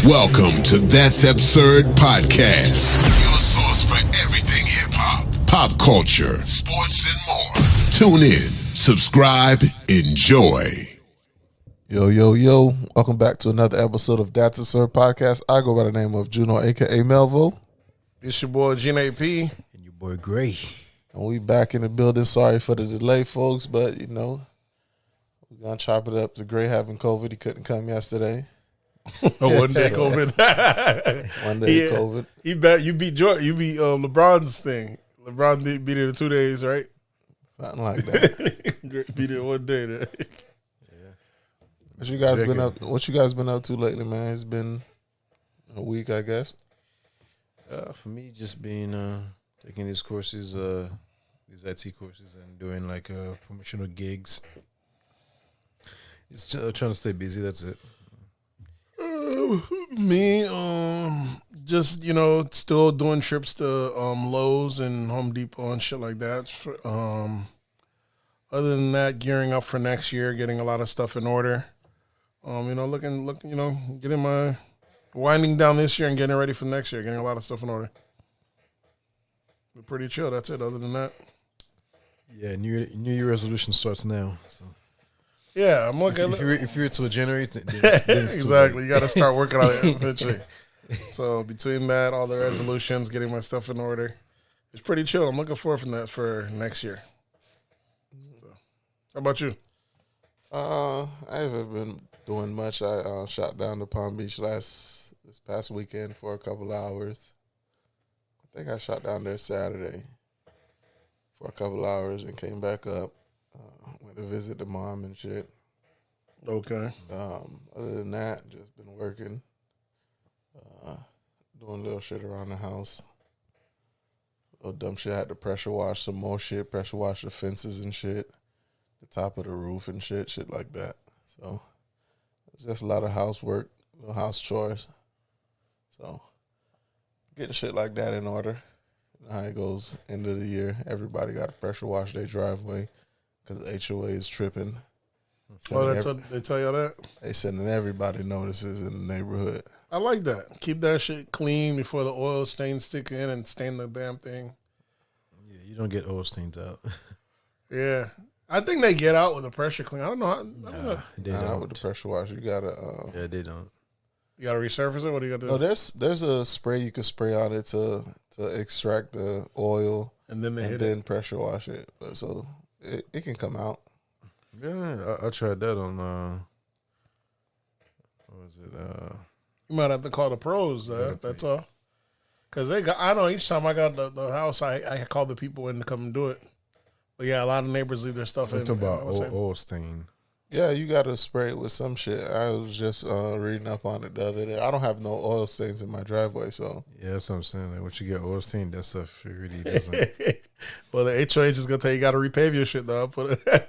Welcome to That's Absurd Podcast, your source for everything hip-hop, pop culture, sports, and more. Tune in, subscribe, enjoy. Yo. Welcome back to another episode of That's Absurd Podcast. I go by the name of Juno, a.k.a. Melville. It's your boy, Gene P. And your boy, Gray. And we back in the building. Sorry for the delay, folks, but, you know, we're going to chop it up. The Gray having COVID. He couldn't come yesterday. Oh, one day COVID. One day COVID. You beat LeBron's thing. LeBron beat it in 2 days, right? Something like that. Beat it one day. Then. What you guys been up to lately, man? It's been a week, I guess. For me, just being taking these courses, these IT courses, and doing like promotional gigs. Just trying to stay busy. That's it. Me, just still doing trips to Lowe's and Home Depot and shit like that. Other than that, gearing up for next year, getting a lot of stuff in order. Getting my winding down this year and getting ready for next year, getting a lot of stuff in order. But pretty chill. That's it. Other than that, yeah, New Year resolution starts now. So. Yeah, I'm looking. If you're to generate, exactly. You got to start working on it eventually. So between that, all the resolutions, getting my stuff in order, it's pretty chill. I'm looking forward for next year. So, how about you? I haven't been doing much. I shot down to Palm Beach this past weekend for a couple hours. I think I shot down there Saturday for a couple hours and came back up. Went to visit the mom and shit. Okay. Other than that, just been working, doing little shit around the house. Little dumb shit. I had to pressure wash some more shit. Pressure wash the fences and shit, the top of the roof and shit like that. So it's just a lot of housework, little house chores. So getting shit like that in order. You know how it goes. End of the year, everybody got to pressure wash their driveway. Because HOA is tripping. They tell you that? They sending everybody notices in the neighborhood. I like that. Keep that shit clean before the oil stains stick in and stain the damn thing. Yeah, you don't get oil stains out. Yeah. I think they get out with a pressure clean. I don't know. They Not don't. with the pressure wash. You got to... yeah, they don't. You got to resurface it? What do you got to do? No, there's a spray you can spray on it to extract the oil. And then then pressure wash it. So... It can come out. Yeah, I tried that on. What was it? You might have to call the pros. That's all. Because I know each time I got the house, I call the people in to come and do it. But yeah, a lot of neighbors leave their stuff in. Talking about oil stain. Yeah, you got to spray it with some shit. I was just reading up on it the other day. I don't have no oil stains in my driveway, so. Yeah, that's what I'm saying. Like, once you get oil stain, that stuff really doesn't. Well, the HOH is going to tell you got to repave your shit, though.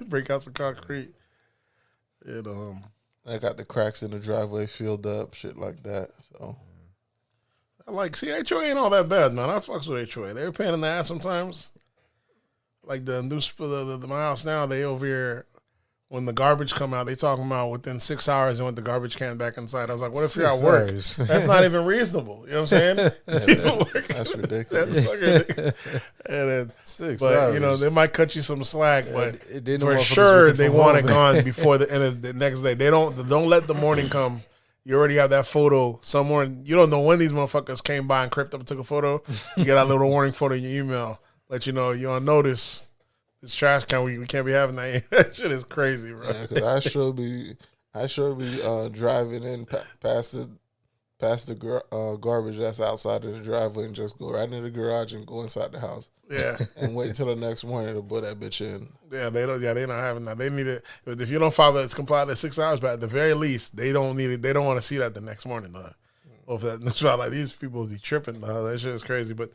Break out some concrete. I got the cracks in the driveway filled up, shit like that, so. HOA ain't all that bad, man. I fucks with HOA. They're a pain in the ass sometimes. Like the new, my house now, they over here. When the garbage come out, they talking about within 6 hours they want the garbage can back inside. I was like, what if you're at work? That's not even reasonable. You know what I'm saying? That's ridiculous. That's fucking ridiculous. And then, 6 but, hours. they might cut you some slack, but they know for motherfuckers sure working they from want it home. gone before the end of the next day. They don't let the morning come. You already have that photo somewhere. You don't know when these motherfuckers came by and crept up and took a photo. You get that little warning photo in your email. Let you know you're on notice. This trash can we can't be having that. That shit is crazy, bro. Yeah, because I sure be driving in past the garbage that's outside of the driveway and just go right into the garage and go inside the house. Yeah, and wait till the next morning to put that bitch in. Yeah, they don't. Yeah, they're not having that. They need it. If you don't follow it's complied at 6 hours, but at the very least, they don't need it. They don't want to see that the next morning. Or if that's like these people be tripping. That shit is crazy, but.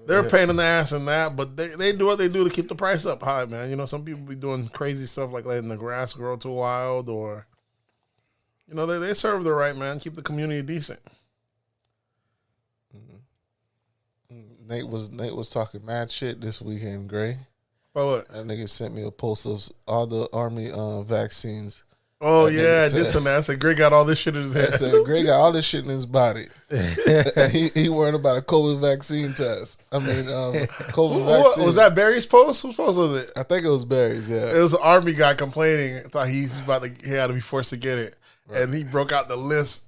They're a pain in the ass in that, but they do what they do to keep the price up high, man. Some people be doing crazy stuff like letting the grass grow too wild or, they serve the right, man. Keep the community decent. Nate was talking mad shit this weekend, Gray. About what? That nigga sent me a post of all the Army vaccines Oh That nigga yeah, I said- did some that. I said Greg got all this shit in his They head. said Greg got all this shit in his body. he worried about a COVID vaccine test. I mean, COVID vaccine. Was that Barry's post? Whose post was it? I think it was Barry's. It Yeah, was an army guy complaining. Thought he had to be forced to get it, and he broke out the list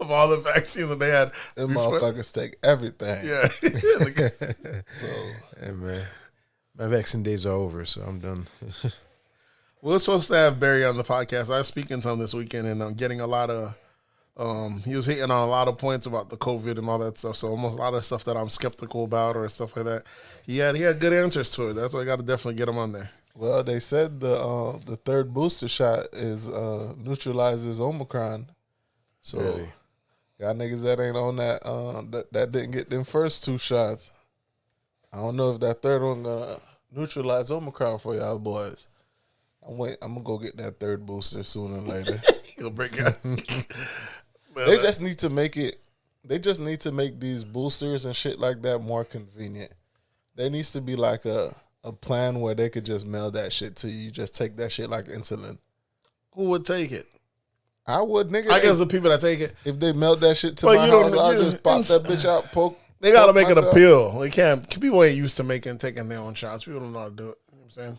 of all the vaccines that they had. them before- motherfuckers take everything. Yeah, So Hey, man. My vaccine days are over, so I'm done. we were supposed to have Barry on the podcast. I was speaking to him this weekend, and I'm getting a lot of. He was hitting on a lot of points about the COVID and all that stuff. So almost a lot of stuff that I'm skeptical about or stuff like that. He had good answers to it. That's why I got to definitely get him on there. well, they said the third booster shot is neutralizes Omicron. So Really? y'all niggas that ain't on that that didn't get them first 2 shots. I don't know if that third one gonna neutralize Omicron for y'all boys. I'm gonna go get that third booster sooner or later. He'll break out. They just need to make it. They just need to make these boosters and shit like that more convenient. There needs to be like a plan where they could just mail that shit to you. You just take that shit like insulin. Who would take it? I would, nigga. I guess the people that take it, if they mailed that shit to But my you don't- house, I'll you- just pop that bitch out, poke. they got to poke make it a myself. pill. They can't. People ain't used to taking their own shots. People don't know how to do it. You know what I'm saying?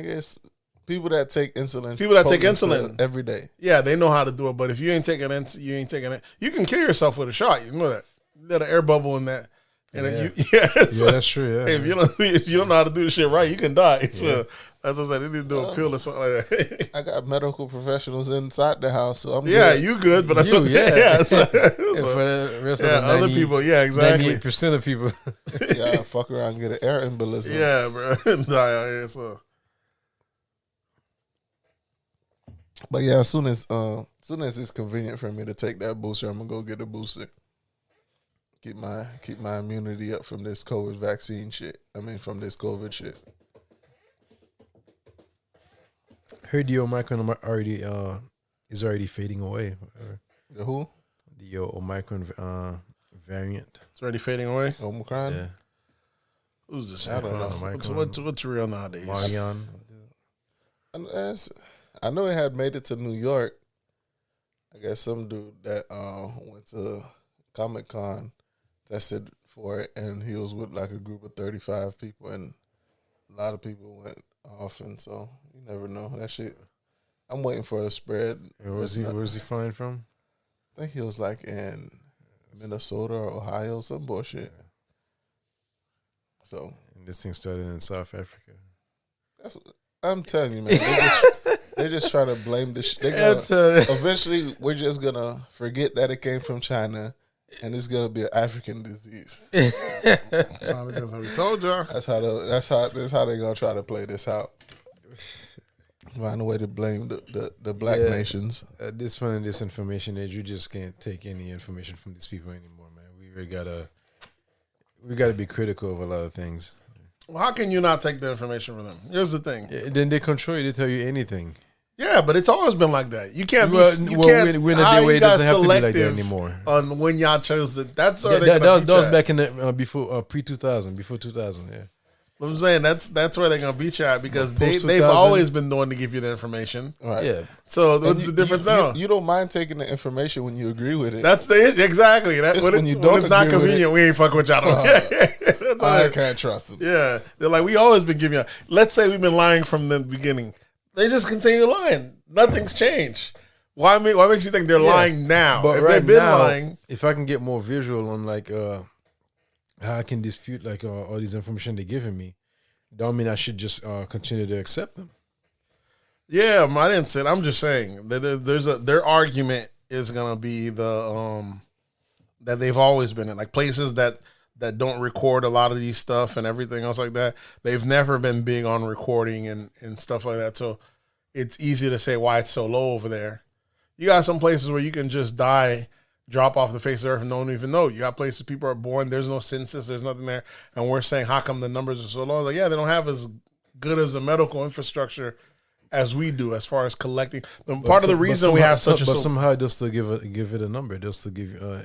Nigga, it's people that take insulin. People that poke take themselves insulin. every day. Yeah, they know how to do it. But if you ain't taking it, you ain't taking it. You can kill yourself with a shot. You know that. You got an air bubble in that, and then you so Yeah, that's true. Yeah. if you don't know how to do the shit right, you can die. So that's what I said. They need to do a pill or something like that. I got medical professionals inside the house, so I'm Yeah, good. you good, but that's You, what yeah. yeah. So, Yeah, for the rest yeah, of the other people, yeah, exactly. 98% of people. Yeah, fuck around and get an air embolism. Yeah, bro. Die out here, so But yeah, as soon as it's convenient for me to take that booster, I'm gonna go get a booster. Keep my immunity up from this COVID vaccine shit. I mean, from this COVID shit. Heard the Omicron already is already fading away. The who? The Omicron variant. it's already fading away. Omicron. Yeah. Who's this? I don't know. What's real nowadays? Marion. I know it had made it to New York. I guess some dude that went to Comic-Con tested for it, and he was with like a group of 35 people, and a lot of people went off, and so you never know. That shit, I'm waiting for it to spread. Where was he flying from? I think he was like in Minnesota or Ohio, some bullshit. So And this thing started in South Africa. I'm telling you, man, they're just trying to blame this. Eventually, we're just gonna forget that it came from China, and it's gonna be an African disease. We told y'all. That's how they're gonna try to play this out. Find a way to blame the black Yeah. nations. At this point in this information age, you just can't take any information from these people anymore, man. We really gotta be critical of a lot of things. Well, how can you not take the information from them? Here's the thing. Yeah, then they control you. They tell you anything. Yeah, but it's always been like that. You can't Well, be. You well, can't. we're in a how day where you it got doesn't have to be like that selective anymore. On when y'all chose it. That's where That, they're that gonna was beat back you. in the before pre 2000, before 2000. Yeah. I'm saying that's where they're gonna beat you at because they've 2000. always been known to give you the information. All right. Yeah. So And what's the difference now? You don't mind taking the information when you agree with it. That's exactly. That It's when, when it's, you when don't it's not agree with convenient, we ain't fuck with y'all. That's all I it- can't trust them. Yeah, they're like we always been giving you. Let's say we've been lying from the beginning. They just continue lying. Nothing's changed. Why makes you think they're lying now? But If right they've been now, lying, if I can get more visual on like how I can dispute like all these information they're giving me, don't mean I should just continue to accept them. yeah, I didn't say it. I'm just saying that their argument is gonna be the that they've always been in like places that don't record a lot of these stuff and everything else like that. They've never been big on recording and stuff like that. So it's easy to say why it's so low over there. You got some places where you can just die, drop off the face of the earth and no one even know. You got places people are born, there's no census, there's nothing there. And we're saying, how come the numbers are so low? Like, yeah, they don't have as good as a medical infrastructure as we do as far as collecting. Part of the reason we have such a... But somehow they'll still give it a number. They'll still give you...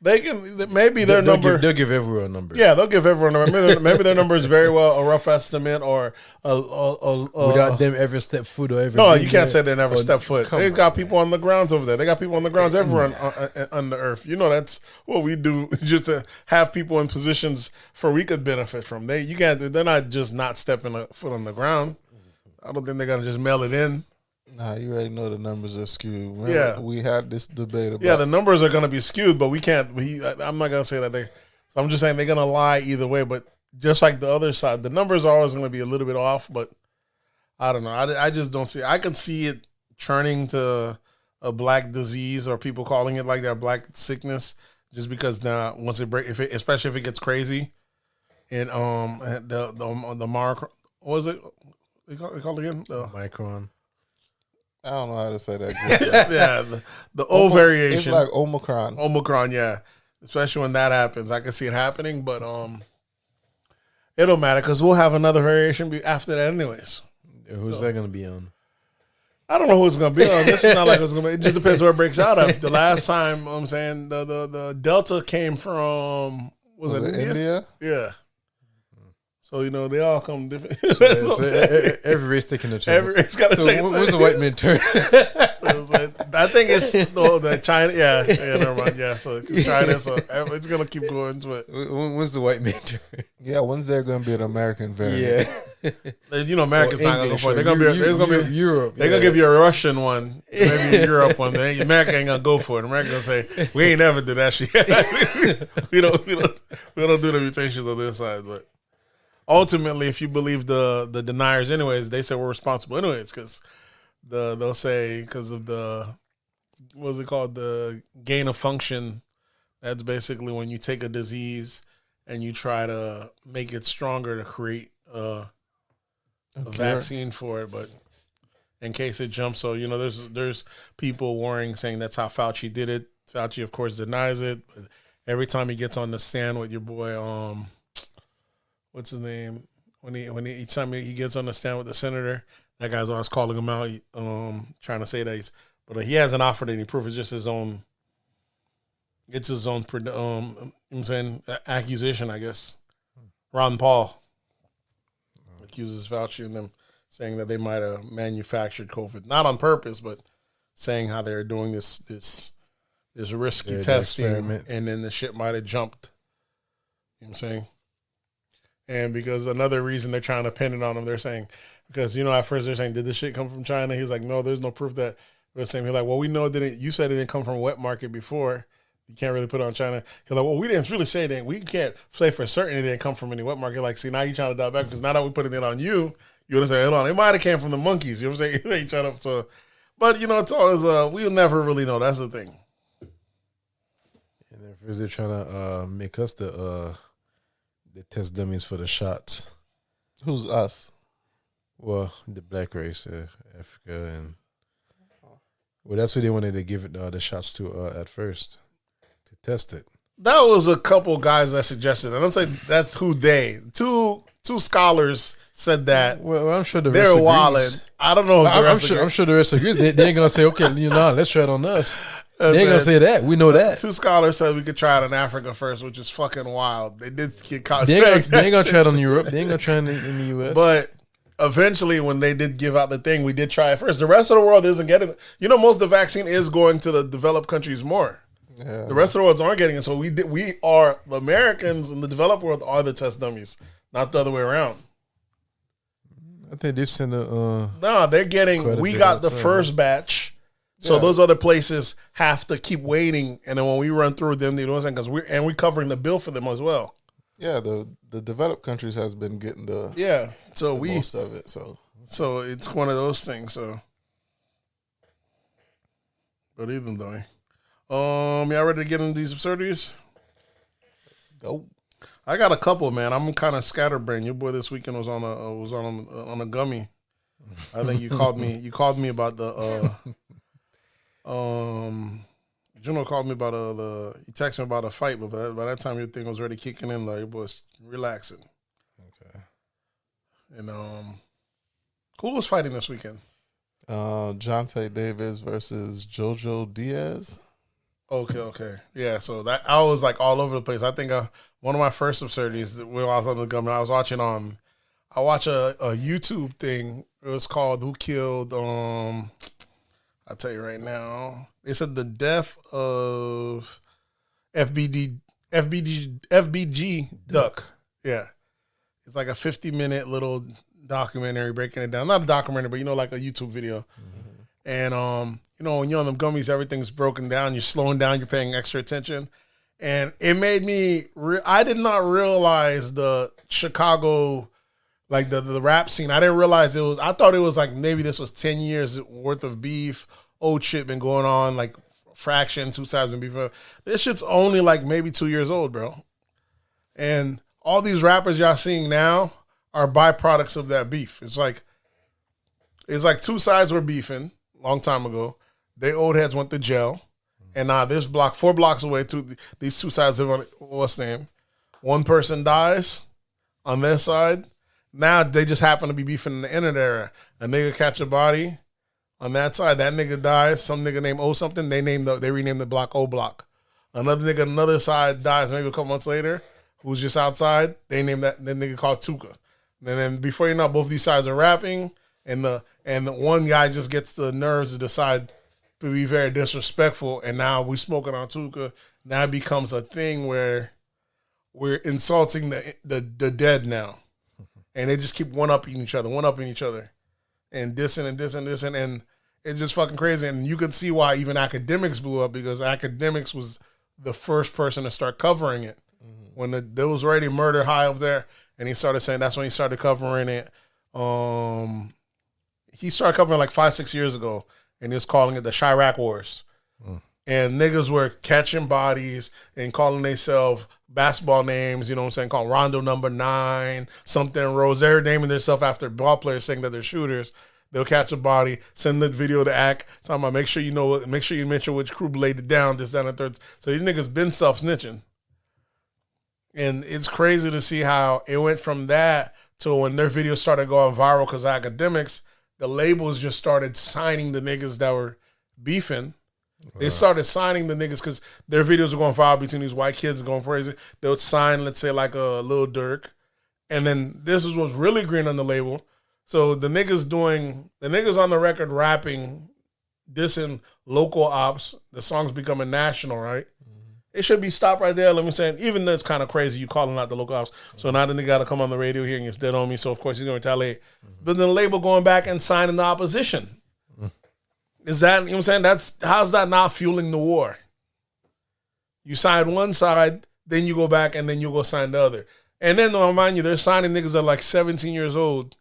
They can maybe their number. They'll give everyone a number. Yeah, they'll give everyone a number. Maybe their number is very well a rough estimate or Without them ever step foot or ever. No, been you can't there. say they never step foot. They got people on the grounds over there. They got people on the grounds everywhere on the earth. You know, that's what we do just to have people in positions for we could benefit from. They're not just not stepping a foot on the ground. I don't think they're gonna just mail it in. Nah, you already know the numbers are skewed. Remember, Yeah. we had this debate about. Yeah, the numbers are going to be skewed, but we can't. I'm not going to say that they. So I'm just saying they're going to lie either way. But just like the other side, the numbers are always going to be a little bit off. But I don't know. I just don't see. I could see it turning to a black disease or people calling it like that, black sickness, just because now once it break, especially if it gets crazy, and the mark, what was it? They call it again the Micron. I don't know how to say that. Good. yeah, the O variation. It's like Omicron. Omicron, yeah. Especially when that happens. I can see it happening, but it don't matter because we'll have another variation after that anyways. Who's that going to be on? I don't know who it's going to be on. This is not like it's going to be. It just depends where it breaks out of. The last time, I'm saying, the Delta came from, was it India? Yeah. So, you know, they all come different. So every race taking a turn. Every race got to take a turn. What's the white man turn? I think it's the China. Yeah, never mind. Yeah, so China. So it's gonna keep going to it. When's the white man turn? Yeah, when's there going to be an American variant? Yeah, You know, America's not gonna go for it. They're gonna be. There's gonna be Europe. They're gonna give you a Russian one, maybe a Europe one. America ain't gonna go for it. America gonna say we ain't never did that shit. we don't do the mutations on this side, but. Ultimately, if you believe the deniers, anyways, they say we're responsible, anyways, because they'll say because of the what's it called, the gain of function. That's basically when you take a disease and you try to make it stronger to create a vaccine for it, but in case it jumps, so you know, there's people worrying, saying that's how Fauci did it. Fauci, of course, denies it. But every time he gets on the stand with your boy, what's his name? Each time he gets on the stand with the senator, that guy's always calling him out, trying to say that but he hasn't offered any proof. It's just his own. It's his own, I'm saying, accusation, I guess. Ron Paul accuses Fauci and them saying that they might have manufactured COVID, not on purpose, but saying how they're doing this risky testing, and then the shit might have jumped. You know what I'm saying? And because another reason they're trying to pin it on him, they're saying, because, you know, at first they're saying, did this shit come from China? He's like, no, there's no proof that. They're saying, he's like, well, we know that you said it didn't come from a wet market before. You can't really put it on China. He's like, well, we didn't really say that. We can't say for certain it didn't come from any wet market. Like, see, now you're trying to dial back because now that we're putting it on you, you're going to say, hold on, it might have came from the monkeys. You know what I'm saying? They trying to, but, you know, it's always, we'll never really know. That's the thing. And if they're trying to make us the test dummies for the shots. Who's us? Well, the black race, Africa, and that's who they wanted to give it the shots to at first to test it. That was a couple guys that suggested. I don't say that's who they. Two scholars said that. Well, I'm sure the rest they're agrees. wildin'. I don't know. If the rest I'm sure the rest agrees. They ain't gonna say, okay, you know, let's try it on us. They ain't gonna say that. We know that. Two scholars said we could try it in Africa first, which is fucking wild. They did get caught. They ain't gonna try it on Europe. They ain't gonna try it in the US. But eventually, when they did give out the thing, we did try it first. The rest of the world isn't getting it. You know, most of the vaccine is going to the developed countries more. Yeah. The rest of the world aren't getting it. So we are, the Americans in the developed world are the test dummies, not the other way around. I think they send No, they're getting. We got the first batch. So those other places have to keep waiting, and then when we run through them, you know what I'm saying? Because we're covering the bill for them as well. Yeah, the developed countries has been getting the most of it. So it's one of those things. So, but even though, y'all ready to get into these absurdities? Let's go. I got a couple, man. I'm kind of scatterbrained. Your boy this weekend was on a gummy. I think you called me. You called me about the. Juno called me about he texted me about a fight, but by that time your thing was already kicking in. Like, your boy was relaxing. Okay. And who was fighting this weekend? Jonte Davis versus Jojo Diaz. Okay. Yeah, so that I was like all over the place. I think one of my first absurdities when I was on the government, I was watching I watch a YouTube thing. It was called "Who Killed?" I'll tell you right now. They said the death of FBG Duck. Yeah, it's like a 50-minute little documentary breaking it down. Not a documentary, but like a YouTube video. Mm-hmm. And when you're on them gummies, everything's broken down. You're slowing down. You're paying extra attention. And it made me. I did not realize the Chicago, like the rap scene. I didn't realize it was. I thought it was like maybe this was 10 years worth of beef. Old shit been going on, like fraction, two sides been beef. This shit's only like maybe 2 years old, bro. And all these rappers y'all seeing now are byproducts of that beef. It's like two sides were beefing a long time ago. They old heads went to jail. And now this block, 4 blocks away, these two sides of what's name? One person dies on their side. Now they just happen to be beefing in the internet era. A nigga catch a body on that side. That nigga dies. Some nigga named O something. They renamed the block O block. Another nigga on another side dies maybe a couple months later, who's just outside. They named that nigga called Tuka. And then before you know, both these sides are rapping, and the one guy just gets the nerves to decide to be very disrespectful, and now we smoking on Tuka. Now it becomes a thing where we're insulting the dead now. And they just keep one-upping each other, and dissing, and it's just fucking crazy. And you could see why even Academics blew up, because Academics was the first person to start covering it. Mm-hmm. When there was already murder high up there, and he started saying that's when he started covering it. He started covering like 5-6 years ago, and he was calling it the Chirac Wars. And niggas were catching bodies and calling themselves basketball names, you know what I'm saying, calling Rondo number 9, something Rose. They're naming themselves after ball players saying that they're shooters. They'll catch a body, send the video to ACT, talking about make sure you mention which crew laid it down, this, that, and the third. So these niggas been self-snitching. And it's crazy to see how it went from that to when their videos started going viral because of Academics, the labels just started signing the niggas that were beefing. They started signing the niggas because their videos were going viral between these white kids going crazy. They would sign, let's say, like a Lil Durk. And then this is what's really green on the label. So the niggas on the record rapping, dissing local ops, the song's becoming national, right? Mm-hmm. It should be stopped right there. Let me say, even though it's kind of crazy, you calling out the local ops. Mm-hmm. So now the nigga got to come on the radio here and it's dead on me. So of course he's going to retaliate. Mm-hmm. But then the label going back and signing the opposition. Is that, you know what I'm saying? How's that not fueling the war? You sign one side, then you go back, and then you go sign the other. And then, I'll remind you, they're signing niggas that are like 17 years old.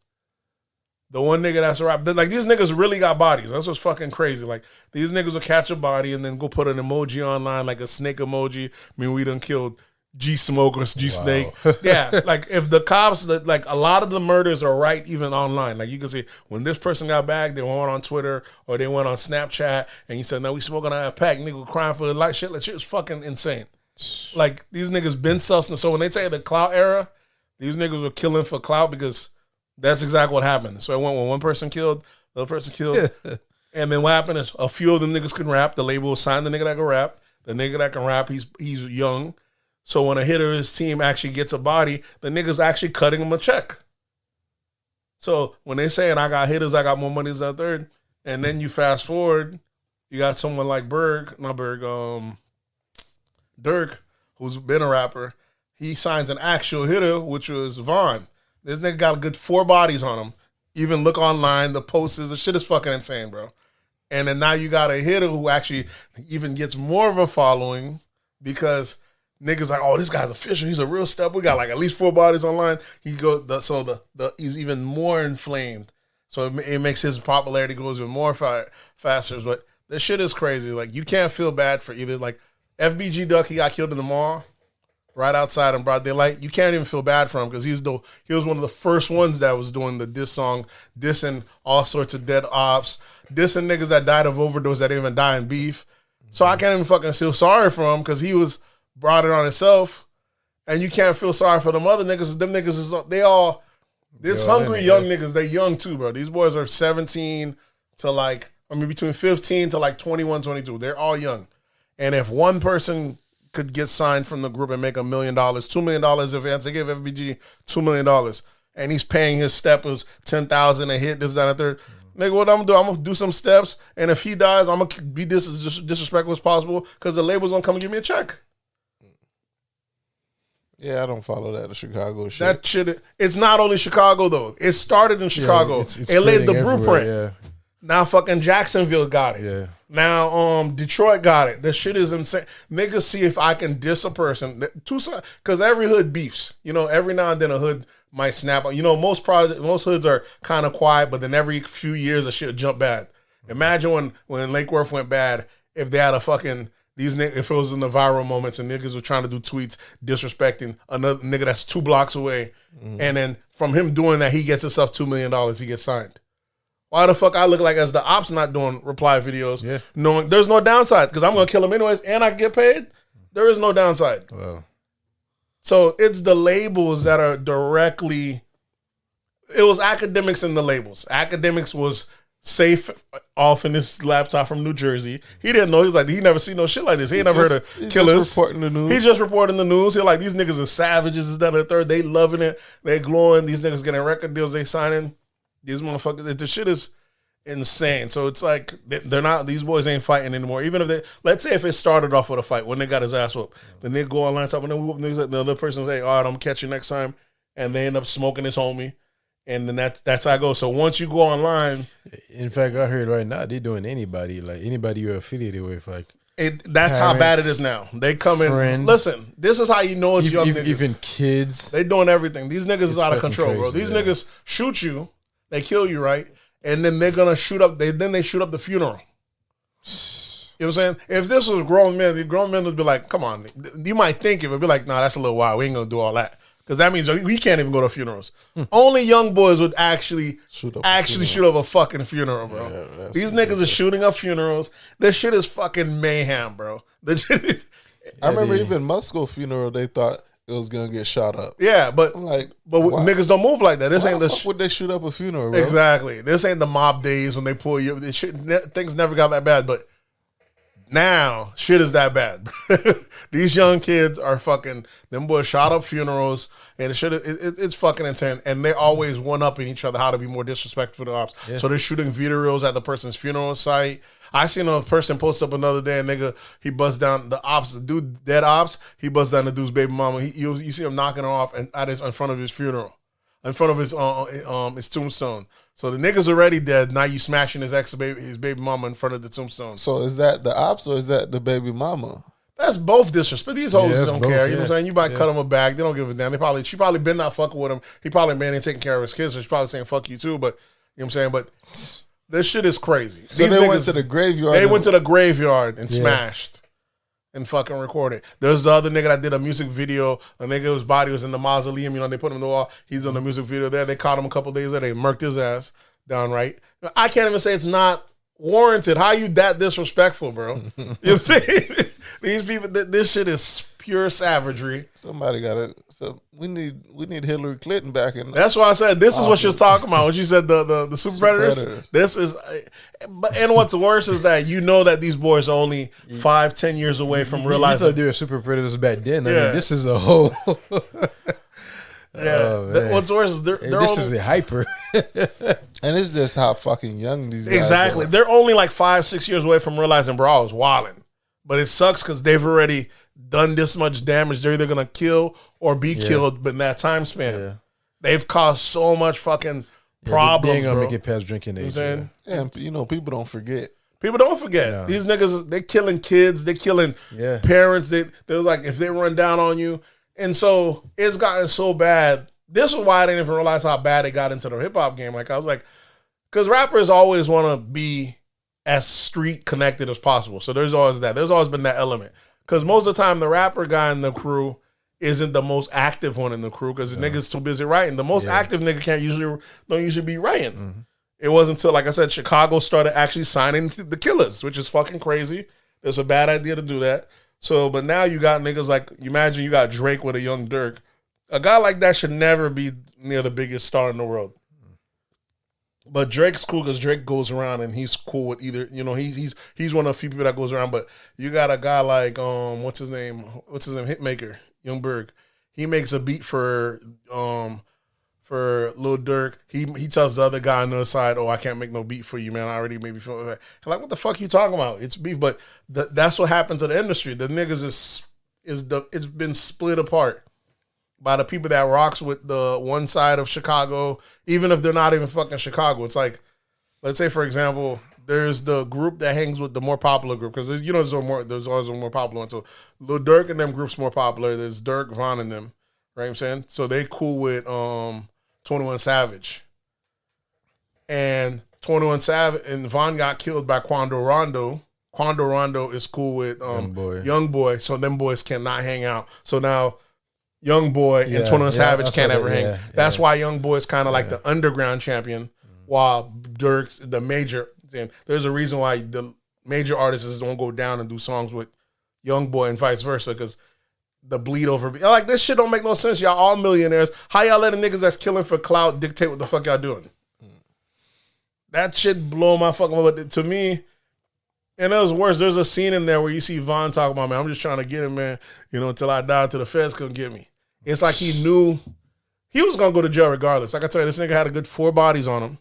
The one nigga that's a rap. Like, these niggas really got bodies. That's what's fucking crazy. Like, these niggas will catch a body and then go put an emoji online, like a snake emoji. I mean, we done killed G Smoke or G Snake. Wow. Yeah, like if the cops, like a lot of the murders are right even online. Like you can see when this person got bagged, they went on Twitter or they went on Snapchat and you said, no, we smoking on a pack. Nigga crying for the light shit. Like shit was fucking insane. Like these niggas been self. So when they tell you the clout era, these niggas were killing for clout because that's exactly what happened. So it went when one person killed, the other person killed. And then what happened is a few of them niggas can rap. The label will sign the nigga that can rap. The nigga that can rap, he's young. So when a hitter of his team actually gets a body, the nigga's actually cutting him a check. So when they saying I got hitters, I got more money than a third, and then you fast forward, you got someone like Dirk, who's been a rapper. He signs an actual hitter, which was Vaughn. This nigga got a good 4 bodies on him. Even look online, the posters, the shit is fucking insane, bro. And then now you got a hitter who actually even gets more of a following because niggas like, oh, this guy's official. He's a real step. We got like at least 4 bodies online. He's even more inflamed. So it makes his popularity goes even more faster. But this shit is crazy. Like you can't feel bad for either. Like FBG Duck, he got killed in the mall right outside in broad daylight. You can't even feel bad for him because he was one of the first ones that was doing the diss song, dissing all sorts of dead ops, dissing niggas that died of overdose that didn't even die in beef. So I can't even fucking feel sorry for him because he was brought it on himself, and you can't feel sorry for them other niggas. Them niggas is hungry young niggas. They young too, bro. These boys are 17 to between 15 to like 21, 22. They're all young, And if one person could get signed from the group and make $1 million, $2 million if they give FBG $2 million, and he's paying his steppers $10,000 a hit, this, that, and third. Nigga, what I'm gonna do? I'm gonna do some steps, and if he dies, I'm gonna be as disrespectful as possible because the label's gonna come and give me a check. Yeah, I don't follow that Chicago shit. That shit, it's not only Chicago though. It started in Chicago. It's it laid the spreading blueprint. everywhere, Now fucking Jacksonville got it. Yeah. Now Detroit got it. This shit is insane. Niggas see if I can diss a person. Because every hood beefs. You know, every now and then a hood might snap. You know, most hoods are kind of quiet, but then every few years a shit jump bad. Imagine when Lake Worth went bad, if they had a fucking if it was in the viral moments and niggas were trying to do tweets disrespecting another nigga that's 2 blocks away, and then from him doing that, he gets himself $2 million, he gets signed. Why the fuck I look like as the ops not doing reply videos, knowing there's no downside because I'm gonna kill him anyways and I get paid? There is no downside. Wow. So it's the labels that are directly. It was academics in the labels. Academics was safe off in his laptop from New Jersey. He didn't know. He was like, he never seen no shit like this. He ain't never heard of killers. Just reporting the news. He just reporting the news. He like, these niggas are savages. Is that a third? They loving it. They glowing. These niggas getting record deals. They signing. These motherfuckers. The shit is insane. So it's like they're not. These boys ain't fighting anymore. Even if they, let's say if it started off with a fight when they got his ass whooped, then they go online top and then whoop niggas. The other person say, "All right, I'm gonna catch you next time," and they end up smoking his homie. And then that's how I go. So once you go online, in fact, I heard right now they're doing anybody you're affiliated with, like that's parents, how bad it is now. They come in. friend. Listen, this is how you know it's young niggas. Even kids. They doing everything. These niggas is out of fucking control, bro. crazy, These yeah. niggas shoot you, they kill you, right? And then they're gonna shoot up. They shoot up the funeral. You know what I'm saying? If this was grown men, the grown men would be like, "Come on." You might think it would be like, "Nah, that's a little wild. We ain't gonna do all that." Because that means we can't even go to funerals. Only young boys would actually shoot up a fucking funeral, bro. Yeah, These niggas are shooting up funerals. This shit is fucking mayhem, bro. I remember even Musco funeral, they thought it was gonna get shot up. Yeah, but I'm like, why? Niggas don't move like that. This ain't the the fuck would they shoot up a funeral, bro? exactly. This ain't the mob days when they pull you. This shit, things never got that bad, but now shit is that bad. These young kids are fucking. Them boys shot up funerals, and it's fucking insane. And they always one upping each other how to be more disrespectful to the ops. Yeah. So they're shooting videos at the person's funeral site. I seen a person post up another day, and nigga, he busts down the ops, the dude, dead ops. He busts down the dude's baby mama. You see him knocking her off in front of his funeral, in front of his tombstone. So the nigga's already dead. Now you smashing his baby mama in front of the tombstone. So is that the ops or is that the baby mama? That's both disrespect. These hoes don't both, care. You know what I'm saying? You might cut him a bag. They don't give a damn. She probably been not fucking with him. He probably ain't taking care of his kids. So she's probably saying fuck you too. But you know what I'm saying? But this shit is crazy. So they went to the graveyard. They went to the graveyard and smashed and fucking recorded. There's the other nigga that did a music video. A nigga whose body was in the mausoleum. You know, they put him in the wall. He's on the music video there. They caught him a couple days later. They murked his ass downright. I can't even say it's not warranted. How you that disrespectful, bro? You know what I'm saying? These people, this shit is pure savagery. Somebody got it. So we need Hillary Clinton back in. That's why I said this is what she was talking about when she said the super predators. This is, and what's worse is that you know that these boys are only 5-10 years away from realizing you thought they were super predators back then. I mean, this is a whole. What's worse is they're this only, is a hyper. And it's just how fucking young these guys exactly. are. They're only like 5-6 years away from realizing, bro, I was wilding. But it sucks because they've already done this much damage. They're either gonna kill or be killed, but in that time span, they've caused so much fucking problems. They ain't gonna bro. make it past drinking age. You know what I'm saying? And you know, people don't forget. People don't forget. These niggas, they killing kids, they killing parents. They're like, if they run down on you. And so it's gotten so bad. This is why I didn't even realize how bad it got into the hip hop game. Like, I was like, because rappers always want to be as street connected as possible. So there's always that. There's always been that element. Because most of the time, the rapper guy in the crew isn't the most active one in the crew because the nigga's too busy writing. The most active nigga don't usually be writing. Mm-hmm. It wasn't until, like I said, Chicago started actually signing the Killers, which is fucking crazy. It's a bad idea to do that. So, but now you got niggas like, you imagine you got Drake with a young Dirk. A guy like that should never be near the biggest star in the world. But Drake's cool because Drake goes around and he's cool with either. You know, he's one of the few people that goes around. But you got a guy like what's his name? Hitmaker, Young Berg. He makes a beat for Lil Durk. He tells the other guy on the other side, "Oh, I can't make no beat for you, man. I already made me feel like." Like, what the fuck you talking about? It's beef, but that's what happened to the industry. The niggas it's been split apart by the people that rocks with the one side of Chicago, even if they're not even fucking Chicago. It's like, let's say for example, there's the group that hangs with the more popular group because there's always a more popular one. So Lil Durk and them groups more popular. There's Durk, Von, and them. Right, I'm saying, so they cool with 21 Savage, and 21 Savage and Von got killed by Quando Rondo. Quando Rondo is cool with Young Boy, so them boys cannot hang out. So now Young Boy and 21 Savage can't ever hang. That's why Young Boy is kind of like the underground champion, while Durk's the major. And there's a reason why the major artists don't go down and do songs with Young Boy and vice versa, because the bleed over. Like, this shit don't make no sense. Y'all all millionaires. How y'all letting niggas that's killing for clout dictate what the fuck y'all doing? That shit blow my fucking mind. But to me, and it was worse. There's a scene in there where you see Von talking about, man, I'm just trying to get him, man, until I die, till the feds couldn't get me. It's like he knew he was gonna go to jail regardless. Like I tell you, this nigga had a good 4 bodies on him.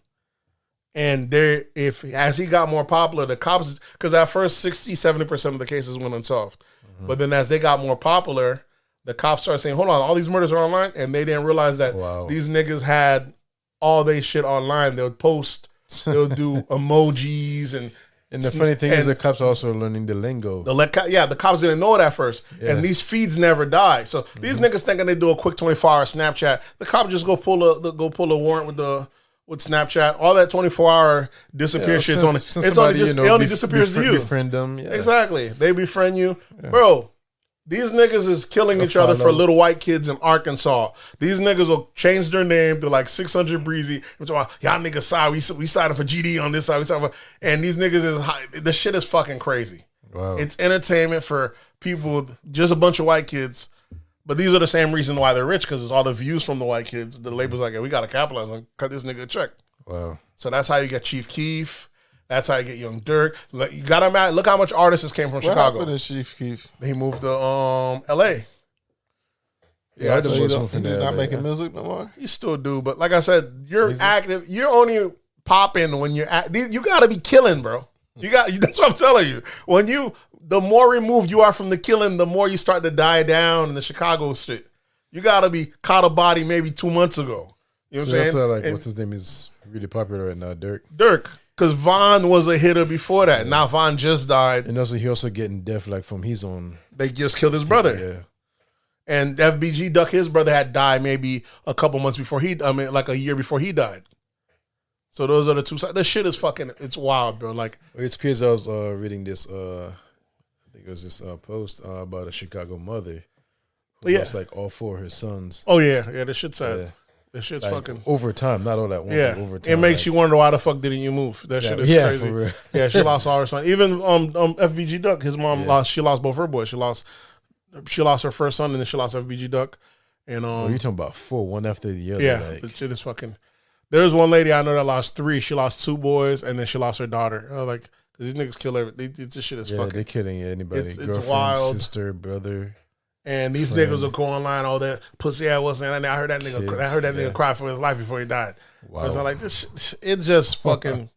And as he got more popular, the cops, because at first 60-70% of the cases went unsolved. Mm-hmm. But then as they got more popular, the cops started saying, hold on, all these murders are online. And they didn't realize that these niggas had all they shit online. They'll post, they'll do emojis and the funny thing is the cops are also learning the lingo. The cops didn't know it at first. Yeah. And these feeds never die. So these niggas thinking they do a quick 24-hour Snapchat. The cop just go pull a warrant with Snapchat. All that 24-hour disappear shit's only it only disappears to you. Befriend them. Yeah. Exactly. They befriend you. Yeah. Bro, these niggas is killing each other for little white kids in Arkansas. These niggas will change their name to like 600 Breezy. Y'all niggas side. We siding for GD on this side. And these niggas is the shit is fucking crazy. Wow. It's entertainment for people, just a bunch of white kids. But these are the same reason why they're rich, because it's all the views from the white kids. The label's like, we got to capitalize on, cut this nigga a check. Wow. So that's how you get Chief Keef. That's how you get Young Durk. You got him look how much artists came from Chicago. What happened to Chief Keef? He moved to L.A. Yeah, I just he's not making music no more. He still do, but like I said, you're active. You're only popping when you're you got to be killing, bro. That's what I'm telling you. The more removed you are from the killing, the more you start to die down in the Chicago shit. You got to be caught a body maybe 2 months ago. You know what I'm saying? That's why, what's his name is really popular right now, Durk. Because Von was a hitter before that. Now Von just died. And also, he also getting death from his own. They just killed his brother. Yeah. And FBG Duck, his brother had died maybe a couple months before like a year before he died. So those are the two sides. This shit is fucking, it's wild, bro. Like, it's crazy. I was reading this, I think it was this post about a Chicago mother who lost like all 4 of her sons. Oh, yeah. Yeah, this shit's sad. Yeah. This shit's like fucking... Over time, not all that once. Yeah. Over time, it makes you wonder why the fuck didn't you move. That shit is crazy. For real. Yeah, she lost all her sons. Even FBG Duck, his mom lost both her boys. She lost her first son, and then she lost FBG Duck. And you're talking about 4, one after the other. Yeah, the shit is fucking... There's one lady I know that lost 3. She lost 2 boys, and then she lost her daughter. Like, these niggas kill everything. This shit is fucking... they're killing anybody. It's wild. Sister, brother. And these niggas will go online, all that pussy ass wasn't. And I heard that nigga. I heard that nigga cry for his life before he died. Wow. So like this, it's just fucking.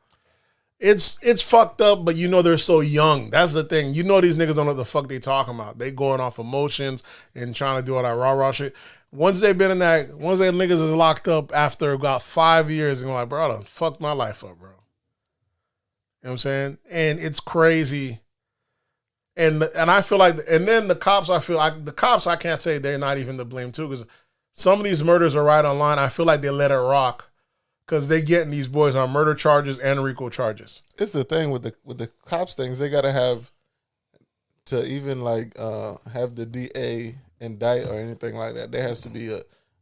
It's fucked up, but they're so young. That's the thing. These niggas don't know what the fuck they talking about. They going off emotions and trying to do all that rah shit. Once they niggas is locked up after about 5 years, and like, bro, I done fucked my life up, bro. You know what I'm saying? And it's crazy. And I feel like, and then the cops, I can't say they're not even to blame too, because some of these murders are right online. I feel like they let it rock because they getting these boys on murder charges and RICO charges. It's the thing with the cops things. They gotta have to even have the DA indict or anything like that. There has to be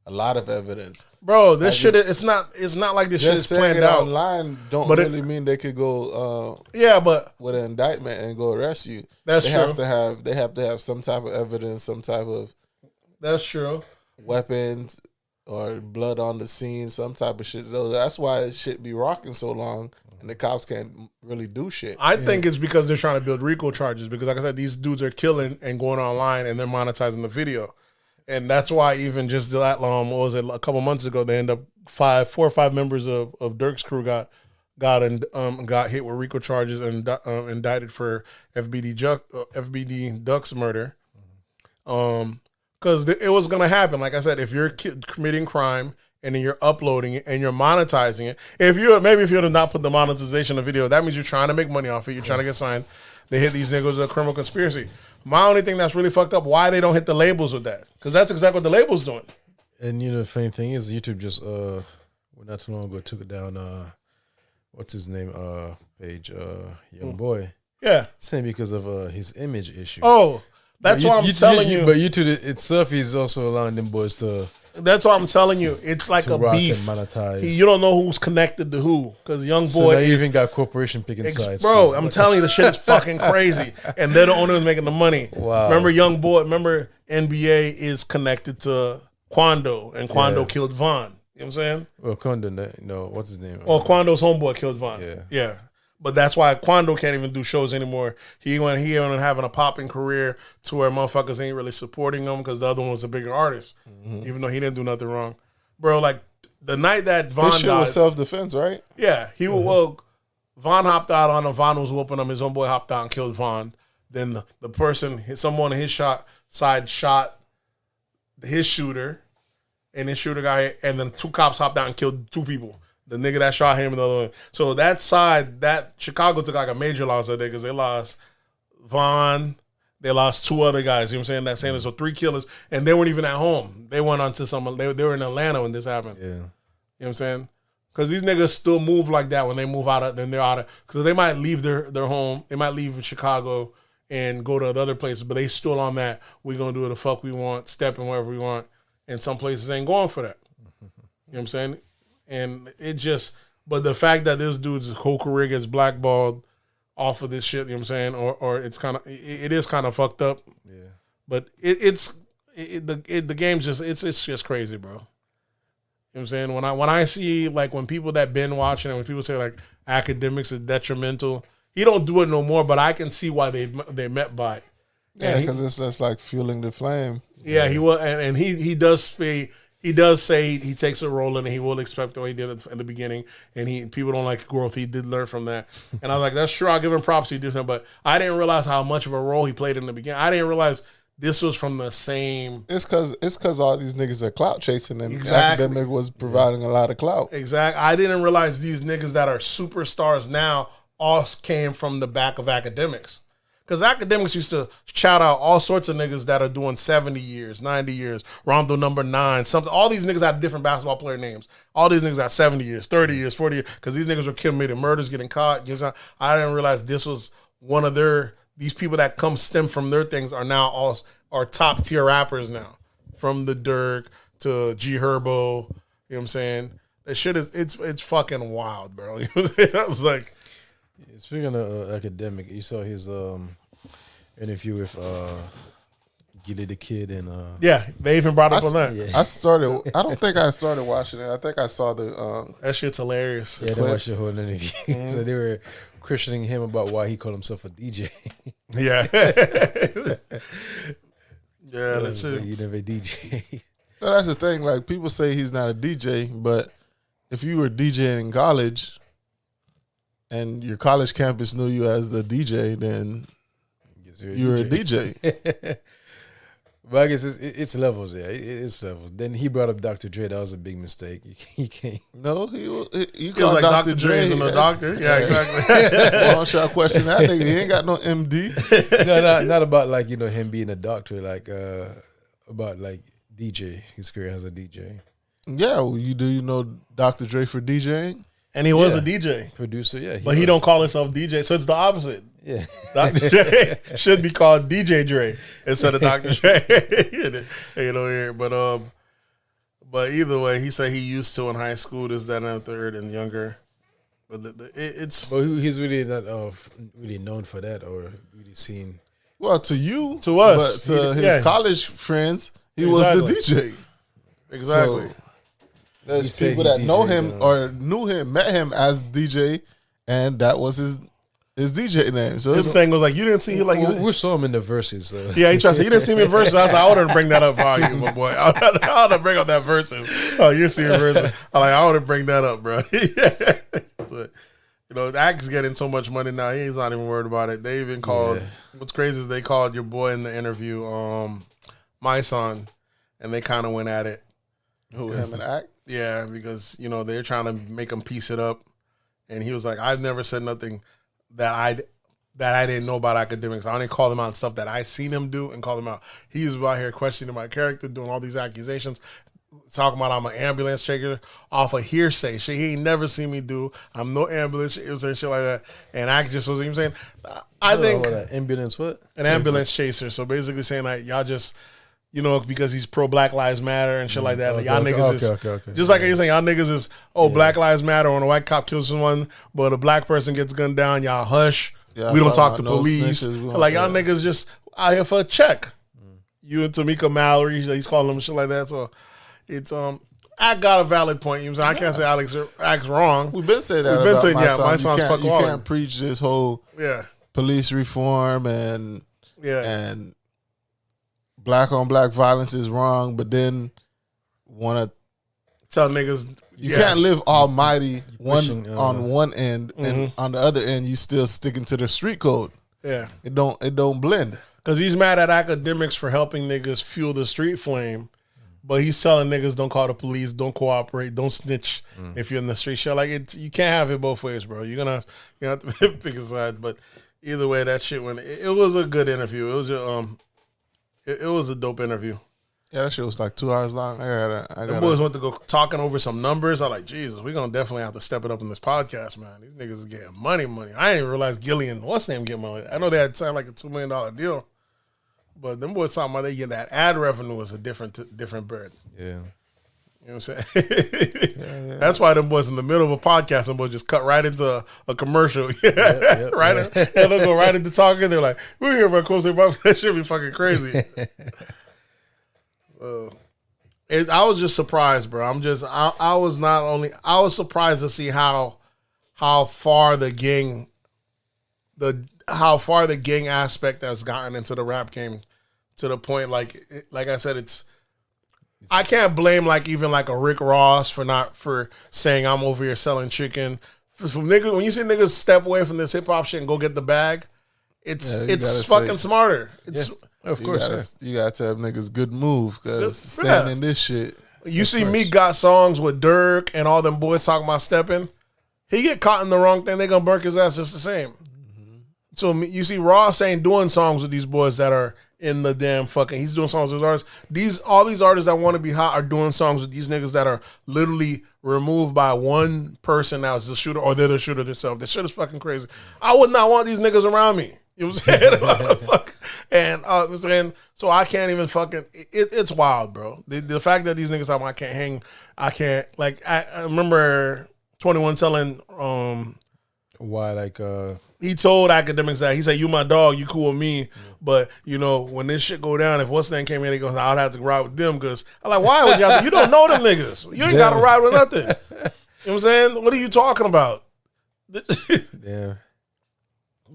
a lot of evidence, bro. This shit, it's not like this shit is planned out. Online don't really mean they could go but with an indictment and go arrest you. That's true. They have to have some type of evidence, some type of that's true weapons, or blood on the scene, some type of shit. So that's why shit be rocking so long, and the cops can't really do shit. I think it's because they're trying to build RICO charges because, like I said, these dudes are killing and going online and they're monetizing the video. And that's why even just that long, what was it, a couple months ago, they end up 4 or 5 members of Dirk's crew got hit with RICO charges and indicted for FBD Duck's murder. Because it was going to happen. Like I said, if you're committing crime and then you're uploading it and you're monetizing it, if you would have not put the monetization of video, that means you're trying to make money off it. You're trying to get signed. They hit these niggas with a criminal conspiracy. My only thing that's really fucked up, why they don't hit the labels with that? Because that's exactly what the label's doing. And you know, the funny thing is, YouTube just not too long ago took it down. What's his name? Page Young Boy. Yeah. Same because of his image issue. Oh, that's why I'm telling you. But YouTube itself is also allowing them boys to. That's why I'm telling you. It's like a beef. And monetize. You don't know who's connected to who because Young So Boy they even got corporation picking sides. Bro, I'm telling you, the shit is fucking crazy, and they're the only ones making the money. Wow. Remember Young Boy? Remember NBA is connected to Quando, and Quando killed Von. You know what I'm saying? Well, Quando, no, what's his name? Oh, Quando's homeboy killed Von. Yeah. But that's why Quando can't even do shows anymore. He ended up having a popping career to where motherfuckers ain't really supporting him because the other one was a bigger artist, even though he didn't do nothing wrong. Bro, like the night that Von This shit died, was self-defense, right? yeah, he well, Von hopped out on him. Von was whooping him. His homeboy hopped out and killed Von. Then the person, someone in his side shot his shooter, and his shooter guy, and then 2 cops hopped out and killed 2 people. The nigga that shot him and the other one. So that side, that Chicago took like a major loss that day because they lost Von. They lost 2 other guys. You know what I'm saying? That same. So 3 killers, and they weren't even at home. They went on to some. They were in Atlanta when this happened. Yeah. You know what I'm saying? Because these niggas still move like that when they move out of. Then they're out of. Because they might leave their home. They might leave Chicago and go to the other places, but they still on that. We gonna do what the fuck we want, stepping wherever we want, and some places ain't going for that. You know what I'm saying? And it just, but the fact that this dude's whole career gets blackballed off of this shit, you know what I'm saying? Or it's kind of, it is kind of fucked up. Yeah. But the game's just, it's just crazy, bro. You know what I'm saying? When I see, like, when people that been watching and when people say, like, academics is detrimental, he don't do it no more, but I can see why they met by it. Yeah, because it's just like fueling the flame. Yeah, he will, and he does say. He does say he takes a role in it. He will expect the way he did in the beginning, and people don't like growth. He did learn from that, and I was like, "That's true." I'll give him props. He did something, but I didn't realize how much of a role he played in the beginning. I didn't realize this was from the same. It's because all these niggas are clout chasing, and Exactly. academic was providing a lot of clout. Exactly. I didn't realize these niggas that are superstars now all came from the back of academics. Because academics used to shout out all sorts of niggas that are doing 70 years, 90 years, Rondo number 9, something. All these niggas had different basketball player names. All these niggas got 70 years, 30 years, 40 years, because these niggas were committing murders, getting caught. I didn't realize this was one of these people that stem from their things are now are top tier rappers now. From the Dirk to G Herbo, you know what I'm saying? That shit it's fucking wild, bro. You know what I'm saying? I was like, Speaking of academic, you saw his interview with Gilly the Kid and yeah, they even brought up on that. yeah. I don't think I started watching it. I think I saw the That shit's hilarious. Yeah, they watched the whole interview. So they were questioning him about why he called himself a DJ. Yeah. Yeah, that's it. You never DJ. So that's the thing. Like, people say he's not a DJ, but if you were DJing in college and your college campus knew you as the DJ, then you're a DJ. But I guess it's levels, yeah. It's levels. Then he brought up Dr. Dre. That was a big mistake. He can't. No, he He was like Dr. Dre isn't a doctor. Yeah, exactly. Long shot question. That nigga, he ain't got no MD. No, not about like, you know, him being a doctor, like about like DJ. His career as a DJ. Yeah, well, you know Dr. Dre for DJing? And he was a DJ. Producer, yeah. But he don't call himself DJ, so it's the opposite. Yeah. Dr. Dre should be called DJ Dre instead of Dr. Dre. You know, here. But either way, he said he used to in high school, this, that, and the third, and younger. But it's But he's really not really known for that or really seen. Well, to you, To us. but to his college friends, he was the DJ. Exactly. There's He said people he that know DJ'd, him or knew him, met him as DJ, and that was his DJ name. So His thing was like, you didn't see he like. we saw him in the verses. So. Yeah, he tried to say, you didn't see me in verses. I was like, I wouldn't bring that up for you, my boy. I wouldn't bring up that verses. Oh, you see in verses. I wouldn't bring that up, bro. So, the act's getting so much money now. He's not even worried about it. They even called, what's crazy is they called your boy in the interview, my son, and they kind of went at it. who him and Act? Yeah, because, they're trying to make him piece it up. And he was like, I've never said nothing that I didn't know about academics. I only called him out on stuff that I seen him do and called him out. He's out here questioning my character, doing all these accusations, talking about I'm an ambulance checker off of hearsay. Shit he ain't never seen me do. I'm no ambulance, shit like that. And I just was even saying, I think ambulance what? An ambulance chaser. So basically saying like y'all just, because he's pro Black Lives Matter and shit like that. Like, y'all niggas is just like you're saying, y'all niggas is Black Lives Matter when a white cop kills someone, but a black person gets gunned down, y'all hush. Yeah, we don't talk to no police. snitches, Like y'all niggas just out here for a check. You and Tamika Mallory, he's calling them shit like that. So it's I got a valid point. You know what I'm saying? I can't say Alex acts wrong. We've been saying that. We've been about saying, my yeah, son. my son's you fuck can't, you all. can't preach this whole police reform and black on black violence is wrong, but then want to tell niggas you can't live almighty pushing, on one end and on the other end you still sticking to the street code. Yeah, it don't blend. Because he's mad at academics for helping niggas fuel the street flame, but he's telling niggas don't call the police, don't cooperate, don't snitch if you're in the street. Shit, like you can't have it both ways, bro. You have to pick a side. But either way, that shit went. It was a good interview. It was it was a dope interview. Yeah, that shit was like 2 hours long. The boys went to go talking over some numbers. I like, Jesus, we're gonna definitely have to step it up in this podcast, man. These niggas are getting money. I didn't even realize Gillian, what's his name, getting money. I know they had signed like a $2 million deal, but them boys talking about they get that ad revenue is a different bird. Yeah. You know what I'm saying? That's why them boys in the middle of a podcast, them boys just cut right into a commercial. And they'll go right into talking. They're like, we're here about Coast State. That should be fucking crazy. I was just surprised, bro. I was surprised to see how far the gang aspect has gotten into the rap game, to the point like I said, I can't blame even a Rick Ross for saying I'm over here selling chicken. From niggas, when you see niggas step away from this hip hop shit and go get the bag, it's fucking smarter. Of course, you gotta tell niggas good move because standing this shit. You see Meek got songs with Dirk and all them boys talking about stepping. He get caught in the wrong thing, they gonna burn his ass just the same. Mm-hmm. So you see Ross ain't doing songs with these boys that are in the damn fucking. He's doing songs with artists. All these artists that want to be hot are doing songs with these niggas that are literally removed by one person that was the shooter, or they're the shooter themselves. That shit is fucking crazy. I would not want these niggas around me. You know what I'm saying? And I'm saying, so I can't even fucking. It's wild, bro. The fact that these niggas talking, I can't hang. I can't I remember 21 telling why he told academics that he said, "You my dog, you cool with me, but when this shit go down, if what's name came in, he goes, I'd have to ride with them." Because I'm like, why would you don't know them niggas. You ain't got to ride with nothing. You know what I'm saying? What are you talking about? Yeah.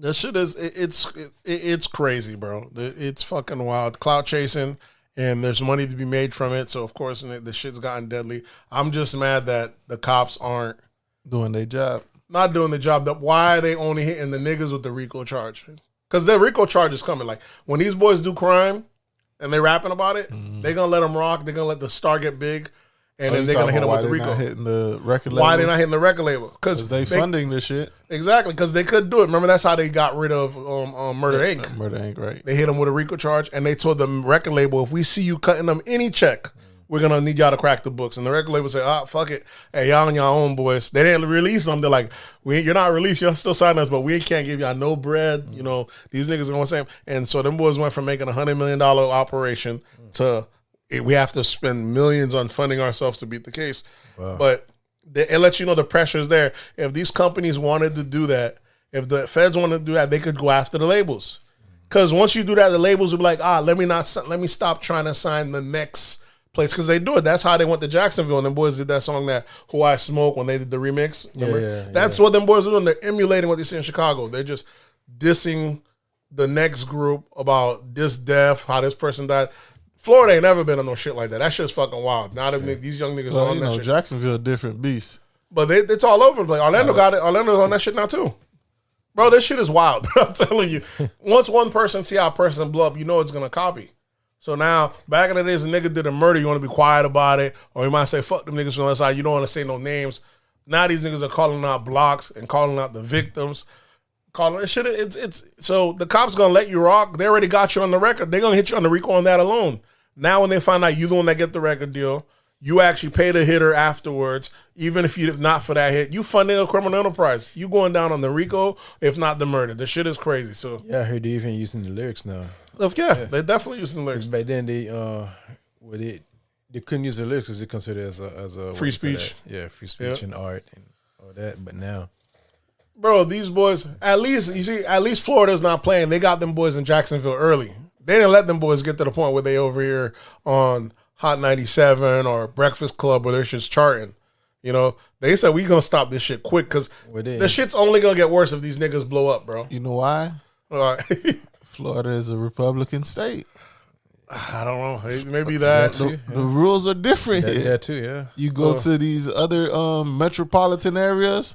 The shit is it's crazy, bro. It's fucking wild. Clout chasing, and there's money to be made from it. So of course, the shit's gotten deadly. I'm just mad that the cops aren't doing their job. Not doing the job. Why are they only hitting the niggas with the RICO charge? Because the RICO charge is coming. Like when these boys do crime and they rapping about it, they gonna let them rock. They're gonna let the star get big. And then they're going to hit them with the RICO. Why they not hitting the record label? Why they not hitting the record label? Because they funding this shit. Exactly, because they could do it. Remember, that's how they got rid of Murder Inc. Murder Inc., right. They hit them with a RICO charge, and they told the record label, if we see you cutting them any check, we're going to need y'all to crack the books. And the record label said, fuck it. Hey, y'all on your own, boys. They didn't release them. They're like, you're not released. You're still signing us, but we can't give y'all no bread. You know, these niggas are going to say. And so them boys went from making $100 million operation to... we have to spend millions on funding ourselves to beat the case. Wow. But it lets you know the pressure is there. If these companies wanted to do that, if the feds wanted to do that, they could go after the labels. Because once you do that, the labels will be like, let me stop trying to sign the next place because they do it. That's how they went to Jacksonville, and them boys did that song that Who I Smoke when they did the remix. Remember? That's what them boys are doing. They're emulating what they see in Chicago. They're just dissing the next group about this death, how this person died. Florida ain't never been on no shit like that. That shit's fucking wild. Now that these young niggas are on that shit. Jacksonville, a different beast. But it's all over. Like Orlando got it. Orlando's on that shit now too. Bro, this shit is wild. Bro. I'm telling you. Once one person see how a person blow up, you know it's gonna copy. So now, back in the days, a nigga did a murder, you want to be quiet about it, or you might say, fuck them niggas from the other side, you don't want to say no names. Now these niggas are calling out blocks and calling out the victims. Calling shit. It's so the cops gonna let you rock. They already got you on the record. They're gonna hit you on the RICO on that alone. Now when they find out you the one that get the record deal, you actually pay the hitter afterwards, even if you not for that hit. You funding a criminal enterprise. You going down on the RICO, if not the murder. The shit is crazy. So yeah, I heard they even using the lyrics now. Yeah, they're definitely using the lyrics. Back then they couldn't use the lyrics because they considered it as a free speech. Yeah, free speech and art and all that. But now, bro, these boys, at least Florida's not playing. They got them boys in Jacksonville early. They didn't let them boys get to the point where they over here on Hot 97 or Breakfast Club where they're just charting. You know, they said we gonna stop this shit quick because the shit's only gonna get worse if these niggas blow up, bro. You know why? Florida is a Republican state. I don't know. Maybe that. The rules are different here. Yeah, too, yeah. You go to these other metropolitan areas,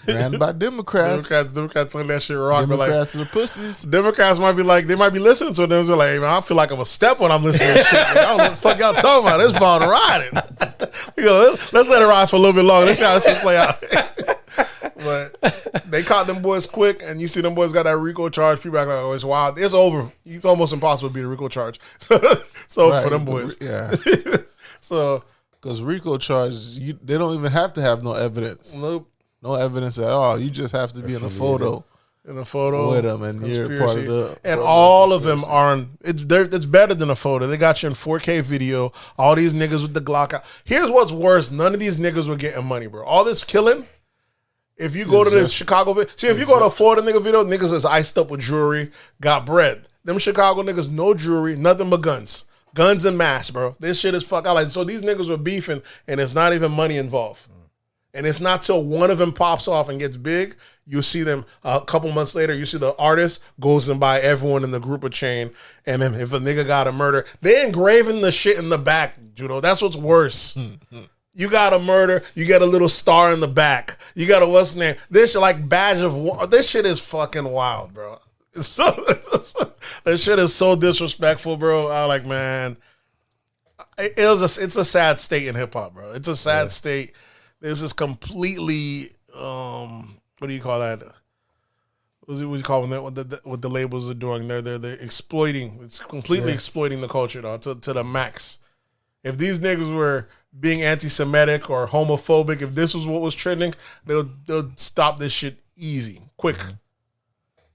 ran by Democrats. Democrats let that shit rock. Democrats are pussies. Democrats might be like, they might be listening to them. They're like, hey, man, I feel like I'm a step when I'm listening to shit. I don't know what the fuck y'all talking about. This phone riding. Let's let it ride for a little bit longer. Let's see how this shit play out. But they caught them boys quick, and you see them boys got that RICO charge. People act like, oh, it's wild. It's over. It's almost impossible to beat a RICO charge. So for them boys. Yeah. So. Because RICO charges, they don't even have to have no evidence. Nope. No evidence at all. You just have to be in a photo. With them, and you're part of the. And all of them are on. It's better than a photo. They got you in 4K video. All these niggas with the Glock out. Here's what's worse. None of these niggas were getting money, bro. All this killing. If you go to the Chicago video, if you go to a Florida nigga video, niggas is iced up with jewelry, got bread. Them Chicago niggas, no jewelry, nothing but guns. Guns and masks, bro. This shit is fuck out. Like, so these niggas were beefing, and it's not even money involved. And it's not till one of them pops off and gets big, you see them a couple months later, you see the artist goes and buy everyone in the group of chain. And then if a nigga got a murder, they engraving the shit in the back, Judo. That's what's worse. You got a murder, you get a little star in the back. You got a what's the name? This shit like badge of war. This shit is fucking wild, bro. This shit is so disrespectful, bro. I like, man. It's a sad state in hip hop, bro. It's a sad state. This is completely, what do you call that? What do you call what the labels are doing? They're exploiting. It's completely exploiting the culture, though, to the max. If these niggas were being anti-Semitic or homophobic, if this was what was trending, they'll stop this shit easy, quick. Mm-hmm.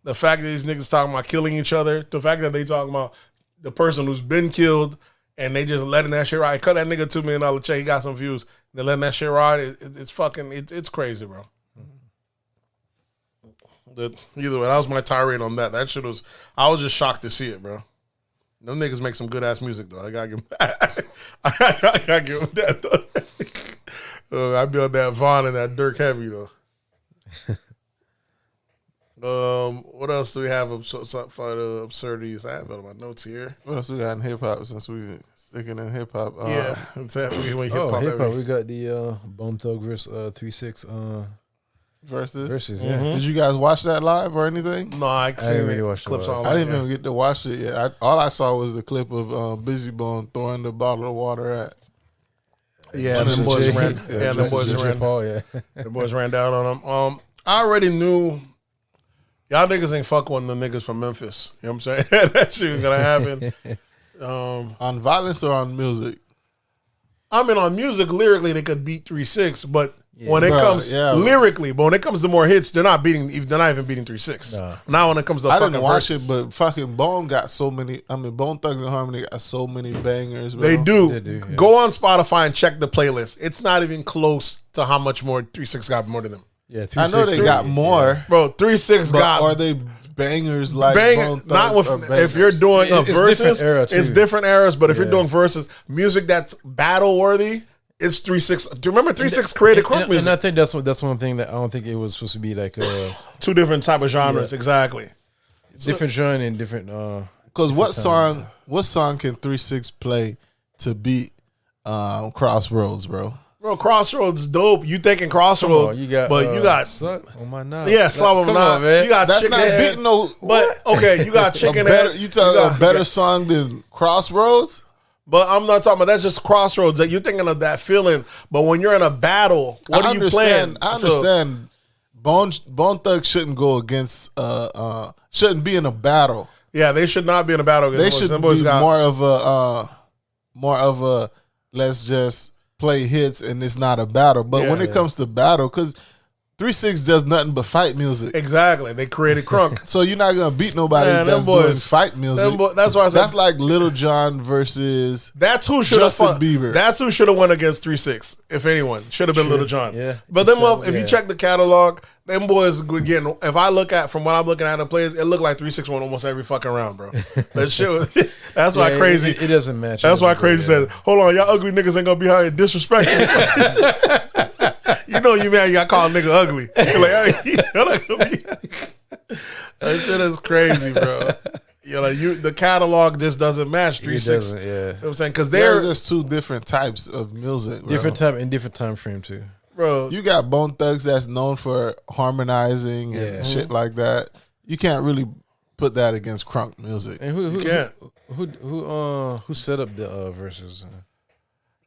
The fact that these niggas talking about killing each other, the fact that they talking about the person who's been killed, and they just letting that shit ride. Cut that nigga $2 million check. He got some views. They're letting that shit ride. It's fucking. It's crazy, bro. Either way, that was my tirade on that. That shit was. I was just shocked to see it, bro. Them niggas make some good ass music though. I gotta give them. I gotta give them that though. I be on that Von and that Dirk Heavy though. What else do we have for the absurdities? I have it on my notes here. What else we got in hip hop since we sticking in hip hop? Yeah, it's happening. We hip hop. We got the Bone Thug versus 3-6 versus. Yeah. Did you guys watch that live or anything? No, I didn't really watch clips on. I didn't even get to watch it yet. All I saw was the clip of Busy Bone throwing the bottle of water at. Yeah, the boys ran. Yeah, the boys ran. The boys ran down on him. I already knew. Y'all niggas ain't fuck one of the niggas from Memphis. You know what I'm saying? That shit was gonna happen. On violence or on music? I mean, on music, lyrically, they could beat 3-6, but when it comes lyrically, but when it comes to more hits, they're not even beating 3-6. No. Now when it comes to I didn't watch it, but fucking Bone got so many. I mean, Bone Thugs and Harmony got so many bangers. Bro. They do. Yeah. Go on Spotify and check the playlist. It's not even close to how much more 3-6 got more than them. Yeah, I know they got more, bro. 3-6 got. Are they bangers like not with if you're doing a versus, it's different eras. But if you're doing versus music that's battle worthy, it's 3-6. Do you remember 3-6 created crunk music? And I think that's one thing that I don't think it was supposed to be like two different type of genres. Exactly, different genre and different. Because what song can 3-6 play to beat Crossroads, bro? Bro, Crossroads is dope. You thinking Crossroads, you got, but you got on my knob. Yeah, Slum of Nine. Man. You got that's Chicken not Head. beating no. But okay, you got Chicken Head. You talking a better song than Crossroads? But I'm not talking about that's just Crossroads. That you're thinking of that feeling. But when you're in a battle, what are you playing? I understand. Bone Thug shouldn't go against. Shouldn't be in a battle. Yeah, they should not be in a battle. They should be more of a. Let's just play hits and it's not a battle. But when it comes to battle, because 3-6 does nothing but fight music. Exactly. They created crunk. So you're not going to beat nobody that's doing fight music. That's why I said. That's like Little John versus That's who should Justin have Bieber. That's who should have won against 3-6, if anyone. Should have been Little John. Yeah. But then if you check the catalog, them boys getting, if I look at, from what I'm looking at the players, it looked like 3-6 won almost every fucking round, bro. That shit was, that's why Crazy. It doesn't match. That's why Crazy said, hold on, y'all ugly niggas ain't going to be out here disrespecting. You know you mad you got called nigga ugly. You're like, hey, that shit is crazy, bro. You're like, the catalog just doesn't match 3-6. Yeah. You know what I'm saying? Because there's just two different types of music, bro. Different type and different time frame too. Bro, you got Bone Thugs that's known for harmonizing and shit like that. You can't really put that against crunk music. And who can't. Who set up the verses?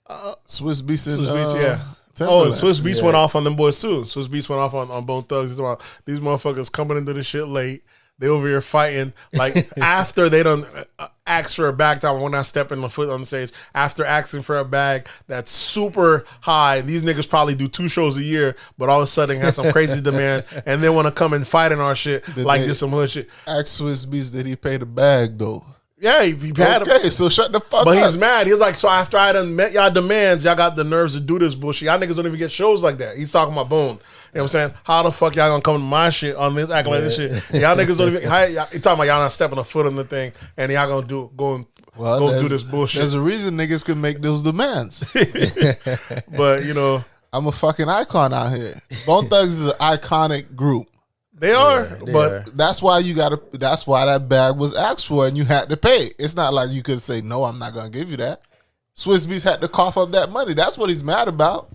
Swizz Beatz and yeah. Timbaland. And Swizz Beatz went off on them boys too. Swizz Beatz went off on Bone Thugs. These motherfuckers coming into this shit late. They over here fighting like after they done ask for a bag time when I step in my foot on the stage. After asking for a bag that's super high, these niggas probably do 2 shows a year, but all of a sudden have some crazy demands and then want to come and fight in our shit like this some hood shit. Ask Swizz Beatz did he pay the bag though? Yeah, he had him. Okay, so shut the fuck up. But he's mad. He's like, so after I done met y'all demands, y'all got the nerves to do this bullshit. Y'all niggas don't even get shows like that. He's talking about Bone. You know what I'm saying? How the fuck y'all gonna come to my shit on this, acting like this shit? Y'all niggas don't even, he talking about y'all not stepping a foot on the thing and y'all gonna go do this bullshit. There's a reason niggas can make those demands. But, you know. I'm a fucking icon out here. Bone Thugs is an iconic group. They are, but that's why that's why that bag was asked for and you had to pay. It's not like you could say, no, I'm not going to give you that. Swizz Beatz had to cough up that money. That's what he's mad about.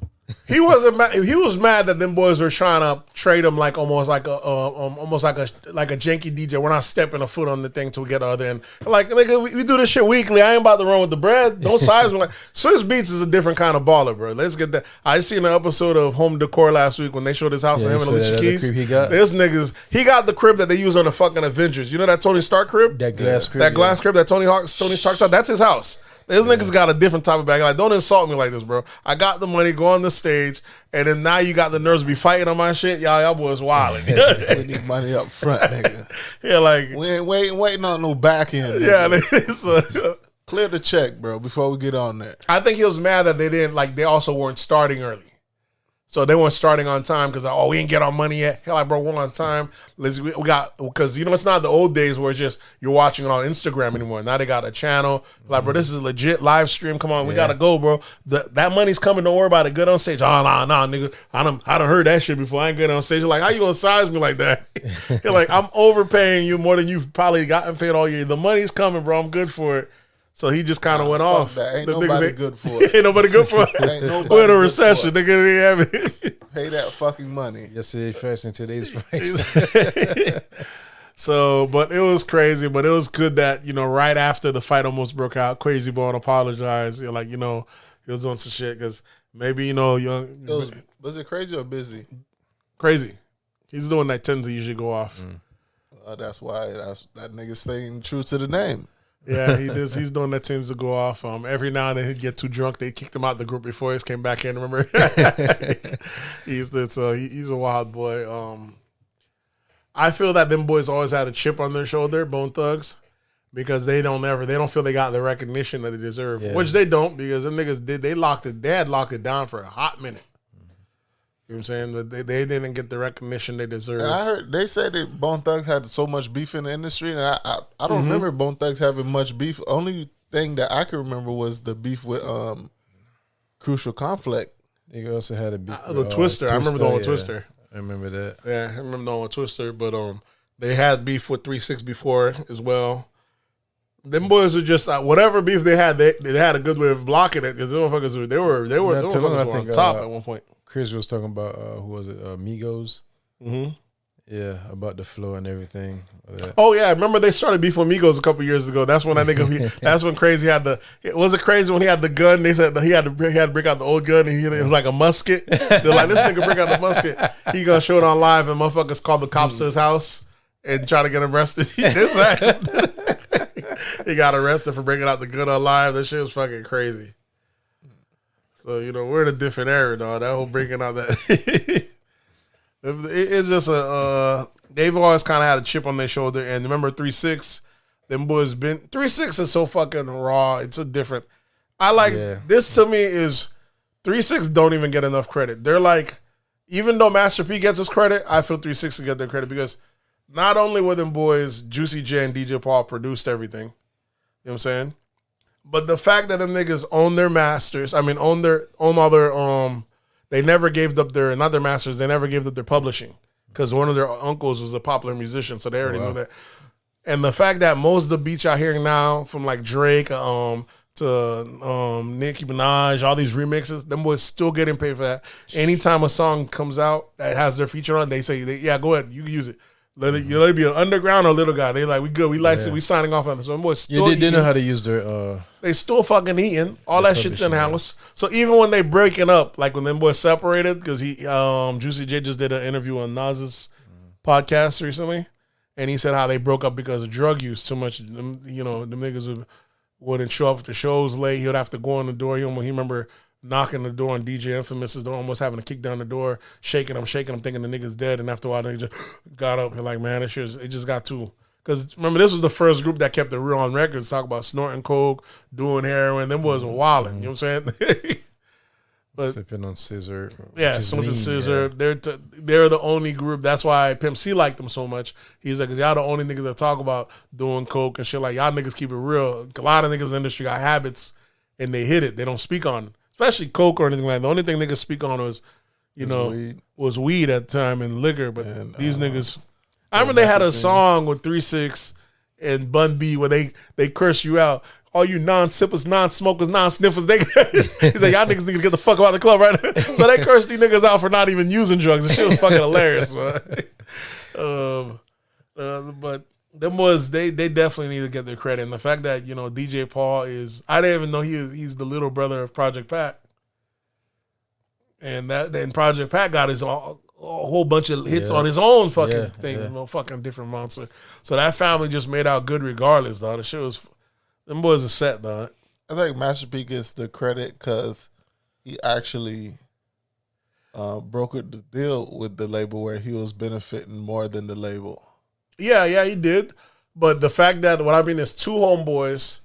He wasn't mad. He was mad that them boys were trying to trade him like almost like a janky DJ. We're not stepping a foot on the thing till we get the other end. Like, nigga, we do this shit weekly. I ain't about to run with the bread. Don't size me like Swizz Beatz is a different kind of baller, bro. Let's get that. I seen an episode of Home Decor last week when they showed his house and him and Alicia Keys. This niggas, he got the crib that they use on the fucking Avengers. You know that Tony Stark crib? That glass crib. That glass crib that Tony Stark's house. That's his house. This niggas got a different type of bag. Like, don't insult me like this, bro. I got the money, go on the stage, and then now you got the nerves to be fighting on my shit. Y'all boys wilding. We need money up front, nigga. Yeah, like we ain't waiting on no back end. Yeah, clear the check, bro, before we get on there. I think he was mad that they also weren't starting early. So they weren't starting on time because we ain't get our money yet. Hell, like, bro, we're on time. We got, because it's not the old days where it's just you're watching it on Instagram anymore. Now they got a channel. Like, bro, this is legit live stream. Come on, we gotta go, bro. That money's coming. Don't worry about it. Good on stage. Oh, nah, nigga. I done heard that shit before. I ain't good on stage. You're like, how you gonna size me like that? You're like, I'm overpaying you more than you've probably gotten paid all year. The money's coming, bro. I'm good for it. So he just kind of went off. That. Ain't nobody good for it. Ain't nobody good for it. We're in a recession. Nigga, they have it. Pay that fucking money. Yesterday's price and today's price. So, but it was crazy. But it was good that, right after the fight almost broke out, Crazy Bone apologized. He was doing some shit because maybe, Was it crazy or busy? Crazy. He's doing that tends to usually go off. That's why that nigga staying true to the name. Yeah, he does. He's doing that tends to go off. Every now and then he'd get too drunk. They kicked him out the group before he came back in. Remember? He's a wild boy. I feel that them boys always had a chip on their shoulder, Bone Thugs, because they don't feel they got the recognition that they deserve, which they don't, because them niggas they had locked it down for a hot minute. You know what I'm saying? But they didn't get the recognition they deserve. And I heard they said that Bone Thugs had so much beef in the industry, and I don't remember Bone Thugs having much beef. Only thing that I can remember was the beef with Crucial Conflict. They also had a beef The with, Twister. I remember the one with Twister. I remember that. Yeah, I remember the one with Twister. But they had beef with 3-6 before as well. Them boys were just whatever beef they had a good way of blocking it because the motherfuckers were on top at one point. Chris was talking about who was it? Migos. Mm-hmm. Yeah, about the flow and everything. Oh yeah, I remember they started beef with Migos a couple years ago. That's when I think that's when Crazy had was it Crazy when he had the gun? They said he had to break out the old gun and it was like a musket. They're like, this nigga break out the musket. He gonna show it on live and motherfuckers called the cops to his house and try to get him arrested. He got arrested for breaking out the gun on live. That shit was fucking crazy. So, we're in a different era, dog. That whole breaking out that. It's just they've always kind of had a chip on their shoulder. And remember 3-6, them boys 3-6 is so fucking raw. It's a different. This to me is 3-6 don't even get enough credit. They're like, even though Master P gets his credit, I feel 3-6 to get their credit because not only were them boys, Juicy J and DJ Paul produced everything. You know what I'm saying? But the fact that them niggas own their masters, own all their, they never gave up not their masters, they never gave up their publishing because one of their uncles was a popular musician, so they already knew that. And the fact that most of the beats y'all hearing now from like Drake to Nicki Minaj, all these remixes, them boys still getting paid for that. Anytime a song comes out that has their feature on, they say, yeah, go ahead, you can use it. Let it be an underground or little guy. They like, we good. We license. We signing off on this. So boys still they know how to use their. They still fucking eating. All that shit's in house. So even when they breaking up, like when them boys separated, because Juicy J just did an interview on Nas's podcast recently, and he said how they broke up because of drug use. Too much, them niggas wouldn't show up to shows late. He would have to go on the door. He remember knocking the door on DJ Infamous's door, almost having to kick down the door, shaking him, thinking the nigga's dead. And after a while, they just got up and like, man, it just got too. Because remember, this was the first group that kept it real on records, talk about snorting coke, doing heroin. Them boys were wilding, you know what I'm saying? But sipping on scissor. Yeah, smoking scissor. Yeah. They're the only group. That's why Pimp C liked them so much. He's like, because y'all the only niggas that talk about doing coke and shit. Like, y'all niggas keep it real. A lot of niggas in the industry got habits and they hit it. They don't speak on it. Especially coke or anything like that. The only thing niggas speak on was, was weed at the time and liquor. But these niggas, I remember they had a song with 3-6 and Bun B where they curse you out. All you non-sippers, non-smokers, non-sniffers, he's like, y'all niggas need to get the fuck out of the club right now. So they cursed these niggas out for not even using drugs. The shit was fucking hilarious, man. But them boys, they definitely need to get their credit. And the fact that, DJ Paul I didn't even know he's the little brother of Project Pat. And then Project Pat got his a whole bunch of hits on his own fucking thing, fucking different monster. So that family just made out good regardless, dog. The shit was, them boys are set, dog. I think Master P gets the credit because he actually brokered the deal with the label where he was benefiting more than the label. Yeah, he did. But the fact that, what I mean is two homeboys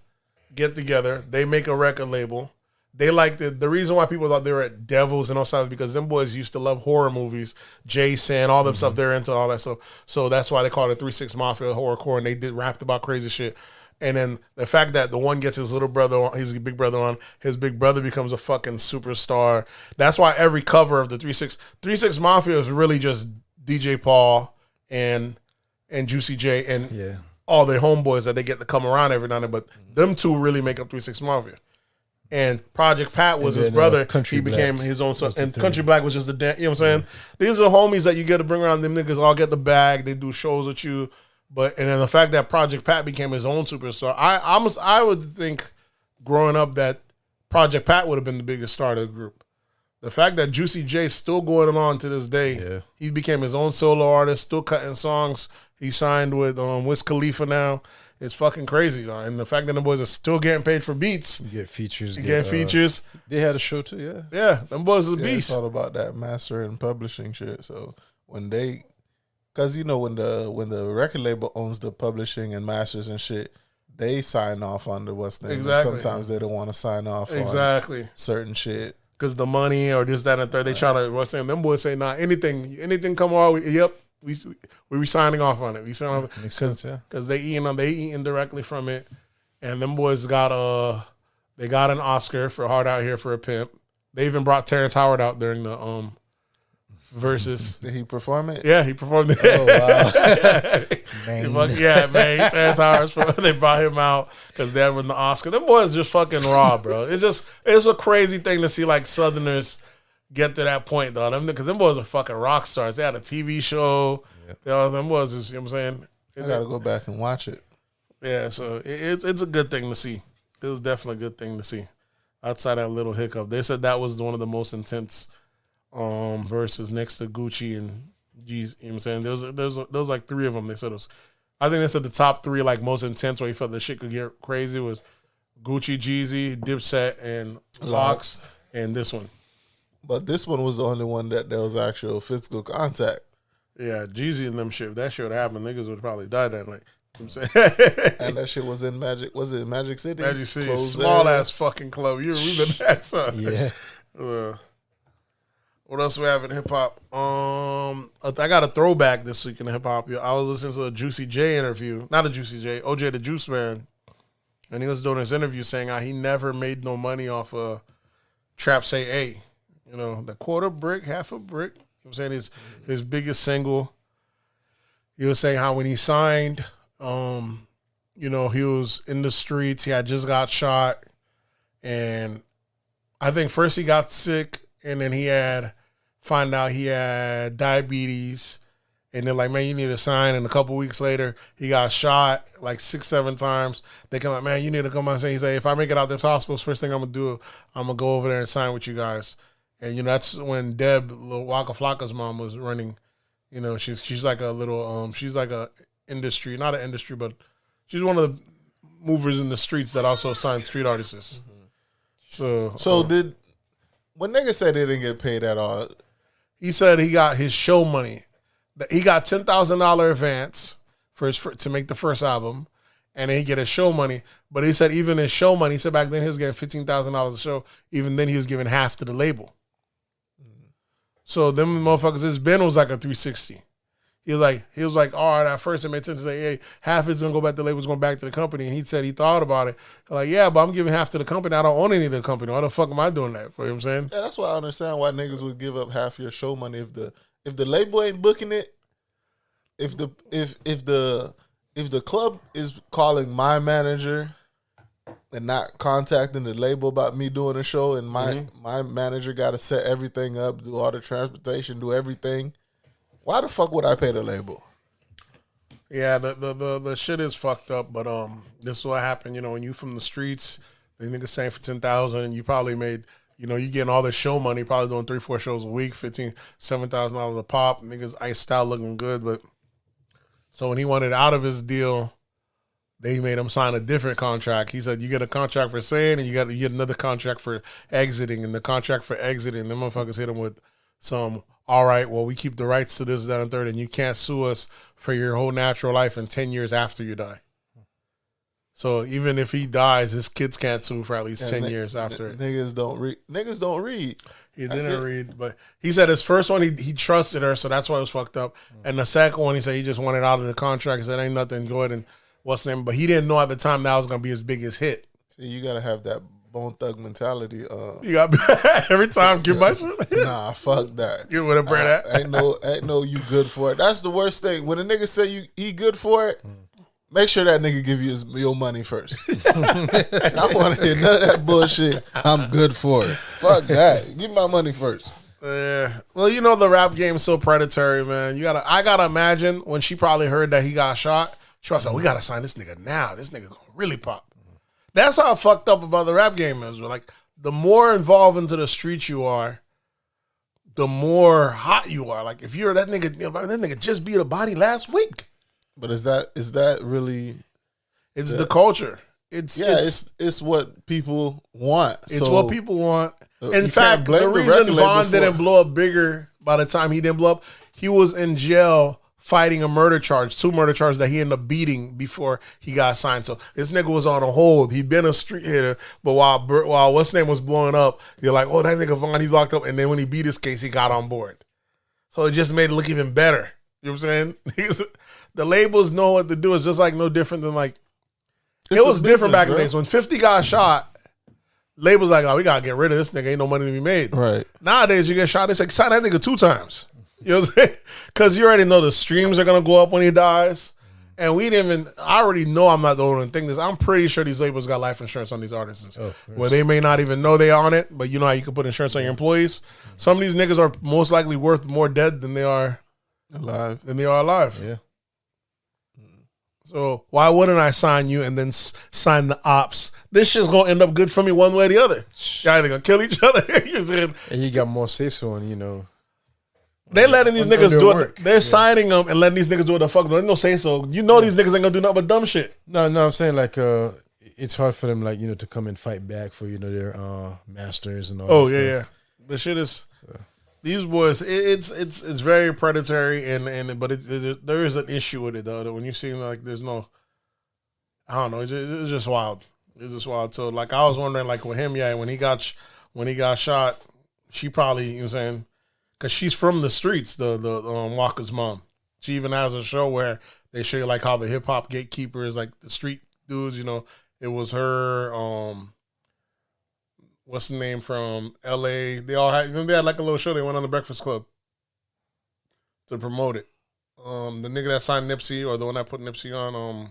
get together, they make a record label. They like the reason why people thought they were at Devils and all sides because them boys used to love horror movies, Jason, all them stuff. They're into all that stuff. So that's why they call it 3-6 Mafia horrorcore, and they rapped about crazy shit. And then the fact that the one gets his little brother on, his big brother on, his big brother becomes a fucking superstar. That's why every cover of the 3-6 Mafia is really just DJ Paul and Juicy J and all their homeboys that they get to come around every now and then. But them two really make up 3-6 Mafia. And Project Pat was his brother. He became his own son. And Country Black was just the you know what I'm saying? These are homies that you get to bring around. Them niggas all get the bag. They do shows with you. And then the fact that Project Pat became his own superstar, I would think growing up that Project Pat would have been the biggest star of the group. The fact that Juicy J's still going on to this day, he became his own solo artist, still cutting songs. He signed with Wiz Khalifa now. It's fucking crazy, though. And the fact that them boys are still getting paid for beats. You get features. Features. They had a show too, yeah. Yeah, them boys are beasts. It's all about that master and publishing shit. So when they, because when the record label owns the publishing and masters and shit, they sign off on the what's name. Exactly. Sometimes they don't want to sign off on certain shit. because the money or this, that, and the third. They try to, what's saying, them boys say, nah, anything come our way, yep, we signing off on it. We sign off. Makes sense, yeah. Because they eating directly from it. And them boys got an Oscar for Hard Out Here for a Pimp. They even brought Terrence Howard out during the versus. Did he perform it? Yeah, he performed it. Oh, wow. Man. Terrence Howard. They brought him out because they were in the Oscar. Them boys just fucking raw, bro. It's a crazy thing to see like Southerners get to that point, though. Because them boys are fucking rock stars. They had a TV show. Yep. Them boys, you know what I'm saying? I gotta go back and watch it. Yeah, so it's a good thing to see. It was definitely a good thing to see. Outside that little hiccup, they said that was one of the most intense verses next to Gucci and G's. You know what I'm saying? There was like three of them. They said it was. I think they said the top three like most intense where you felt the shit could get crazy was Gucci, Jeezy, Dipset, and Lox, and this one. But this one was the only one that there was actual physical contact. Yeah, Jeezy and them shit. If that shit would happen, niggas would probably died that night. You know what I'm saying? And that shit was in Magic. Was it Magic City? Magic City, Closed small area. ass fucking club. We've been at son. Yeah. What else we have in hip hop? I got a throwback this week in hip hop. I was listening to a Juicy J interview, not a Juicy J, OJ the Juice Man, and he was doing his interview saying how he never made no money off of Trap Say A. You know, the quarter brick, half a brick. You know what I'm saying? His biggest single. He was saying how when he signed, you know, he was in the streets. He had just got shot. And I think first he got sick and then find out he had diabetes. And they're like, man, you need to sign. And a couple weeks later, he got shot like 6-7 times. They come like, man, you need to come on and say, he said, if I make it out this hospital, first thing I'm going to do, I'm going to go over there and sign with you guys. And, you know, that's when Deb, Waka Flocka's mom, was running. You know, she's like a little, she's like a industry, not an industry, but she's one of the movers in the streets that also signs street artists. Mm-hmm. So did, when niggas said they didn't get paid at all, he said he got his show money. He got $10,000 advance to make the first album, and then he get his show money. But he said even his show money, he said back then he was getting $15,000 a show. Even then he was giving half to the label. So them motherfuckers, his bin was like a 360. He was like, all right, at first it made sense to say, hey, half is gonna go back to the label, it's going back to the company. And he said he thought about it. Like, yeah, but I'm giving half to the company. I don't own any of the company. Why the fuck am I doing that? You know what I'm saying? Yeah, that's why I understand why niggas would give up half your show money if the label ain't booking it. If the club is calling my manager and not contacting the label about me doing a show, and my manager got to set everything up, do all the transportation, do everything, why the fuck would I pay the label? Yeah, the shit is fucked up, but this is what happened. You know, when you from the streets, the niggas saying for $10,000, you probably made, you know, you getting all this show money, probably doing 3-4 shows a week, $7,000 a pop. Niggas iced out looking good, but so when he wanted out of his deal, they made him sign a different contract. He said, you get a contract for saying, and you get another contract for exiting. And the contract for exiting, them motherfuckers hit him with some, all right, well, we keep the rights to this, that, and third, and you can't sue us for your whole natural life in 10 years after you die. So even if he dies, his kids can't sue for at least 10 years after it. Niggas don't read. He didn't read, but he said his first one, he trusted her, so that's why it was fucked up. And the second one, he said he just wanted out of the contract. He said, ain't nothing, go ahead and what's the name? But he didn't know at the time that was going to be his biggest hit. See, you got to have that Bone Thug mentality. You got every time, give my shit. Nah, fuck that. You would have bring that. Ain't no you good for it. That's the worst thing. When a nigga say he good for it, make sure that nigga give you your money first. I want to hear none of that bullshit. I'm good for it. Fuck that. Give my money first. Well, you know the rap game is so predatory, man. I gotta imagine when she probably heard that he got shot, she was like, we gotta sign this nigga now. This nigga gonna really pop. That's how fucked up about the rap game is. Like, the more involved into the streets you are, the more hot you are. Like, if you're that nigga, you know, that nigga just beat a body last week. But is that really? It's the culture. It's what people want. It's what people want. In you fact, can't blame the the reason record label Von didn't blow up bigger by the time he didn't blow up, he was in jail fighting a murder charge, 2 murder charges that he ended up beating before he got signed. So this nigga was on a hold. He'd been a street hitter, but while what's name was blowing up, you're like, oh, that nigga Vaughn, he's locked up. And then when he beat his case, he got on board. So it just made it look even better. You know what I'm saying? The labels know what to do. It's just like no different than like, it was different back in the days. When 50 got shot, labels like, oh, we got to get rid of this nigga. Ain't no money to be made. Right. Nowadays, you get shot, they say, sign that nigga 2 times. You know what I'm saying? Because you already know the streams are going to go up when he dies. And I already know I'm not the only one thinking this. I'm pretty sure these labels got life insurance on these artists. Where they may not even know they on it, but you know how you can put insurance on your employees? Some of these niggas are most likely worth more dead than they are alive. Yeah. So why wouldn't I sign you and then sign the ops? This shit's going to end up good for me one way or the other. Y'all either going to kill each other. And you got more say-so on, you know. They're letting these niggas do it. Work. They're signing them and letting these niggas do what the fuck. There's no say so. You know these niggas ain't gonna do nothing but dumb shit. No, I'm saying like it's hard for them like, you know, to come and fight back for, you know, their masters and all. Oh that yeah, stuff. yeah. The shit is these boys. It's very predatory but there is an issue with it though. That when you see like there's no, I don't know. It's just wild. It's just wild. So like I was wondering like with him, when he got shot, she probably, you know what I'm saying. Because she's from the streets, the Walker's mom. She even has a show where they show you like how the hip hop gatekeeper is like the street dudes. You know, it was her. What's the name from L.A.? They all had like a little show. They went on the Breakfast Club to promote it. The nigga that signed Nipsey or the one that put Nipsey on.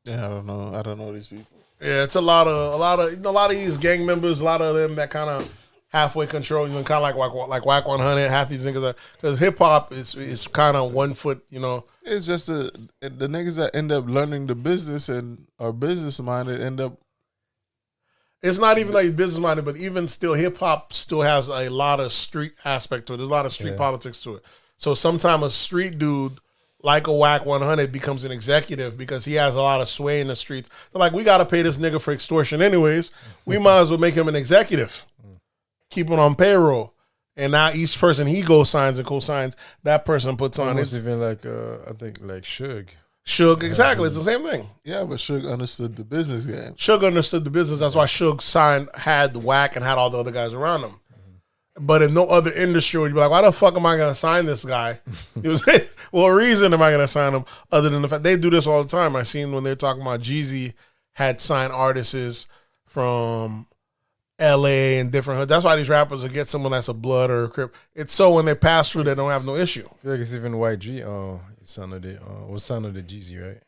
Yeah, I don't know these people. Yeah, it's a lot of these gang members. A lot of them that kind of halfway control, you know, kind of like Whack 100. Half these niggas are, because hip hop is kind of 1 foot, you know. It's just the niggas that end up learning the business and are business minded end up. It's not even like business minded, but even still, hip hop still has a lot of street aspect to it. There's a lot of street politics to it. So sometimes a street dude like a Whack 100 becomes an executive because he has a lot of sway in the streets. They're like, we got to pay this nigga for extortion anyways. We might as well make him an executive. Keep it on payroll, and now each person he signs and co-signs, that person puts on. It's even like I think like Suge. Exactly. It's the same thing. Yeah, but Suge understood the business game. Suge understood the business. That's why Suge had Whack and had all the other guys around him. But in no other industry would you be like, why the fuck am I going to sign this guy? What reason am I going to sign him other than the fact they do this all the time? I seen when they're talking about Jeezy had signed artists from LA and different hoods. That's why these rappers will get someone that's a blood or a Crip. It's so when they pass through, they don't have no issue. I feel like it's even YG. Son of the Jeezy, right?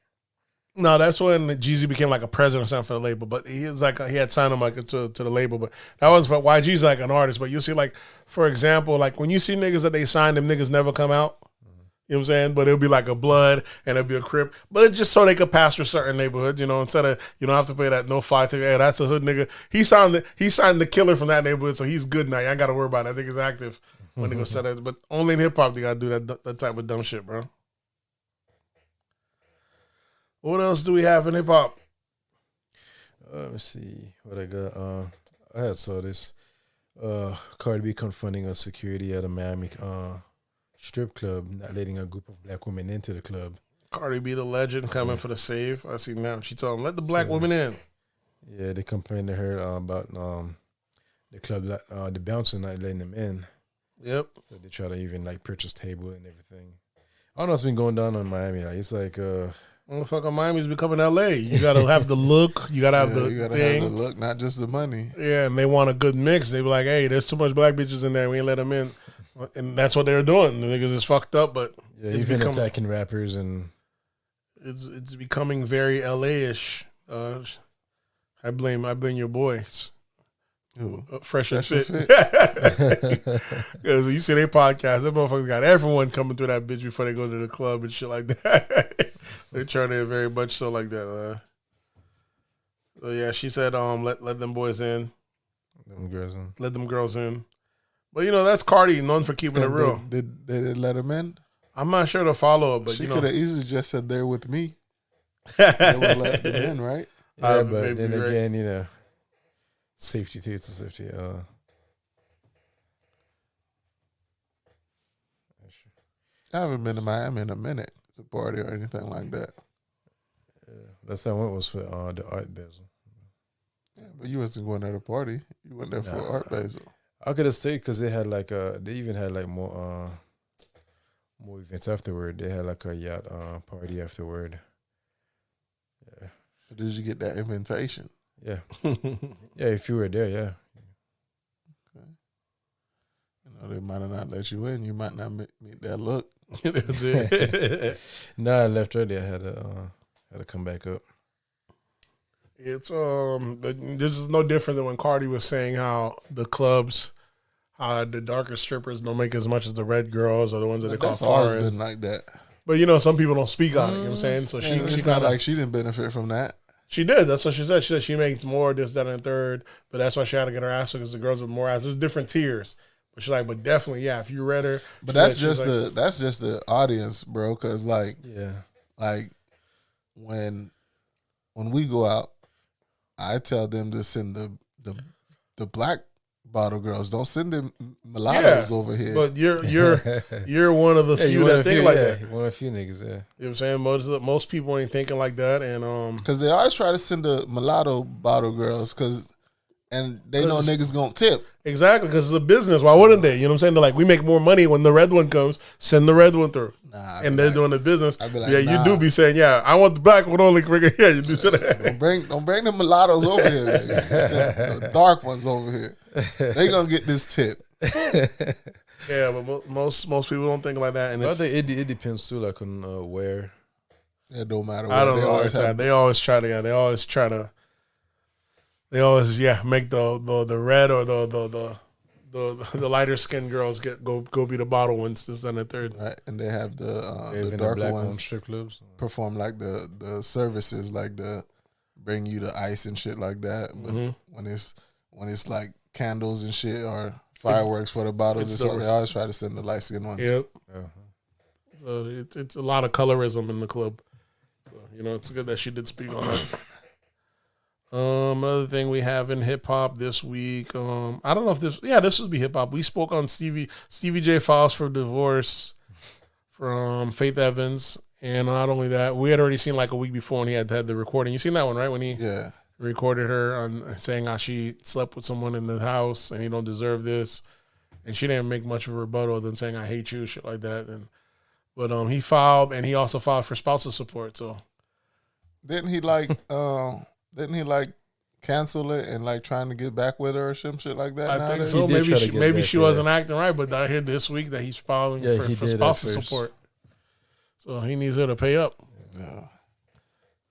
No, that's when Jeezy became like a president or something for the label. But he was like he had signed him like to the label. But that was for YG's like an artist. But you see, like for example, like when you see niggas that they signed, them niggas never come out. You know what I'm saying? But it'll be like a blood and it'll be a Crip. But it's just so they could pass through certain neighborhoods, you know, instead of, you don't have to pay that no fight ticket. Hey, that's a hood nigga. He signed the killer from that neighborhood, so he's good now. You ain't got to worry about it. I think he's active when they go set it. But only in hip hop they got to do that type of dumb shit, bro. What else do we have in hip hop? Let me see what I got. I had saw this. Cardi B confronting a security at a Miami strip club, not letting a group of black women into the club. Cardi B, the legend, coming for the save. I see now. She told him, let the black women in. Yeah, they complained to her about the club, the bouncer not letting them in. Yep. So they try to even like purchase table and everything. I don't know what's been going down in Miami. Like, it's like motherfucker, Miami's becoming LA. You gotta have the look. You gotta have the you gotta thing. have the look, not just the money. Yeah, and they want a good mix. They be like, hey, there's too much black bitches in there. We ain't let them in. And that's what they were doing. The niggas is fucked up, but yeah, he's been attacking rappers and it's becoming very LA-ish. I blame your boys. Fresh and Fit. Because you see their podcast, that motherfuckers got everyone coming through that bitch before they go to the club and shit like that. They're trying to very much so like that. So yeah, she said, let them boys in. Let them girls in. But you know, that's Cardi, known for keeping it real. Did they let him in? I'm not sure the follow-up, but she you know. could have easily just said they're with me. They would let them in, right? Yeah, but then again, you know, safety to safety. I haven't been to Miami in a minute to party or anything like that. Last time I went was for the Art Basel. Yeah, but you wasn't going there to party. You went there for Nah. Art Basel. I could have stayed because they had like they even had like more events afterward. They had like a yacht party afterward. Yeah, Did you get that invitation? yeah, yeah. If you were there, yeah. You know, they might have not let you in. You might not meet that look. That's it. Nah, I left early. I had to come back up. It's this is no different than when Cardi was saying how the clubs, the darker strippers don't make as much as the red girls or the ones that they call That's always foreign. been like that. But some people don't speak on it. You know what I'm saying? So she It's not like she didn't benefit from that. she did. That's what she said. She said she makes more this, that, and the third. But that's why she had to get her ass because the girls with more ass. There's different tiers. But she's like, but definitely, yeah. If you read her, But she that's said- she's just like, that's just the audience, bro. Because like Yeah, when we go out, I tell them to send the black bottle girls. Don't send them mulattoes over here. But you're one of the yeah. few You that think like yeah, that. you one of a few niggas. Yeah, You know what I'm saying? Most people ain't thinking like that, and Because they always try to send the mulatto bottle girls and they know 'Cause- niggas gonna tip. exactly because it's a business. Why wouldn't they? You know what I'm saying? They're like, we make more money when the red one comes. Send the red one through. Nah, And they're doing the business. I'd be like, yeah, nah. you do be saying, yeah, I want the black one only. Yeah, you do say that. Don't bring the mulattoes over here, baby. Send the dark ones over here. They gonna get this tip. Yeah, but most people don't think like that. And but I it's, think it depends too, like on where. It don't matter. What. I don't They know. always have- They always try to. Yeah, they always make the red or the lighter skinned girls go be the bottle ones. This and the third. right, and they have the Even the darker black ones strip clubs. perform like the services, like the bring you the ice and shit like that. But when it's like candles and shit or fireworks for the bottles, it's and so the- they always try to send the light skinned ones. Yep. Uh-huh. So it's a lot of colorism in the club. So, it's good that she did speak on that. Another thing we have in hip hop this week. I don't know if this would be hip hop. We spoke on Stevie J files for divorce from Faith Evans, and not only that, we had already seen like a week before when he had the recording. You seen that one, right? When he Yeah. recorded her on saying how she slept with someone in the house and he don't deserve this, and she didn't make much of a rebuttal other than saying I hate you, shit like that. But he filed, and he also filed for spousal support. So Didn't he like cancel it and like trying to get back with her or some shit like that? I think nowadays? so. He did try to get Maybe back, she wasn't acting right, but I hear this week that he's filing Yeah, for he did at spousal first. support. So he needs her to pay up. Yeah.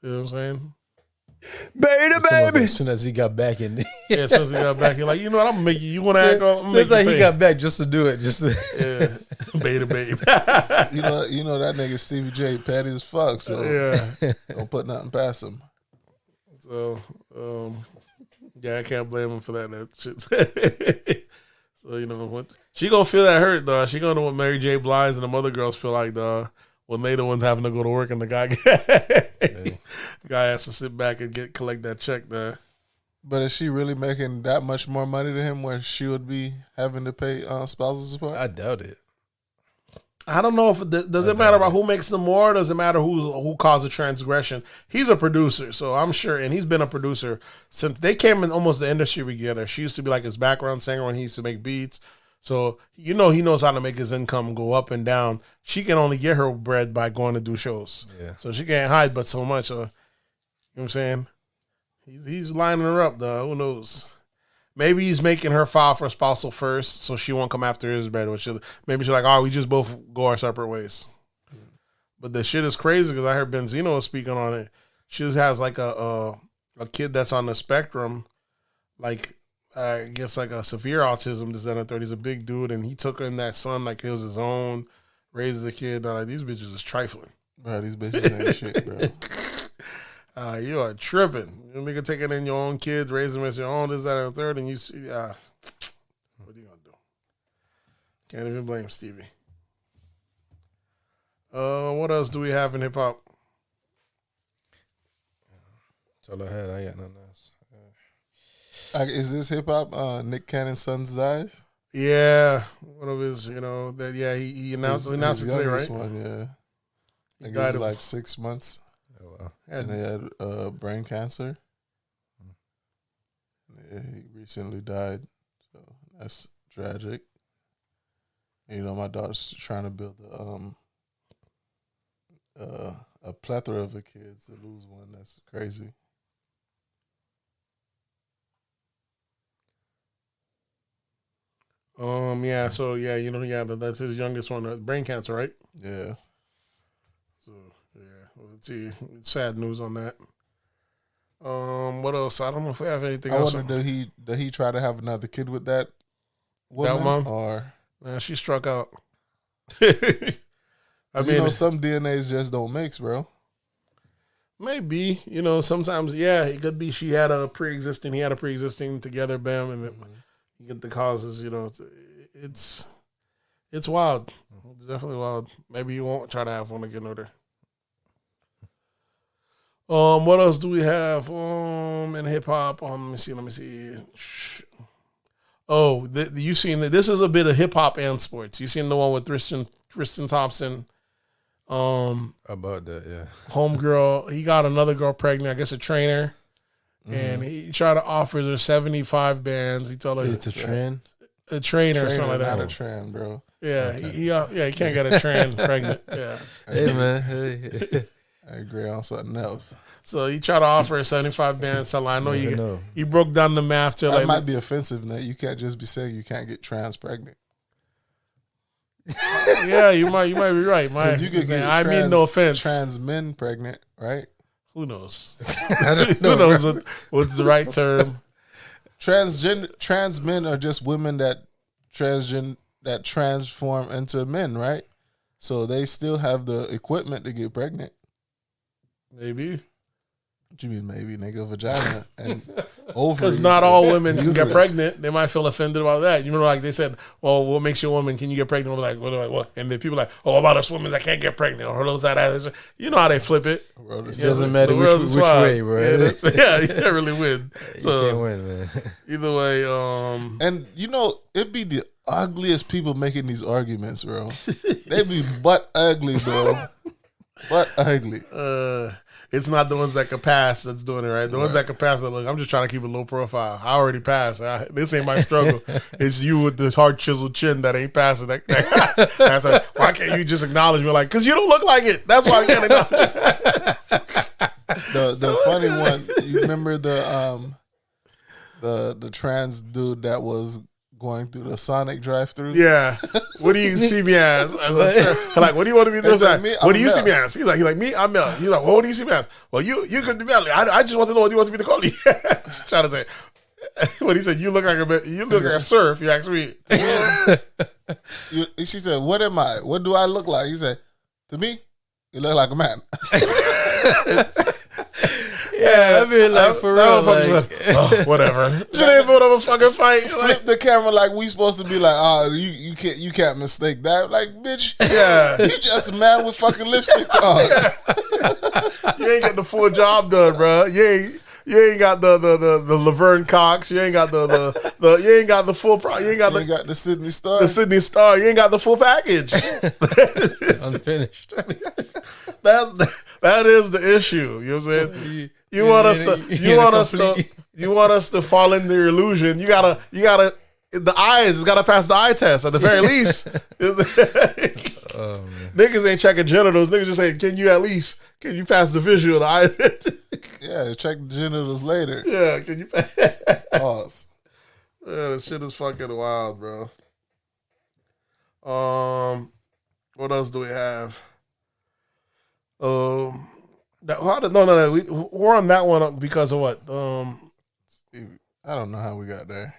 You know what I'm saying? As soon as he got back in, Yeah, as soon as he got back, he's like, you know what? I'm gonna make you. You want to act? I'm gonna make it's like you he pay. got back just to do it. Just to Yeah, beta babe. You know that nigga Stevie J petty as fuck, so Yeah. don't put nothing past him. So, yeah, I can't blame him for that shit. So what she gonna feel that hurt, though. She gonna know what Mary J. Blige and the other girls feel like, though. When they the ones having to go to work and the guy the guy has to sit back and collect that check, though. But is she really making that much more money than him where she would be having to pay spousal support? I doubt it. I don't know if does it matter about who makes the more. Or does it matter who caused the transgression? He's a producer, so I'm sure, and he's been a producer since they came in almost the industry together. She used to be like his background singer when he used to make beats. So he knows how to make his income go up and down. She can only get her bread by going to do shows. Yeah. So she can't hide but so much. You know what I'm saying? He's lining her up, though. Who knows? Maybe he's making her file for spousal first, so she won't come after his bread. Maybe she's like, oh, we just both go our separate ways. But the shit is crazy because I heard Benzino was speaking on it. She just has like a kid that's on the spectrum, like I guess like a severe autism. This and the third. He's a big dude, and he took in that son like it was his own. Raises a kid. Like these bitches is trifling. Bro, these bitches ain't shit, bro. You are tripping. You nigga taking in your own kid, raising him as your own, this, that, and the third, and you see, what are you gonna do? Can't even blame Stevie. What else do we have in hip hop? That's all I had. I got nothing else. Is this hip hop? Nick Cannon's son's dies. Yeah, one of his, that he announced it today, right? One, yeah. I He think died it was of- like 6 months, Oh, wow. and he had brain cancer. Yeah, he recently died, so that's tragic. And, my daughter's trying to build a plethora of kids. To lose one, that's crazy. Yeah. So that's his youngest one, brain cancer, right? Yeah. So yeah, let's see. Sad news on that. What else? I don't know if we have anything I else. wonder, did he try to have another kid with that woman? mom? Or Nah, she struck out. I mean, some DNAs just don't mix, bro. maybe sometimes, yeah, it could be he had a pre-existing together, bam, and then you get the causes. It's wild. It's definitely wild. Maybe you won't try to have one again with her. What else do we have? In hip hop. Let me see. Oh, you seen that? This is a bit of hip hop and sports. You seen the one with Tristan Thompson? About that, yeah. Homegirl, he got another girl pregnant. I guess a trainer, and he tried to offer her 75 bands. He told her It's a trend. a trainer or something like Not that. a trend, bro. Yeah, he can't get a trend pregnant. Yeah. Hey, man. Hey. I agree on something else. So he tried to offer her 75 bands. So I know Never know. he broke down the math to That like might be offensive, Nate. You can't just be saying you can't get trans pregnant. yeah, you might be right. Because you could get I mean no offense. trans men pregnant, right? Who knows? I don't Who know. knows what's the right term? Trans men are just women that transform into men, right? So they still have the equipment to get pregnant. Maybe. What you mean maybe, nigga? Vagina and ovaries. Because not all women can get uterus. pregnant. They might feel offended about that. Like they said, well, what makes you a woman? Can you get pregnant? I'm like, what? And then people are like, oh, what about us women that can't get pregnant? Or those that. You know how they flip it. Bro, this It doesn't matter The world is which wild. way, bro. Yeah, you can't really win. You So can't win, man. either way, And it'd be the ugliest people making these arguments, bro. They be butt ugly, bro. Butt ugly. it's not the ones that can pass that's doing it, right? The ones that can pass are like, I'm just trying to keep a low profile. I already passed. This ain't my struggle. It's you with the hard chiseled chin that ain't passing. That's like, why can't you just acknowledge me? Like, because you don't look like it. That's why I can't acknowledge it. The funny one, you remember the trans dude that was going through the Sonic drive-thru? Yeah. What do you see me as? Like, what do you want to be this? like, me, what do I'm you see Mel. me as? He's like me, I'm Mel. He's like, well, what do you see me as? Well, you could be Mel. I just want to know what you want to be the calling. Trying to say, what he said, you look like a surf. You ask me. She said, "What am I? What do I look like?" He said, "To me, you look like a man." Yeah, I mean, like, for real, like, oh, whatever. Shit ain't put up a fucking fight. Flip the camera like we supposed to be like, "Oh, you can't mistake that." Like, bitch, Yeah. you just a man with fucking lipstick on. You ain't got the full job done, bro. You ain't got the Laverne Cox. You ain't got the you ain't got the full you ain't got You got the Sydney Star. the Sydney Star. You ain't got the full package. unfinished. That is the issue. You know what I'm saying? You want us to fall into your illusion. You gotta the eyes gotta pass the eye test at the very least. Oh, man. Niggas ain't checking genitals. Niggas just say, can you pass the visual? The eye? Yeah, check the genitals later. Yeah, can you pass? Pause. Yeah, this shit is fucking wild, bro. What else do we have? No, we're on that one because of what? I don't know how we got there.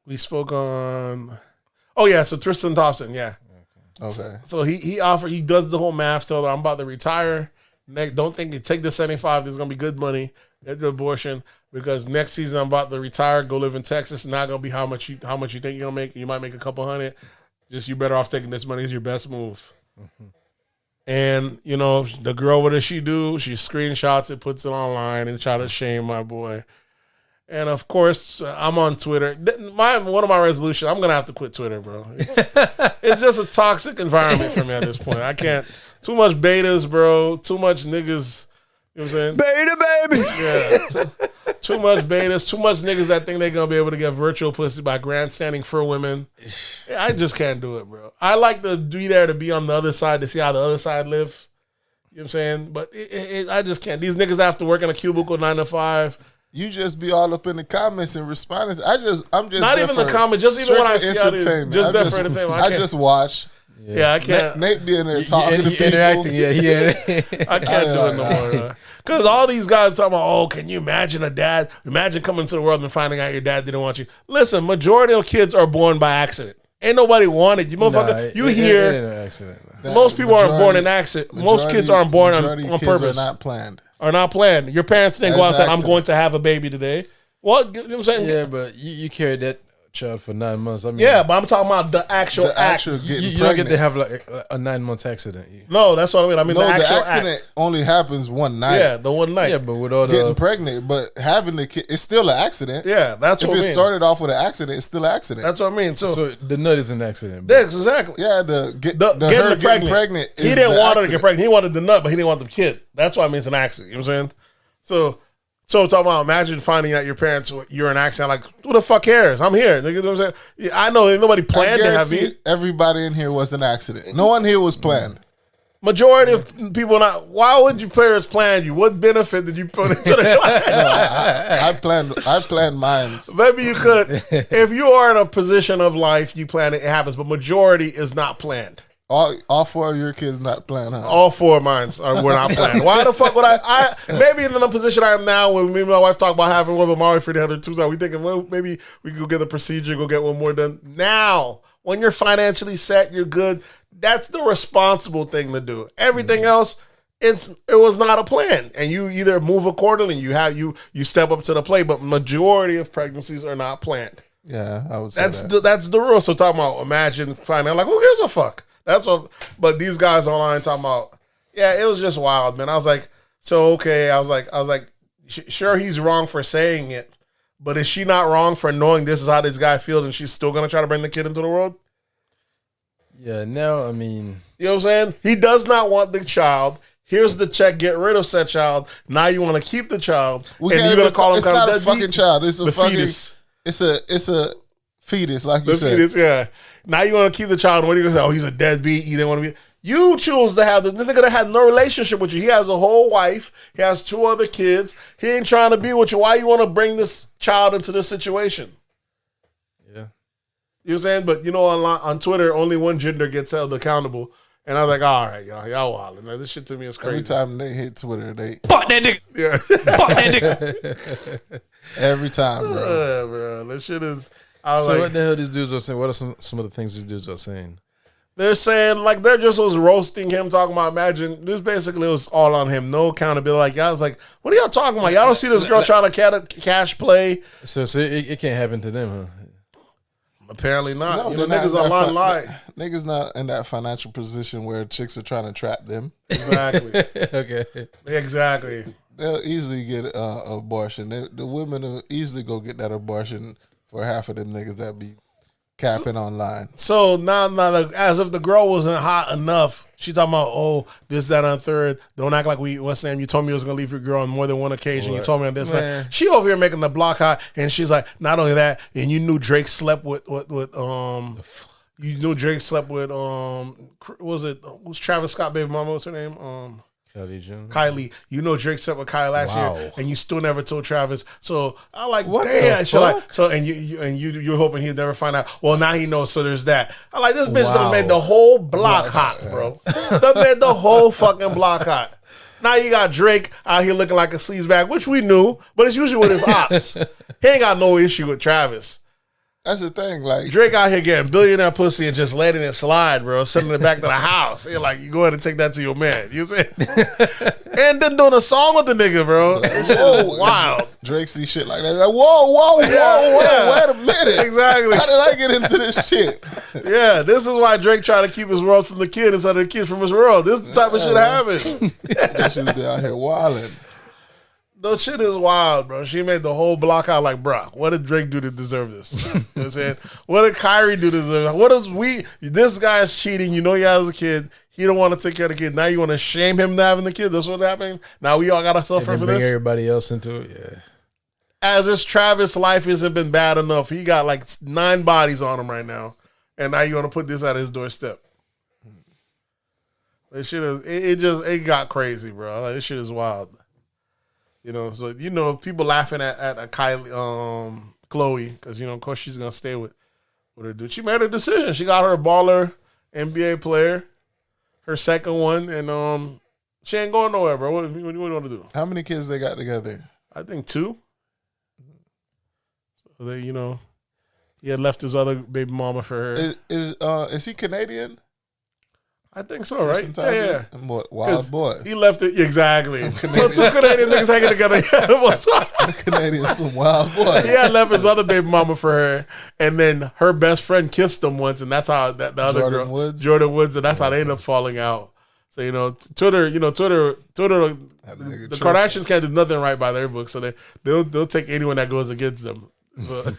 We spoke on. Oh yeah, so Tristan Thompson, yeah. Okay. So he does the whole math. Told her, I'm about to retire. Don't think you take the 75. There's gonna be good money at the abortion because next season I'm about to retire. Go live in Texas. It's not gonna be how much you think you're gonna make. You might make a couple hundred. Just you better off taking this money. Is your best move. Mm-hmm. And the girl, what does she do? She screenshots it, puts it online, and try to shame my boy. And of course, I'm on Twitter. One of my resolutions, I'm gonna have to quit Twitter, bro. It's just a toxic environment for me at this point. I can't. Too much betas, bro. Too much niggas. You know what I'm saying? Beta baby. Yeah. Too much betas. Too much niggas that think they're gonna be able to get virtual pussy by grandstanding for women. Yeah, I just can't do it, bro. I like to be there to be on the other side to see how the other side live. You know what I'm saying? But I just can't. These niggas have to work in a cubicle 9 to 5. You just be all up in the comments and responding. I'm just not even the comments, just even when I see how it is, just there for entertainment. I just watch. Yeah, I can't. Nate be in there talking to people. Interacting, I can't do it no more. Because all these guys talking about, oh, can you imagine a dad? Imagine coming into the world and finding out your dad didn't want you. Listen, majority of kids are born by accident. Ain't nobody wanted you, motherfucker. You hear? It ain't an accident. Most people aren't born in accident. Most kids aren't born on purpose. Are not planned. Are not planned. Your parents didn't go out and say, I'm going to have a baby today. What? You know what I'm saying? Yeah, but you carried that child for 9 months. I mean, yeah, but I'm talking about the actual act. You don't get to have like a 9 months accident. No, that's what I mean. I mean, no, the actual accident act only happens one night. Yeah, the one night. Yeah, but with all getting the pregnant, but having the kid, it's still an accident. Yeah, that's if what I it mean. started off with an accident, it's still an accident. That's what I mean. so the nut is an accident. Yeah, exactly. Yeah, getting pregnant. He didn't want her to get pregnant. He wanted the nut, but he didn't want the kid. That's why I mean it's an accident. You know what I'm saying? So talking about imagine finding out your parents you're an accident. Like who the fuck cares? I'm here. You know what I'm saying? Yeah, I know nobody planned to have me. Everybody in here was an accident. No one here was planned. Majority of people not. Why would your parents plan you? What benefit did you put into their life? I planned mine. Maybe you could. If you are in a position of life, you plan it. It happens. But majority is not planned. All 4 of your kids not planned, huh? All 4 of mine were not planned. Why the fuck would I maybe in the position I am now when me and my wife talk about having one, but Mari for the other 2, we thinking, well, maybe we could go get the procedure, go get one more done. Now, when you're financially set, you're good. That's the responsible thing to do. Everything else, it was not a plan. And you either move accordingly, you step up to the plate, but majority of pregnancies are not planned. Yeah, I would say that's the rule. So talking about imagine finding out, like, who gives a fuck? That's what, but these guys online talking about, yeah, it was just wild, man. I was like, so okay. I was like, sure, he's wrong for saying it, but is she not wrong for knowing this is how this guy feels and she's still gonna try to bring the kid into the world? Yeah, now, I mean, you know what I'm saying? He does not want the child. Here's the check. Get rid of said child. Now you want to keep the child, and you're gonna call him. It's not a fucking child. It's a fucking fetus. It's a fetus, like you said. Fetus, yeah. Now you want to keep the child. What are you going to say? Oh, he's a deadbeat. He didn't want to be. You choose to have this nigga that had no relationship with you. He has a whole wife. He has 2 other kids. He ain't trying to be with you. Why you want to bring this child into this situation? Yeah. You know what I'm saying? But, on Twitter, only one gender gets held accountable. And I was like, all right, y'all wildin'. Man. This shit to me is crazy. Every time they hit Twitter, they... Fuck that nigga. Yeah. Fuck that nigga. Every time, bro. Yeah, bro. This shit is... So what the hell these dudes are saying? What are some of the things these dudes are saying? They're saying, like, they're just was roasting him, talking about, imagine, this basically was all on him. No accountability. Like, y'all was like, what are y'all talking about? Y'all don't see this girl trying to cash play? So it can't happen to them, huh? Apparently not. No, niggas online lie. Niggas not in that financial position where chicks are trying to trap them. Exactly. Okay. Exactly. They'll easily get an abortion. The women will easily go get that abortion for half of them niggas that be capping online. So now, as if the girl wasn't hot enough, she talking about, oh, this, that, and third. Don't act like what's the name? You told me you was going to leave your girl on more than one occasion. You told me on this. That. She over here making the block hot, and she's like, not only that, and you knew Drake slept with who's Travis Scott baby mama? What's her name? Kylie. You know Drake slept with Kylie last year, and you still never told Travis. So I like, what damn. You're hoping he'd never find out. Well, now he knows. So there's that. I like this bitch that made the whole block hot, bro. That made the whole fucking block hot. Now you got Drake out here looking like a sleazebag, which we knew, but it's usually with his ops. He ain't got no issue with Travis. That's the thing, like Drake out here getting billionaire pussy and just letting it slide, bro. Sending it back to the house. You're like, you go ahead and take that to your man. You see? And then doing a song with the nigga, bro. It's just wild. Drake see shit like that. Like, whoa, wait a minute. Exactly. How did I get into this shit? Yeah, this is why Drake trying to keep his world from the kid instead of the kid from his world. This is the type of shit happens. That shit be out here wilding. The shit is wild, bro. She made the whole block out like, bro, what did Drake do to deserve this? You know what I'm saying? What did Kyrie do to deserve this? What is this guy's cheating. You know he has a kid. He don't want to take care of the kid. Now you want to shame him to having the kid. That's what happened. Now we all got to suffer for bring this. everybody else into it. Yeah. As if Travis' life hasn't been bad enough. He got like 9 bodies on him right now. And now you want to put this at his doorstep. This shit is, it got crazy, bro. Like, this shit is wild. You know, so, you know, people laughing at Kylie, Chloe, because, you know, of course she's going to stay with her dude. She made a decision. She got her baller NBA player, her second one, and she ain't going nowhere, bro. What do you want to do? How many kids they got together? I think 2. So they, you know, he had left his other baby mama for her. Is he Canadian? I think so, right? Yeah. What, wild boy. He left it exactly. So 2 Canadian niggas hanging together. Canadian, some wild boy. He had left his other baby mama for her, and then her best friend kissed him once, and that's how the other Jordan girl, Woods? Jordan Woods, and that's how they ended up falling out. So you know, Twitter, the Kardashians can't do nothing right by their book, so they'll take anyone that goes against them. So,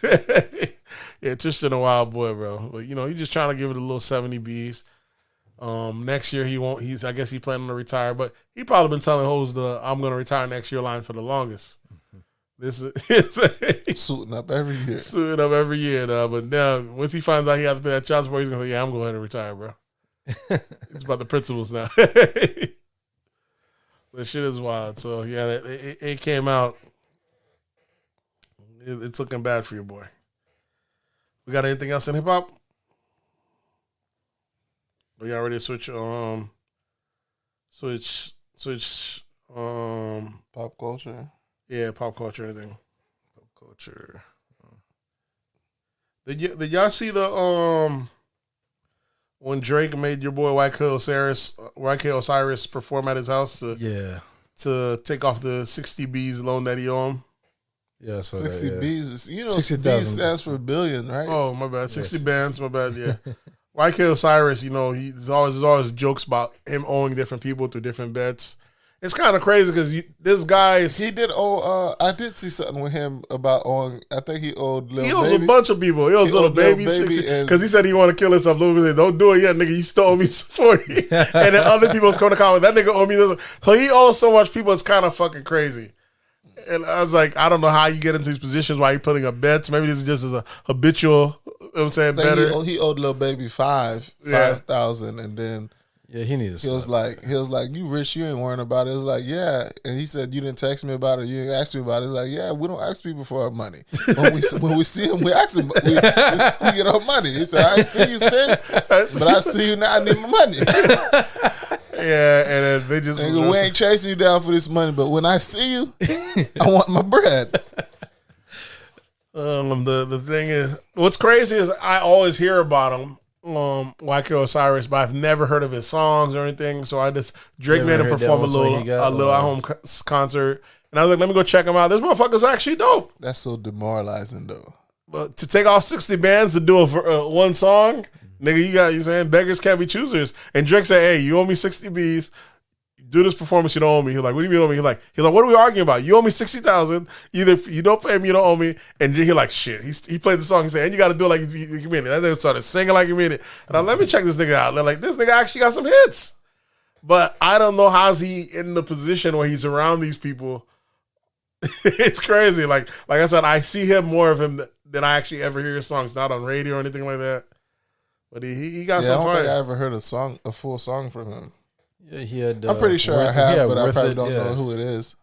yeah, Tristan a wild boy, bro. But you know, he's just trying to give it a little 70 Bs. Next year he won't. I guess he planning to retire, but he probably been telling hoes the "I'm going to retire next year" line for the longest. This is suiting up every year. Suiting up every year, though. But now once he finds out he has to pay that child support, he's gonna say, "Yeah, I'm going to retire, bro." It's about the principles now. The shit is wild. So yeah, it came out. It's looking bad for you, boy. We got anything else in hip hop? Are y'all ready to switch? Pop culture. Yeah, pop culture. Anything? Pop culture. Did y'all see the when Drake made your boy YK Osiris perform at his house to take off the 60 B's loan that he owed him? Yeah, so 60 B's. You know, 60,000. B stands for billion, right? Oh, my bad. 60 bands. My bad. Yeah. YK Osiris, you know, there's always jokes about him owing different people through different bets. It's kind of crazy because this guy he did owe. I did see something with him about owing. I think he owed Lil He owes Baby. a bunch of people. He owes Lil Baby because he said he want to kill himself. Lil Baby said, "Don't do it yet, nigga. You still owe me 40." And then other people was coming to comment, that nigga owe me this. So he owes so much people. It's kind of fucking crazy. And I was like, I don't know how you get into these positions. Why you putting up bets? Maybe this is just as a habitual. You know what I'm saying better. He owed Lil Baby 5,000, and then he needs. He was like, you rich, you ain't worrying about it. It was like, yeah, and he said, you didn't text me about it, you didn't ask me about it. It's like, yeah, we don't ask people for our money. When we see him, we ask him, we get our money. He said, I ain't see you since, but I see you now. I need my money. Yeah, and then they just we ain't chasing you down for this money, but when I see you, I want my bread. The thing is, what's crazy is I always hear about him, YK Osiris, but I've never heard of his songs or anything. So Drake made him perform a little at home concert, and I was like, let me go check him out. This motherfucker's actually dope. That's so demoralizing, though. But to take off 60 bands to do one song, nigga, you saying beggars can't be choosers. And Drake said, hey, you owe me 60 B's. Do this performance, you don't owe me. He's like, what do you mean you owe me? He's like, what are we arguing about? You owe me 60,000. Either you don't pay me, you don't owe me. And he like, shit. He played the song. He said, and you got to do it like you mean it. That nigga started singing like you mean it. And let me check this nigga out. They're like, this nigga actually got some hits. But I don't know how's he in the position where he's around these people. It's crazy. Like I said, I see him more of him than I actually ever hear his songs. Not on radio or anything like that. But he got some fire. I don't think I ever heard a full song from him. Yeah, he had. I'm pretty sure I have, but I probably don't know who it is.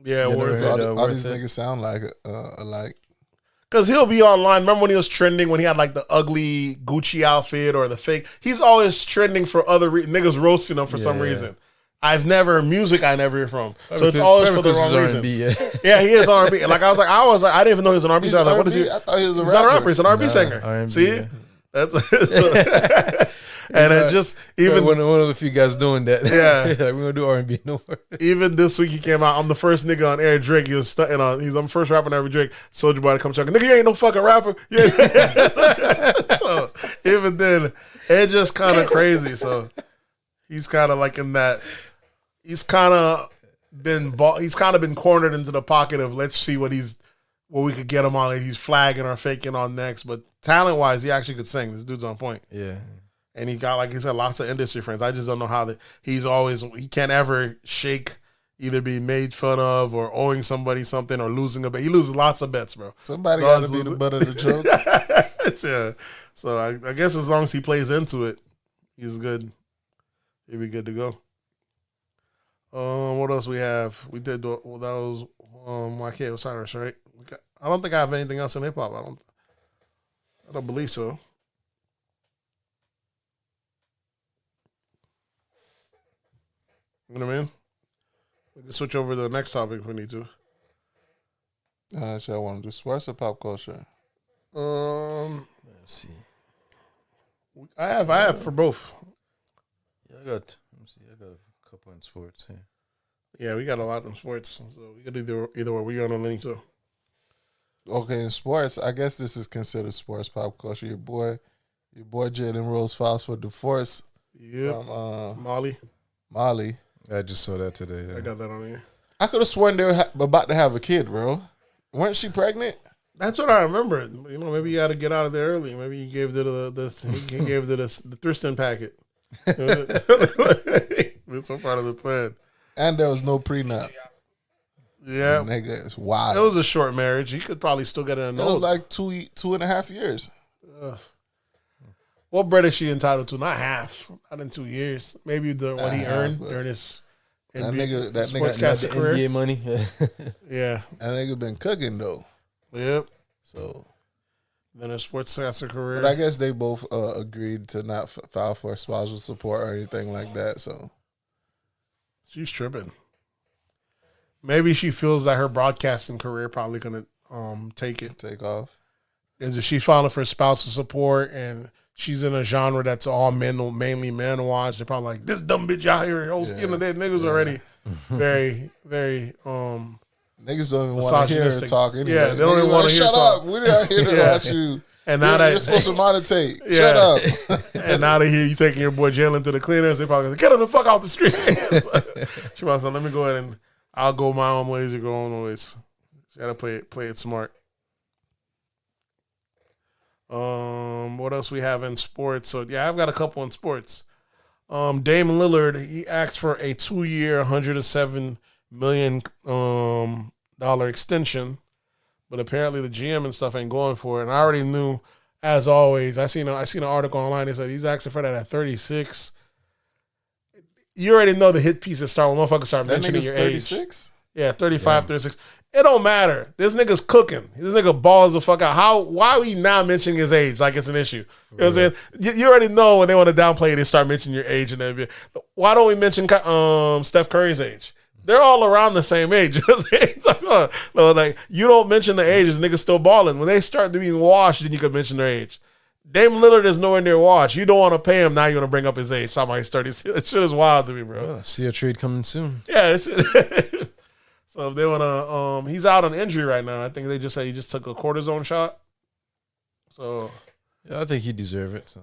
Yeah, all these niggas sound like alike. Because he'll be online. Remember when he was trending, when he had like the ugly Gucci outfit or the fake? He's always trending for other niggas roasting him for some reason. I never hear from. So it's always for the wrong reasons. Yeah, he is R&B. Like I was like, I didn't even know he was an R&B singer. Like, what is he? I thought he was a rapper. He's not a rapper. He's an R&B singer. R&B, see, yeah. That's. And it just even one of the few guys doing that. Yeah, like, we're gonna do R&B no more. Even this week he came out. I'm the first nigga on air. Drake. He was stunting on. I'm the first rapper on every Drake. Soulja Boy to come check. Nigga, you ain't no fucking rapper. Yeah. So even then, it's just kind of crazy. So he's kind of like in that. He's kind of he's kind of been cornered into the pocket of let's see what we could get him on. He's flagging or faking on next, but talent wise, he actually could sing. This dude's on point. Yeah. And he got, like he said, lots of industry friends. I just don't know how he can't ever shake either being made fun of or owing somebody something or losing a bet. He loses lots of bets, bro. Somebody got to be the butt of the joke. Yeah. So I guess as long as he plays into it, he's good. He'll be good to go. What else we have? We did that was YK Osiris, right? I don't think I have anything else in hip hop. I don't believe so. You know what I mean? We can switch over to the next topic if we need to. Should I want to do sports or pop culture? Let's see. I have for both. Yeah, I got a couple in sports here. Yeah, we got a lot in sports, so we got either way. We got on link too. Okay, in sports, I guess this is considered sports pop culture. Your boy Jalen Rose files for divorce. Yep. Molly. I just saw that today. Yeah. I got that on here. I could have sworn they were about to have a kid, bro. Weren't she pregnant? That's what I remember. You know, maybe you had to get out of there early. Maybe he gave it the Thurston packet. That's one part of the plan. And there was no prenup. Yeah, nigga, it's wild. It was a short marriage. He could probably still get an It was like 2.5 years. What bread is she entitled to? Not half. Not in 2 years. Maybe what he earned during his that nigga sportscaster The career. NBA money. Yeah. That nigga been cooking though. Yep. So then a sportscaster career. But I guess they both agreed to not file for spousal support or anything like that. So she's tripping. Maybe she feels that her broadcasting career probably gonna take off. Is if she's filing for spousal support and she's in a genre that's all mainly men watch, they're probably like, this dumb bitch out here hosting the day. Niggas already very, very niggas don't even want to hear her talk anyway. Yeah, they don't even want to hear her talk. Shut up. We're not here to watch you. And now you're supposed to meditate. Yeah. Shut up. And now they hear you taking your boy Jalen to the cleaners, they probably like, get him the fuck off the street. She probably said, let me go ahead and I'll go my own ways, you go own ways. She gotta play it smart. What else we have in sports? So yeah, I've got a couple in sports. Dame Lillard, he asked for a 2-year, $107 million extension, but apparently the GM and stuff ain't going for it. And I already knew, as always, I seen an article online that said he's asking for that at 36. You already know the hit pieces start when motherfuckers start mentioning your 36? age. Yeah, 35, 36. It don't matter. This nigga's cooking. This nigga balls the fuck out. Why are we now mentioning his age like it's an issue? You know what I'm saying? You already know when they want to downplay it, they start mentioning your age and then why don't we mention Steph Curry's age? They're all around the same age. Like, you don't mention the age, the nigga's still balling. When they start being washed, then you can mention their age. Dame Lillard is nowhere near washed. You don't want to pay him, now you want to bring up his age. Somebody's 30. That shit is wild to me, bro. See a trade coming soon. Yeah, so if they want to, he's out on injury right now. I think they just said he just took a cortisone shot. So yeah, I think he deserves it. So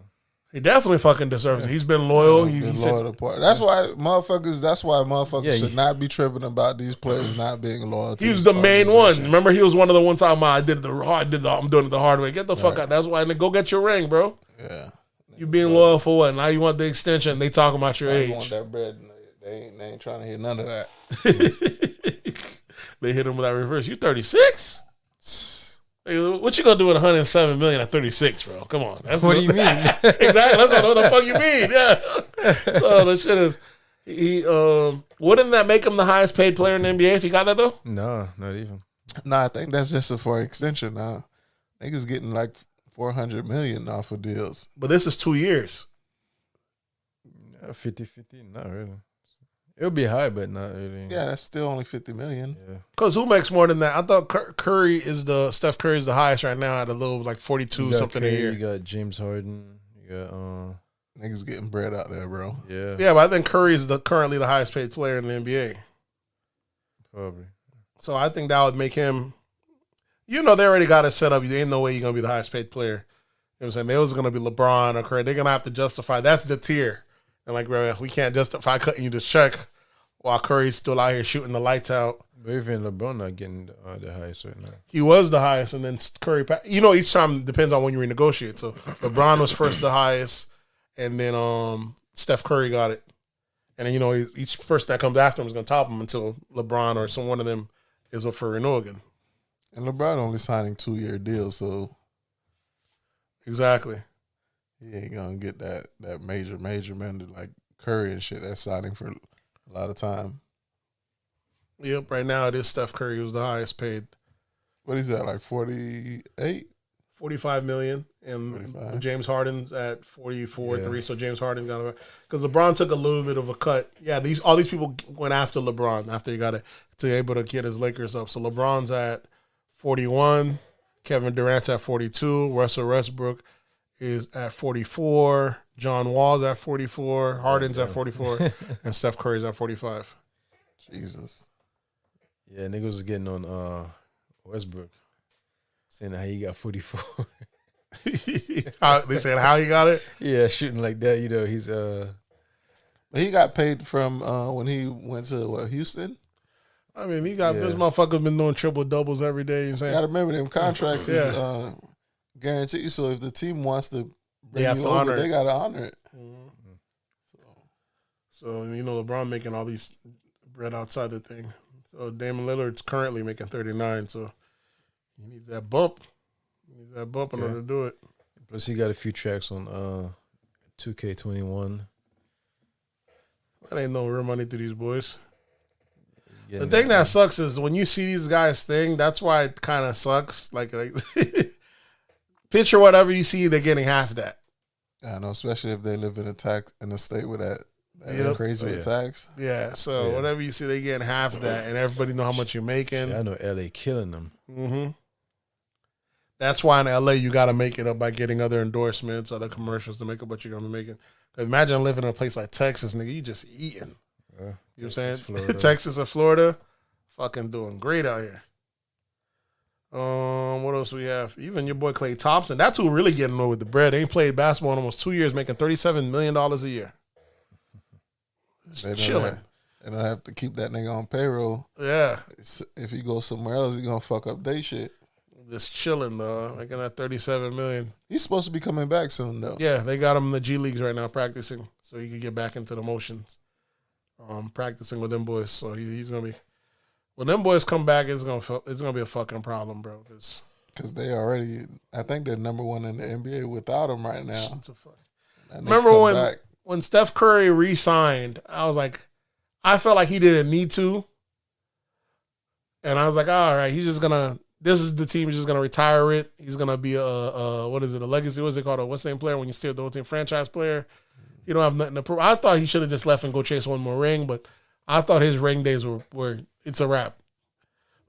he definitely fucking deserves it. He's been loyal. He's loyal to part. That's why motherfuckers should not be tripping about these players not being loyal to he was the main one. Remember, he was one of the one time I'm doing it the hard way. Get the fuck out. That's why. And then go get your ring, bro. Yeah. You being loyal for what? Now you want the extension. They talking about your age. You want that bread. They ain't trying to hear none of that. They hit him with that reverse. You 36? Hey, what you gonna do with 107 million at 36, bro? Come on. What do you mean? Exactly. That's what the fuck you mean. Yeah. So the shit is, he wouldn't that make him the highest paid player in the NBA if he got that though? No, not even. Nah, I think that's just for extension now. Niggas getting like 400 million off of deals. But this is 2 years. 50-50, not really. It'll be high, but not really. Yeah, that's still only 50 million. Yeah. Cause who makes more than that? I thought Steph Curry is the highest right now at a little like 42 something Curry, a year. You got James Harden. You got niggas getting bread out there, bro. Yeah. Yeah, but I think Curry is currently the highest paid player in the NBA. Probably. So I think that would make him. They already got it set up. There ain't no way you're gonna be the highest paid player. You know what I'm saying? It was gonna be LeBron or Curry. They're gonna have to justify. That's the tier. And like, bro, we can't justify cutting you this check while Curry's still out here shooting the lights out. But even LeBron not getting the highest right now. He was the highest, and then Curry. You know, each time depends on when you renegotiate. So LeBron was first the highest, and then Steph Curry got it. And then, you know, each person that comes after him is going to top him until LeBron or some one of them is up for renewal again. And LeBron only signing 2-year deals, so Exactly. he ain't gonna get that major man like Curry and shit that's signing for a lot of time. Yep. Right now it is Steph Curry who's the highest paid, What is that, like 48? $45 million, and 45. James Harden's at 44.3. Yeah. So James Harden got because LeBron took a little bit of a cut. Yeah, all these people went after LeBron after he got it to be able to get his Lakers up. So LeBron's at 41, Kevin Durant's at 42, Russell Westbrook is at 44, John Wall's at 44, Harden's at 44, and Steph Curry's at 45. Jesus. Yeah, niggas was getting on Westbrook, saying how he got 44. They said how he got it? Yeah, shooting like that, you know, he's But he got paid from when he went to Houston. I mean, he got Yeah. this motherfucker's been doing triple doubles every day. You know what You I'm got to saying? remember them contracts Yeah. is guaranteed. So if the team wants to bring They have you to over, honor it. they got to honor it. So, you know, LeBron making all these bread outside the thing. So Damon Lillard's currently making 39. So he needs that bump. He needs that bump in Okay. order to do it. plus he got a few tracks on 2K21. That ain't no real money to these boys. The Getting thing that sucks is when you see these guys thing, that's why it kind of sucks. Like picture whatever you see, they're getting half that. I know, especially if they live in a state with that Yep. crazy Oh, with yeah. tax. Yeah, so Yeah. whatever you see, they getting half that, and everybody know how much you're making. I know LA killing them. Mm-hmm. That's why in LA you got to make it up by getting other endorsements, other commercials to make up what you're gonna be making. 'Cause imagine living in a place like Texas, nigga, you just eating. Yeah. You know what I'm saying? Florida. Texas or Florida, fucking doing great out here. What else we have? Even your boy Klay Thompson. That's who really getting away with the bread. They ain't played basketball in almost 2 years, making $37 million a year. They don't Chilling. have- They don't have to keep that nigga on payroll. Yeah, If he goes somewhere else, he gonna fuck up they shit. just chilling though, making that $37 million. He's supposed to be coming back soon though. Yeah, they got him in the G Leagues right now practicing, so he can get back into the motions. Practicing with them boys, so he's gonna be. When them boys come back, it's gonna be a fucking problem, bro. Because Because they already, I think they're number one in the NBA without him right now. it's a fuck. And they Remember come when back. when Steph Curry re-signed, I was like, I felt like he didn't need to, and I was like, all right, he's just gonna. This is the team. He's just gonna retire it. He's gonna be a what is it? A legacy? What's it called? What's the name player when you steal the whole team? Franchise player. You don't have nothing to prove. I thought he should have just left and go chase one more ring, but I thought his ring days were it's a wrap.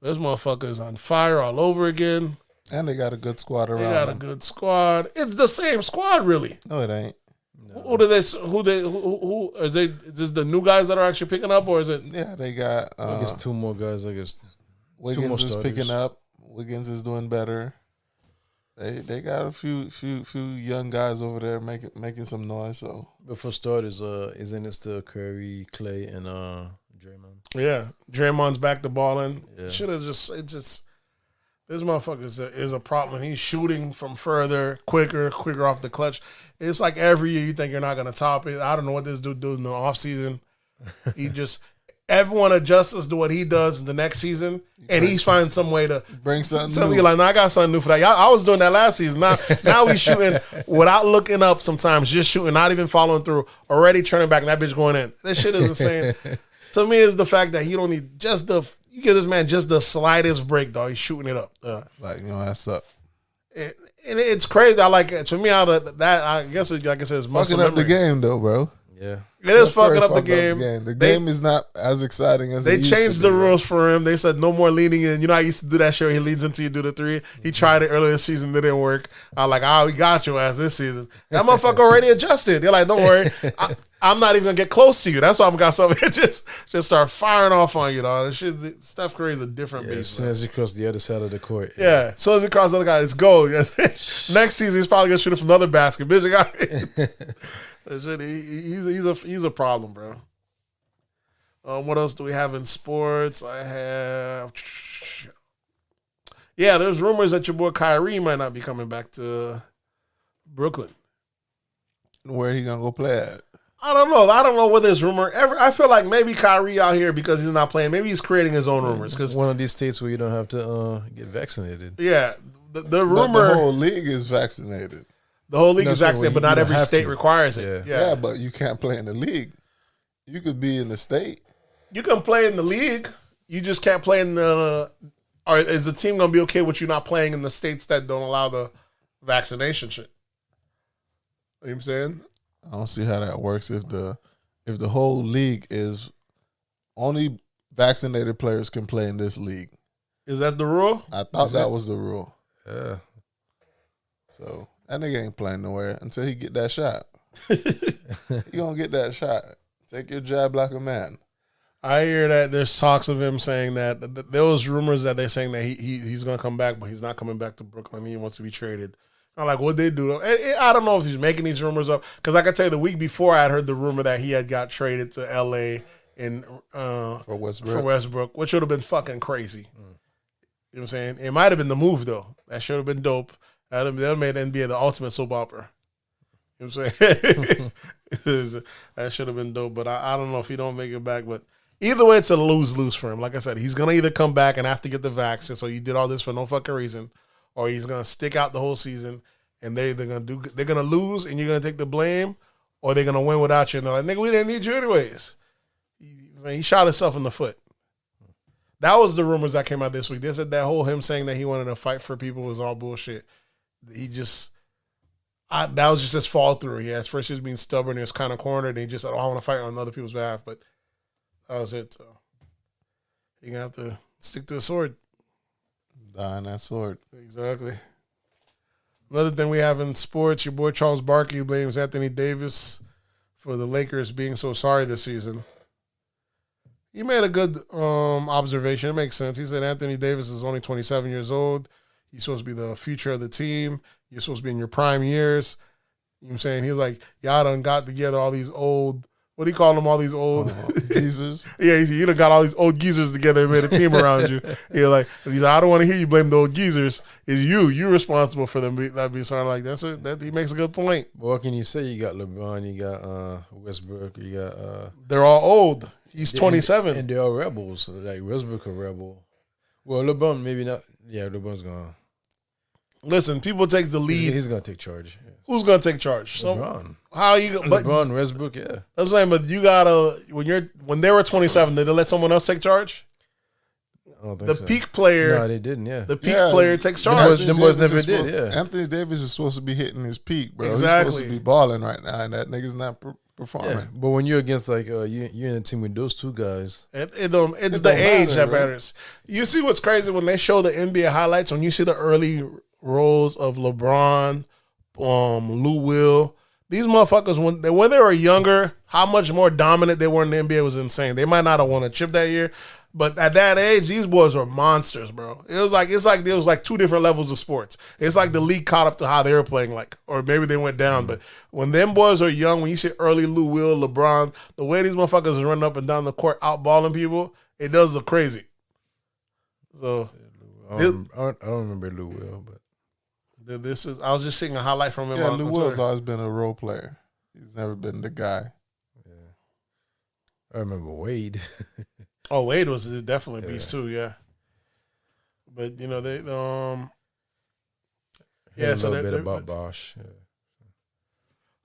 This motherfucker is on fire all over again. And they got a good squad They around got a him. good squad. It's the same squad, really. No, it ain't. Who is this the new guys that are actually picking up, or is it? Yeah, they got I guess two more guys. I guess more Wiggins is starters. picking up. Wiggins is doing better. They got a few young guys over there making some noise. So But for starters, isn't it still Curry, Clay, and Draymond? Yeah, Draymond's back to balling. Yeah. Shit is just this motherfucker is a problem. He's shooting from further, quicker off the clutch. It's like every year you think you're not gonna top it. I don't know what this dude does in the offseason. He just everyone adjusts to what he does in the next season, and he's finding some way to. bring something Some new. you're like, no, I got something new for that. Y'all, I was doing that last season. Now we shooting without looking up. Sometimes just shooting, not even following through. Already turning back, and that bitch going in. This shit is insane. To me, is the fact that he don't need just you give this man just the slightest break, dog. He's shooting it up. Like, that's up. And it's crazy. I like it. To me, out of that, I guess like I said, it's muscle Fucking up the memory. game though, bro. Yeah. It is Steph Curry fucking up the fucked game. The They- game is not as exciting as They it used to changed be, the bro. rules for him. They said no more leaning in. You know, I used to do that shit where he leads into you do the three. He tried it earlier this season, didn't work. I was like, we got your ass this season. That motherfucker already adjusted. They're like, don't worry. I'm not even gonna get close to you. That's why I'm got something. Just start firing off on you, dog. This shit, Steph Curry is a different Yeah, as beast. soon Man. as he crossed the other side of the court. Yeah. So as he crosses the other guy, it's go. Next season he's probably gonna shoot it from another basket. Bitch, I got it. That shit, he's a problem, bro. What else do we have in sports? I have. Yeah, there's rumors that your boy Kyrie might not be coming back to Brooklyn. Where he gonna go play at? I don't know. I don't know what this rumor. I feel like maybe Kyrie out here because he's not playing. Maybe he's creating his own rumors. Because one of these states where you don't have to get vaccinated. yeah, the But rumor. the whole league is vaccinated. The whole league No, is so vaccinated, but you not don't every have state to. requires it. Yeah. Yeah. But you can't play in the league. You could be in the state. You can play in the league. You just can't play in the. Or is the team gonna be okay with you not playing in the states that don't allow the vaccination shit? You know what I'm saying? I don't see how that works if the whole league is only vaccinated players can play in this league. Is that the rule? I thought that was the rule. Yeah. So that nigga ain't playing nowhere until he get that shot. You gonna get that shot. Take your jab like a man. I hear that there's talks of him saying that there was rumors that they're saying that he's going to come back, but he's not coming back to Brooklyn. He wants to be traded. I'm like, what they do? I don't know if he's making these rumors up because I can tell you the week before I had heard the rumor that he had got traded to L.A. For Westbrook. Which would have been fucking crazy. You know what I'm saying? It might have been the move though. That should have been dope. That would have made NBA the ultimate soap opera. You know what I'm saying? That should have been dope, but I don't know if he don't make it back, but either way, it's a lose-lose for him. Like I said, he's going to either come back and have to get the vaccine, so you did all this for no fucking reason, or he's going to stick out the whole season, and they're going to lose, and you're going to take the blame, or they're going to win without you. And they're like, nigga, we didn't need you anyways. He shot himself in the foot. That was the rumors that came out this week. They said that whole him saying that he wanted to fight for people was all bullshit. He just... that was just his fall through. At first he was being stubborn. He was kind of cornered, and he just said, I want to fight on other people's behalf, but that was it. So you're going to have to stick to the sword. Die on that sword. Exactly. Another thing we have in sports, your boy Charles Barkley blames Anthony Davis for the Lakers being so sorry this season. He made a good observation. It makes sense. He said Anthony Davis is only 27 years old. He's supposed to be the future of the team. You're supposed to be in your prime years. You know what I'm saying? He's like, y'all done got together all these old, what do you call them, all these old Geezers. Yeah, you done got all these old geezers together and made a team around you. You're like, he's like, I don't want to hear you blame the old geezers. It's you. You're responsible for them not being sorry. Like, that's it. That he makes a good point. What can you say? You got LeBron, you got Westbrook, you got They're all old. He's 27. and they're all rebels. Like Westbrook a rebel. Well, LeBron maybe not. Yeah, LeBron's gonna. Listen, people take the lead. He's gonna take charge. Yeah. Who's gonna take charge? LeBron. How you? But LeBron, Westbrook, yeah. that's what I'm saying. But you gotta when they were 27, did they let someone else take charge? I don't think The so. peak player, No, they didn't. Yeah. the peak Yeah. player takes Them charge. boys- them boys Davis never is did, supposed- yeah. Anthony Davis is supposed to be hitting his peak, bro. He's Exactly. supposed to be balling right now, and that nigga's not performing. Yeah, but when you're against like you're in a team with those two guys, It's It the don't age matter, that right? matters. You see what's crazy when they show the NBA highlights, when you see the early roles of LeBron, Lou Will, these motherfuckers, when they were younger, how much more dominant they were in the NBA was insane. They might not have won a chip that year, but at that age, these boys were monsters, bro. It's like there was like two different levels of sports. It's like the league caught up to how they were playing, like, or maybe they went down. But when them boys are young, when you see early Lou Will, LeBron, the way these motherfuckers are running up and down the court, outballing people, it does look crazy. So I don't remember Lou Will, but this is. I was just seeing a highlight from him Yeah, on Lou Twitter. Will's always been a role player. He's never been the guy. I remember Wade. Oh, Wade was definitely a beast too. Yeah, but you know they yeah. A So little bit they're about Bosch. Yeah.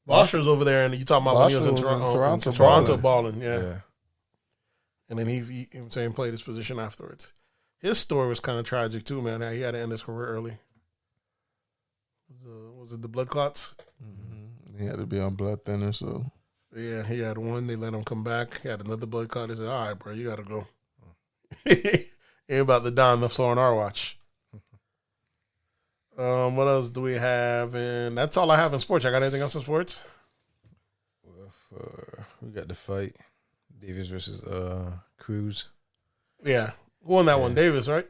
Bosch was over there, and you talking about when he was in Toronto Toronto balling, yeah. Yeah. And then he you know what I'm saying, played his position afterwards. His story was kind of tragic too, man. He had to end his career early. Was it the blood clots? He had to be on blood thinner, so Yeah, he had one. They let him come back. He had another blood clot. They said, all right, bro, you got to go. Ain't about to die on the floor on our watch. What else do we have? And that's all I have in sports. I got anything else in sports? We got the fight, Davis versus Cruz. Yeah. Who won that one? Davis, right?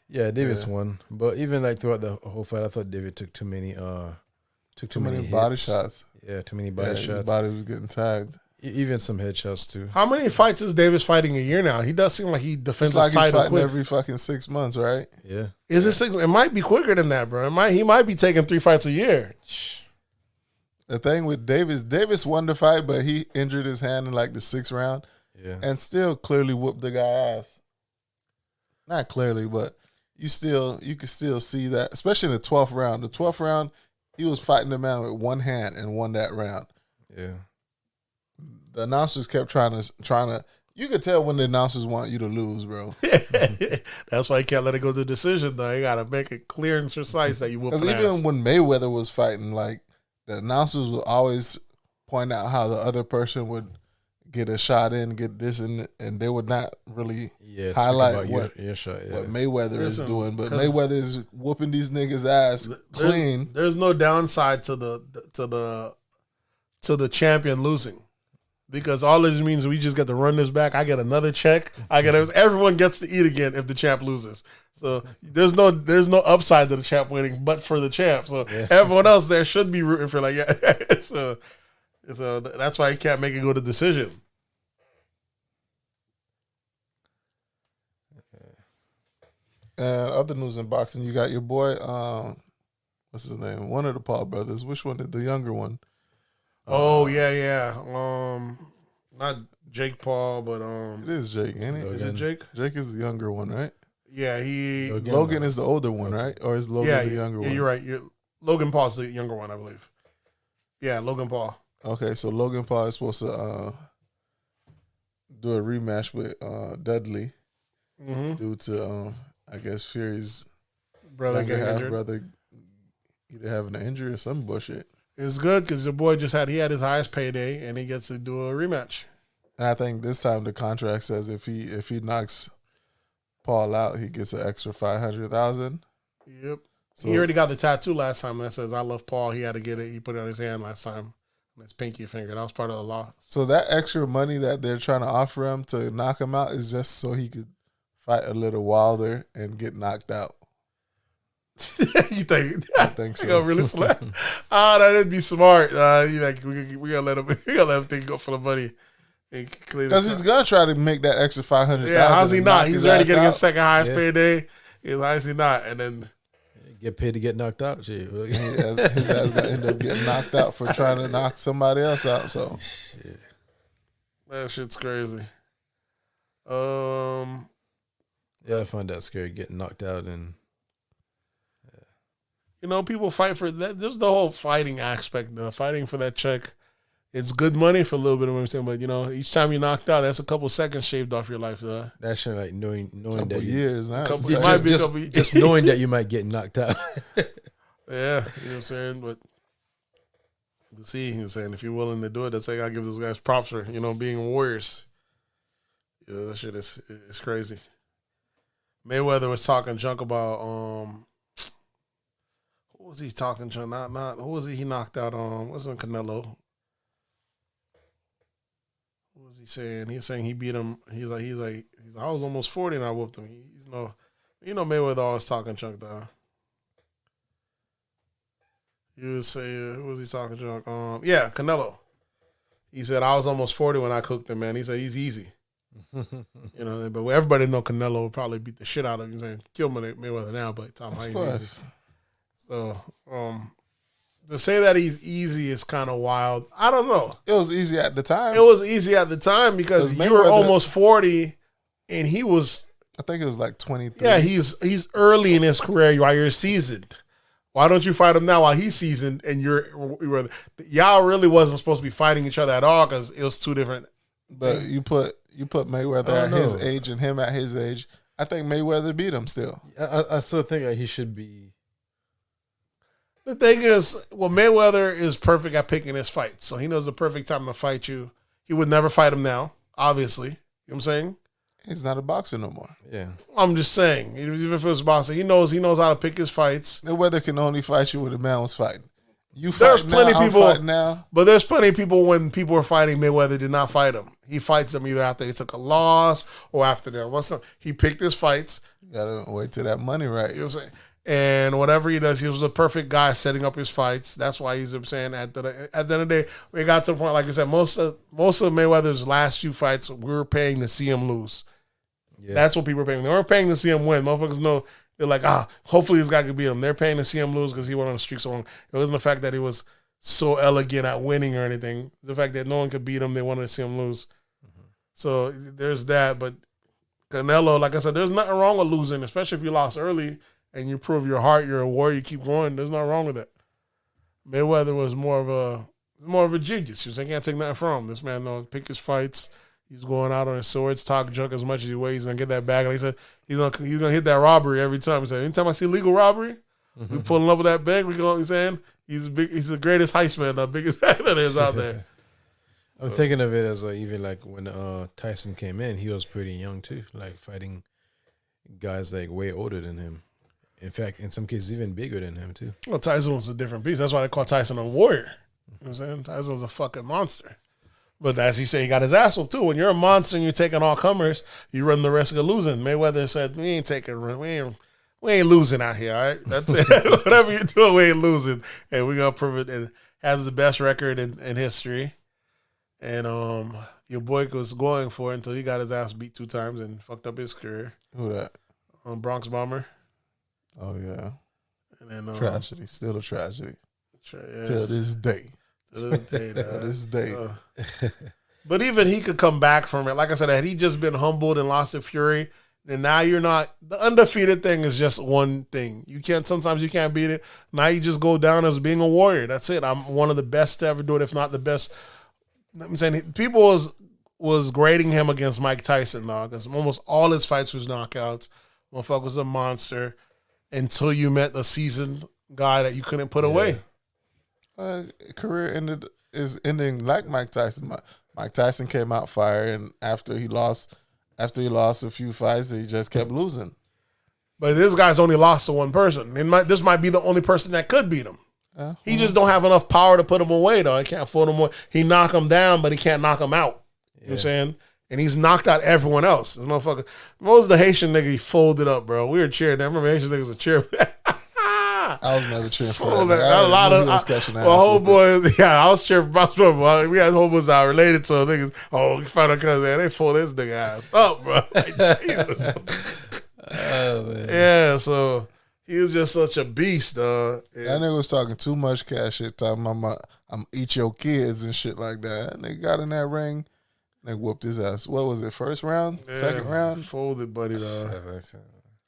Yeah, Davis won. But even like throughout the whole fight, I thought David took too many too many body hits. shots. Yeah, too many body His shots. body was getting tagged. Even some headshots too. How many fights is Davis fighting a year now? He does seem like he defends It's like his he's title fighting quick. every fucking 6 months, right? Yeah. Is it 6? It might be quicker than that, bro. He might be taking 3 fights a year. The thing with Davis won the fight, but he injured his hand in like the 6th round Yeah. and still clearly whooped the guy ass. Not clearly, but you could still see that, especially in the 12th round. The 12th round, he was fighting the man with one hand and won that round. Yeah. The announcers kept trying to. You could tell when the announcers want you to lose, bro. That's why he can't let it go to decision, though. He got to make it clear and precise that you whoop Because an even ass. when Mayweather was fighting, like the announcers would always point out how the other person would get a shot in, get this, and they would not really Yeah. speak highlight about what your shot. Yeah. what Mayweather is Listen, doing. But 'cause- Mayweather is whooping these niggas' ass clean. There's no downside to the champion losing. Because all this means we just get to run this back. I get another check. Everyone gets to eat again if the champ loses. So there's no upside to the champ winning, but for the champ. So everyone else there should be rooting for like so that's why he can't make it go to decision. And other news in boxing, you got your boy, what's his name? One of the Paul brothers. Which one? The younger one. Oh yeah. Not Jake Paul, but It is Jake, ain't it? is it Jake? Jake is the younger one, right? Yeah, he. Logan is the older one, right? Or is Logan the younger one? You're right. Logan Paul's the younger one, I believe. Yeah, Logan Paul. Okay, so Logan Paul is supposed to do a rematch with Dudley due to I guess Fury's Brother younger getting half injured. brother either having an injury or some bullshit. It's good because the boy had his highest payday and he gets to do a rematch. And I think this time the contract says if he knocks Paul out, he gets an extra $500,000. Yep. So He already got the tattoo last time that says "I love Paul." He had to get it. He put it on his hand last time, on his pinky finger. That was part of the law. so that extra money that they're trying to offer him to knock him out is just so he could fight a little wilder and get knocked out. You think? I think He so. gonna really slap? That'd be smart. We gotta let him. We gotta let him think go for the money. Because he's gonna try to make that extra $500,000. Yeah, how's he and not? knock He's his already ass getting his out. second highest Yeah. payday. How is he not? And then Get paid to get knocked out. Shit. His ass gonna end up getting knocked out for trying to knock somebody else out. So that shit's crazy. Yeah, I find that scary, getting knocked out. And People fight for that. There's the whole fighting aspect. The fighting for that check. It's good money for a little bit of what I'm saying, but each time you're knocked out, that's a couple seconds shaved off your life. that shit, like knowing couple that years now. Couple- It's it might like- be a just, couple- just knowing that you might get knocked out. Yeah, you know what I'm saying? But to see, you're saying if you're willing to do it, that's like I give those guys props for, being warriors. Yeah, that shit is crazy. Mayweather was talking junk about who was he talking junk? Not who was he knocked out on? Wasn't Canelo? What was he saying? He was saying he beat him. He's like I was almost 40 and I whooped him. He's Mayweather always talking junk though. He was saying, who was he talking junk? Yeah, Canelo. He said I was almost 40 when I cooked him, man. He said he's easy. But everybody know Canelo would probably beat the shit out of him, saying kill Mayweather now, but Tom Of he's course. easy. So to say that he's easy is kind of wild. I don't know. It was easy at the time. It was easy at the time because 'Cause you were Mayweather- almost 40 and he was I think it was like 23. yeah, he's early in his career while you're seasoned. Why don't you fight him now while he's seasoned and y'all really wasn't supposed to be fighting each other at all because it was two different. But you put Mayweather I at don't his know. age and him at his age. I think Mayweather beat him still. I still think that he should be. The thing is, Mayweather is perfect at picking his fights, so he knows the perfect time to fight you. He would never fight him now, obviously. You know what I'm saying? He's not a boxer no more. Yeah. I'm just saying, even if it was boxing, he knows how to pick his fights. Mayweather can only fight you when the man was fighting. You There's fight plenty now, of people- I'm fighting now. But there's plenty of people when people were fighting Mayweather did not fight him. He fights them either after they took a loss or after that. He picked his fights. You gotta wait till that money right. You know what I'm saying? And whatever he does, he was the perfect guy setting up his fights. That's why he's saying at the end of the day, we got to the point, like I said, most of Mayweather's last few fights, we were paying to see him lose. Yeah. That's what people are paying. They weren't paying to see him win. Motherfuckers know, they're like, hopefully this guy could beat him. They're paying to see him lose because he went on the streak so long. It wasn't the fact that he was so elegant at winning or anything. The fact that no one could beat him, they wanted to see him lose. Mm-hmm. So there's that. But Canelo, like I said, there's nothing wrong with losing, especially if you lost early and you prove your heart, you're a warrior, you keep going. There's nothing wrong with that. Mayweather was more of a genius. He was like, I can't take nothing from him. This man knows pick his fights. He's going out on his swords, talk junk as much as he weighs, and get that bag. Like he said, he's gonna hit that robbery every time. He said, anytime I see legal robbery, we pulling up with that bag. We go. He's saying he's the greatest heist man, the biggest that is out there. I'm thinking of it as even like when Tyson came in, he was pretty young too, like fighting guys like way older than him. In fact, in some cases, even bigger than him too. Well, Tyson was a different beast. That's why they call Tyson a warrior. You know what I'm saying? Tyson's a fucking monster. But as he said, he got his ass whooped too. When you're a monster and you're taking all comers, you run the risk of losing. Mayweather said, we ain't losing out here, all right? That's it. Whatever you're doing, we ain't losing. And we're going to prove it. And has the best record in history. And your boy was going for it until he got his ass beat 2 times and fucked up his career. Who that? Bronx Bomber. Oh yeah. And then Tragedy. Still a tragedy. Yeah. Till this day. To this day, To this day. But even he could come back from it. Like I said, had he just been humbled and lost to Fury, then now you're not. The undefeated thing is just one thing. Sometimes you can't beat it. Now you just go down as being a warrior. That's it. I'm one of the best to ever do it, if not the best. I'm saying people was grading him against Mike Tyson, dog, because almost all his fights was knockouts. Motherfucker was a monster until you met the seasoned guy that you couldn't put away. Career is ending like Mike Tyson. Mike Tyson came out fire, and after he lost a few fights, he just kept losing. But this guy's only lost to one person. This might be the only person that could beat him. He just don't have enough power to put him away, though. He can't fold him away. He knock him down, but he can't knock him out. You know what I'm saying? And he's knocked out everyone else. This motherfucker. What was the Haitian nigga he folded up, bro? We were cheering. I remember Haitian niggas were cheering. I was never cheering for Folded that. a lot of homeboys. Yeah, I was cheering for Bronx Bomber. We had homeboys that related to niggas. Oh, you find out because they fold this nigga ass up, bro. Like, Jesus. Oh, man. Yeah, so he was just such a beast, dog. Yeah. That nigga was talking too much cash shit, talking about I'm eat your kids and shit like that. That nigga got in that ring, nigga whooped his ass. What was it, first round? Yeah, Second round? Folded, buddy, dog.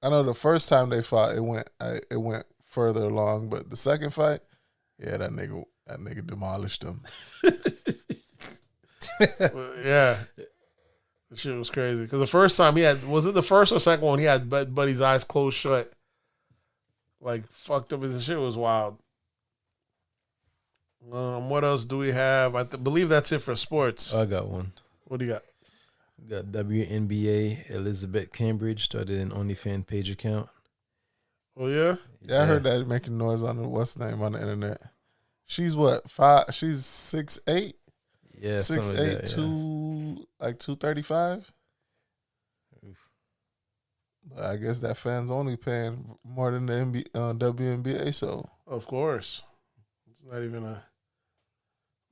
I know the first time they fought, it went further along, but the second fight, yeah, that nigga demolished him. Yeah. That shit was crazy. Because the first time was it the first or second one, he had Buddy's eyes closed shut. Like, fucked up. His shit was wild. What else do we have? I believe that's it for sports. I got one. What do you got? Got WNBA Elizabeth Cambridge started an OnlyFans page account. Oh, yeah? Yeah, I heard that making noise on the what's name on the internet. She's what, 5? She's 6'8"? Yeah, 6'8", 235. But I guess that fan's only paying more than the WNBA. So of course, it's not even a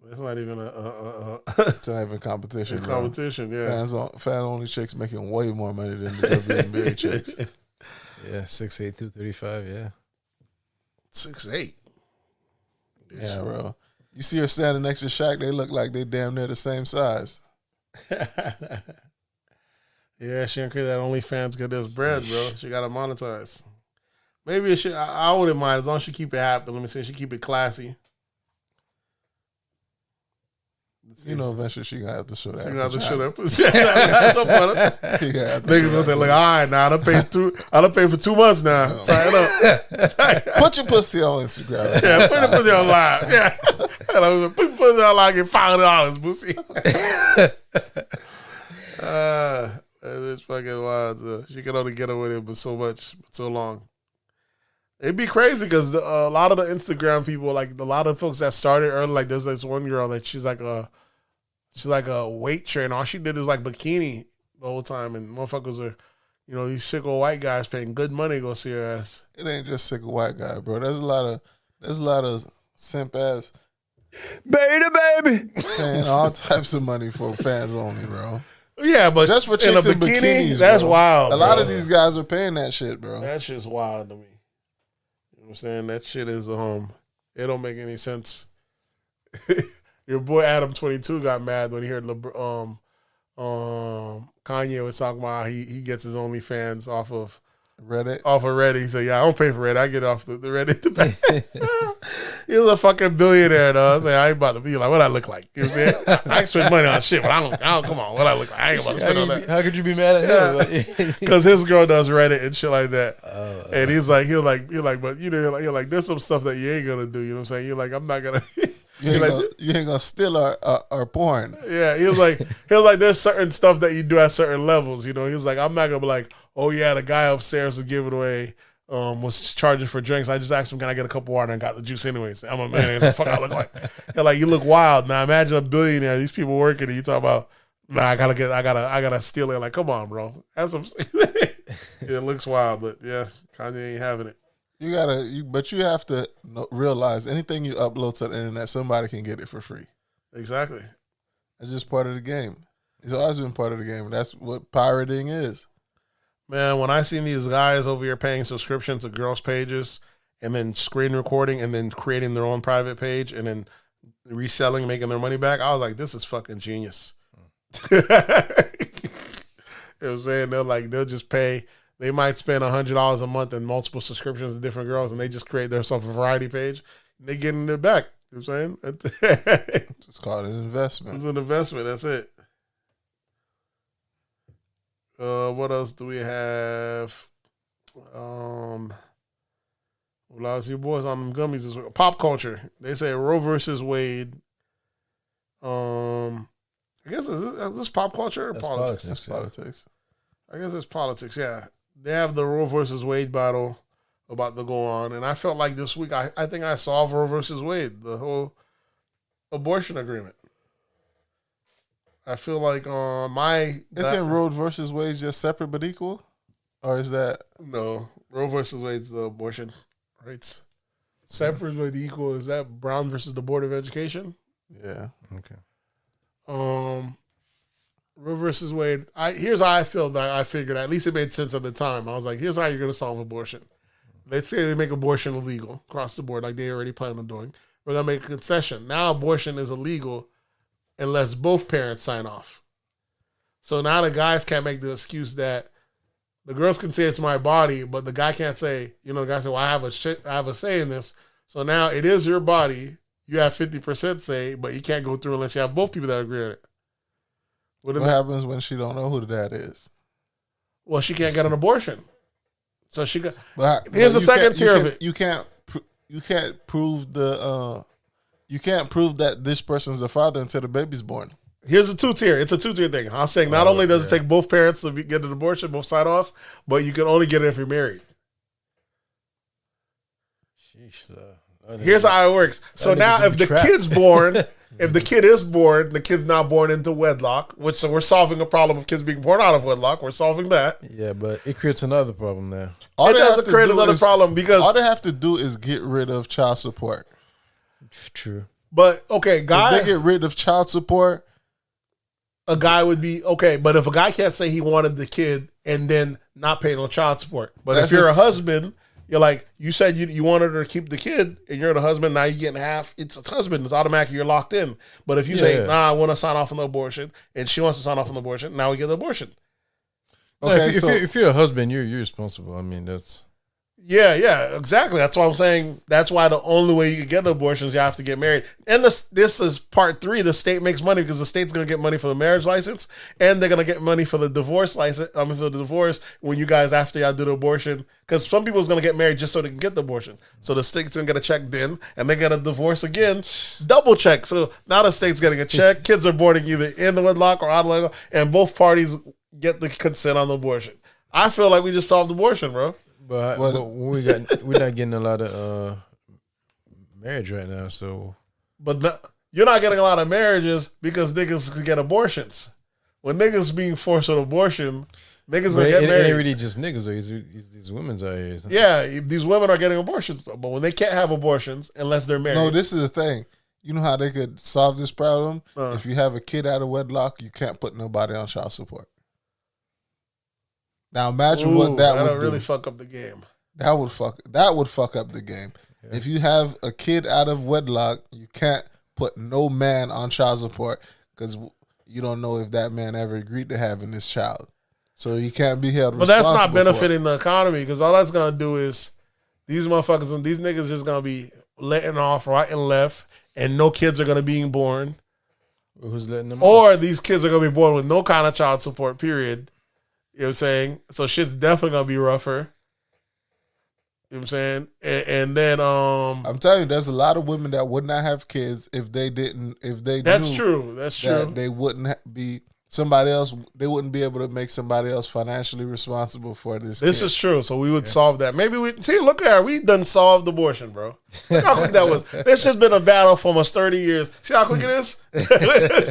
it's not even competition. Competition, yeah. Fan only chicks making way more money than the WNBA chicks. Yeah, 6'8", 235. Yeah, 6'8". Yeah, bro. You see her standing next to Shaq, they look like they damn near the same size. Yeah, she ain't create that OnlyFans get this bread, bro. She got to monetize. Maybe it should. I wouldn't mind as long as she keep it happy. Let me say she keep it classy. You know, eventually she gonna have to show that. She gonna have to show that. Niggas gonna say, "Look, all right, now I done paid for 2 months now. Tie it up. Put your pussy on Instagram. Yeah, put your pussy on live. Yeah, put your pussy on live. Get $500, pussy. It's fucking wild. She can only get away with it, but so long. It'd be crazy because a lot of the Instagram people, like a lot of folks that started early, like there's this one girl that she's like a weight trainer. All she did is like bikini the whole time, and motherfuckers are you know, these sicko white guys paying good money to go see her ass. It ain't just sick of white guy, bro. There's a lot of simp ass baby. paying all types of money for fans only, bro. Yeah, but Just for in chicks a in bikini, bikinis, that's bro. wild. A lot bro. of these guys are paying that shit, bro. That shit's wild to me. You know what I'm saying? That shit is it don't make any sense. Your boy Adam 22 got mad when he heard Kanye was talking about how he gets his OnlyFans off of Reddit. So yeah, I don't pay for Reddit. I get off the Reddit to pay. He's a fucking billionaire though. I was like, I ain't about to be like, what I look like. You know what I'm saying? I can spend money on shit, but I don't come on, what I look like. I ain't about to spend on that. How could you be mad at him? Because his girl does Reddit and shit like that. And he's like, you're like, but you know, you're like, there's some stuff that you ain't gonna do. You know what I'm saying? You're like, I'm not gonna. You ain't gonna steal our porn. Yeah, he was like, there's certain stuff that you do at certain levels. You know, he was like, I'm not gonna be like, oh yeah, the guy upstairs was giving away, was charging for drinks. I just asked him, can I get a cup of water, and got the juice anyways. I'm a man. What the fuck I look like? Yeah, like you look wild. Now imagine a billionaire. These people working, and you talk about, nah, I gotta steal it. Like, come on, bro. That's some. It looks wild, but yeah, Kanye ain't having it. But you have to realize anything you upload to the internet, somebody can get it for free. Exactly. It's just part of the game. It's always been part of the game. That's what pirating is. Man, when I seen these guys over here paying subscription to girls' pages and then screen recording and then creating their own private page and then reselling, making their money back, I was like, this is fucking genius. You know what I'm saying? They'll just pay. They might spend $100 a month in multiple subscriptions to different girls, and they just create themselves a variety page. And they getting it back. You know what I'm saying? It's called an investment. It's an investment. That's it. What else do we have? Well, I see boys on them gummies as well. Pop culture. They say Roe versus Wade. I guess is this pop culture or That's politics? That's politics. I guess it's politics, yeah. They have the Roe versus Wade battle about to go on. And I felt like this week, I think I solved Roe versus Wade, the whole abortion agreement. I feel like Isn't Roe versus Wade just separate but equal? Or is that? No, Roe versus Wade's the abortion rights. Separate but equal, is that Brown versus the Board of Education? Yeah. Okay. Roe versus Wade. Here's how I feel. That I figured at least it made sense at the time. I was like, here's how you're going to solve abortion. Let's say they make abortion illegal across the board, like they already plan on doing. We're going to make a concession. Now abortion is illegal unless both parents sign off. So now the guys can't make the excuse that the girls can say it's my body, but the guy can't say, the guy said, well, I have a say in this. So now it is your body. You have 50% say, but you can't go through unless you have both people that agree on it. What happens when she don't know who the dad is? Well, she can't get an abortion. So she got. Here's the second tier of it. You can't prove you can't prove that this person's the father until the baby's born. Here's a 2-tier. It's a 2-tier thing. I'm saying not only does it take both parents to get an abortion, both side off, but you can only get it if you're married. Sheesh. Here's how it works. So now if the kid's born, if the kid is born, the kid's not born into wedlock, so we're solving a problem of kids being born out of wedlock. We're solving that. Yeah, but it creates another problem now. It doesn't create another problem because all they have to do is get rid of child support. True. But okay, guy, if they get rid of child support, a guy would be okay. But if a guy can't say he wanted the kid and then not pay no child support, but if you're a husband, you're like, you said you wanted her to keep the kid and you're the husband, now you're getting half. It's a husband. It's automatic. You're locked in. But if you say, nah, I want to sign off on the abortion and she wants to sign off on the abortion, now we get the abortion. Okay, no, if you're a husband, you're responsible. I mean, that's... Yeah, exactly. That's what I'm saying. That's why the only way you can get an abortion is you have to get married. And this is part 3. The state makes money because the state's going to get money for the marriage license, and they're going to get money for the divorce license. For the divorce when you guys after y'all do the abortion, because some people's going to get married just so they can get the abortion. So the state's going to get a check then, and they get a divorce again, double check. So now the state's getting a check. Kids are born either in the wedlock or out of wedlock, and both parties get the consent on the abortion. I feel like we just solved abortion, bro. But we're not getting a lot of marriage right now, so. But you're not getting a lot of marriages because niggas can get abortions. When niggas being forced on abortion, Niggas But gonna get it married. ain't really just niggas, though. It's these women's out here. Yeah, these women are getting abortions though, but when they can't have abortions unless they're married. No, this is the thing. You know how they could solve this problem? If you have a kid out of wedlock, you can't put nobody on child support. Now imagine what that would really do. fuck up the game. That would fuck up the game. Yeah. If you have a kid out of wedlock, you can't put no man on child support because you don't know if that man ever agreed to having this child. So he can't be held But that's responsible. not for it. benefiting the economy because all that's gonna do is these motherfuckers and these niggas just gonna be letting off right and left, and no kids are gonna be born, Who's letting them? off? or these kids are gonna be born with no kind of child support. Period. You know what I'm saying? So shit's definitely gonna be rougher. You know what I'm saying? And then I'm telling you, there's a lot of women that would not have kids if they didn't. If they that's knew true. That's true. that they wouldn't be somebody else. They wouldn't be able to make somebody else financially responsible for this. This kid. is true. So we would solve that. Maybe we see. Look at her. We done solved abortion, bro. Look how quick that was. This just been a battle for almost 30 years. See how quick it is.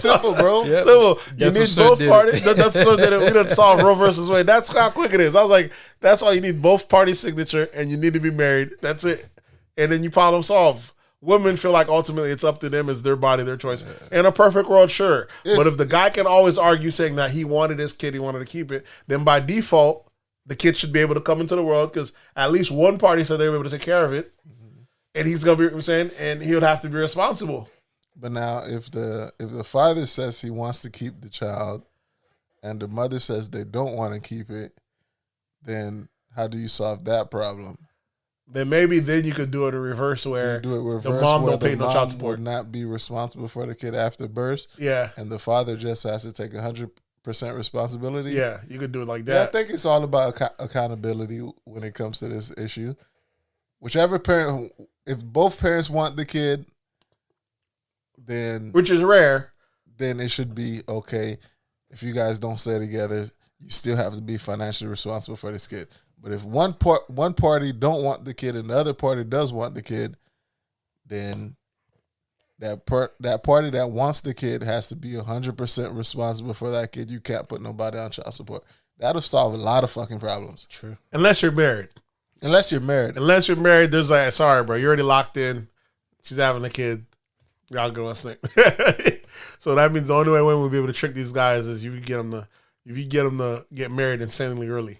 simple, bro. Yep. Simple. You That's need what Sir both did parties. it. That's what did it. We done solved Roe versus Wade. That's how quick it is. I was like, that's all you need. Both parties' signature, and you need to be married. That's it. And then you problem solve. Women feel like ultimately it's up to them. It's their body, their choice. In a perfect world, sure. But if the guy can always argue saying that he wanted his kid, he wanted to keep it, then by default, the kid should be able to come into the world because at least one party said they were able to take care of it. And he's going to be, you know what I'm saying, and he would have to be responsible. But now, if the father says he wants to keep the child, and the mother says they don't want to keep it, then how do you solve that problem? Then maybe then you could do it in reverse where You do it reverse, the mom where don't pay the no mom child support. would not be responsible for the kid after birth, Yeah. and the father just has to take 100% responsibility. Yeah, you could do it like Yeah, I that. think it's all about accountability when it comes to this issue. Whichever parent, if both parents want the kid, then Which is rare. it should be okay. If you guys don't stay together, you still have to be financially responsible for this kid. But if one party don't want the kid and the other party does want the kid, then that party that wants the kid has to be 100% responsible for that kid. You can't put nobody on child support. That'll solve a lot of fucking problems. True. Unless you're married. Unless you're married. Unless you're married, there's like, sorry, bro, you're already locked in. She's having a kid. Y'all go and sleep. So that means the only way women will be able to trick these guys is if you get them to get married insanely early.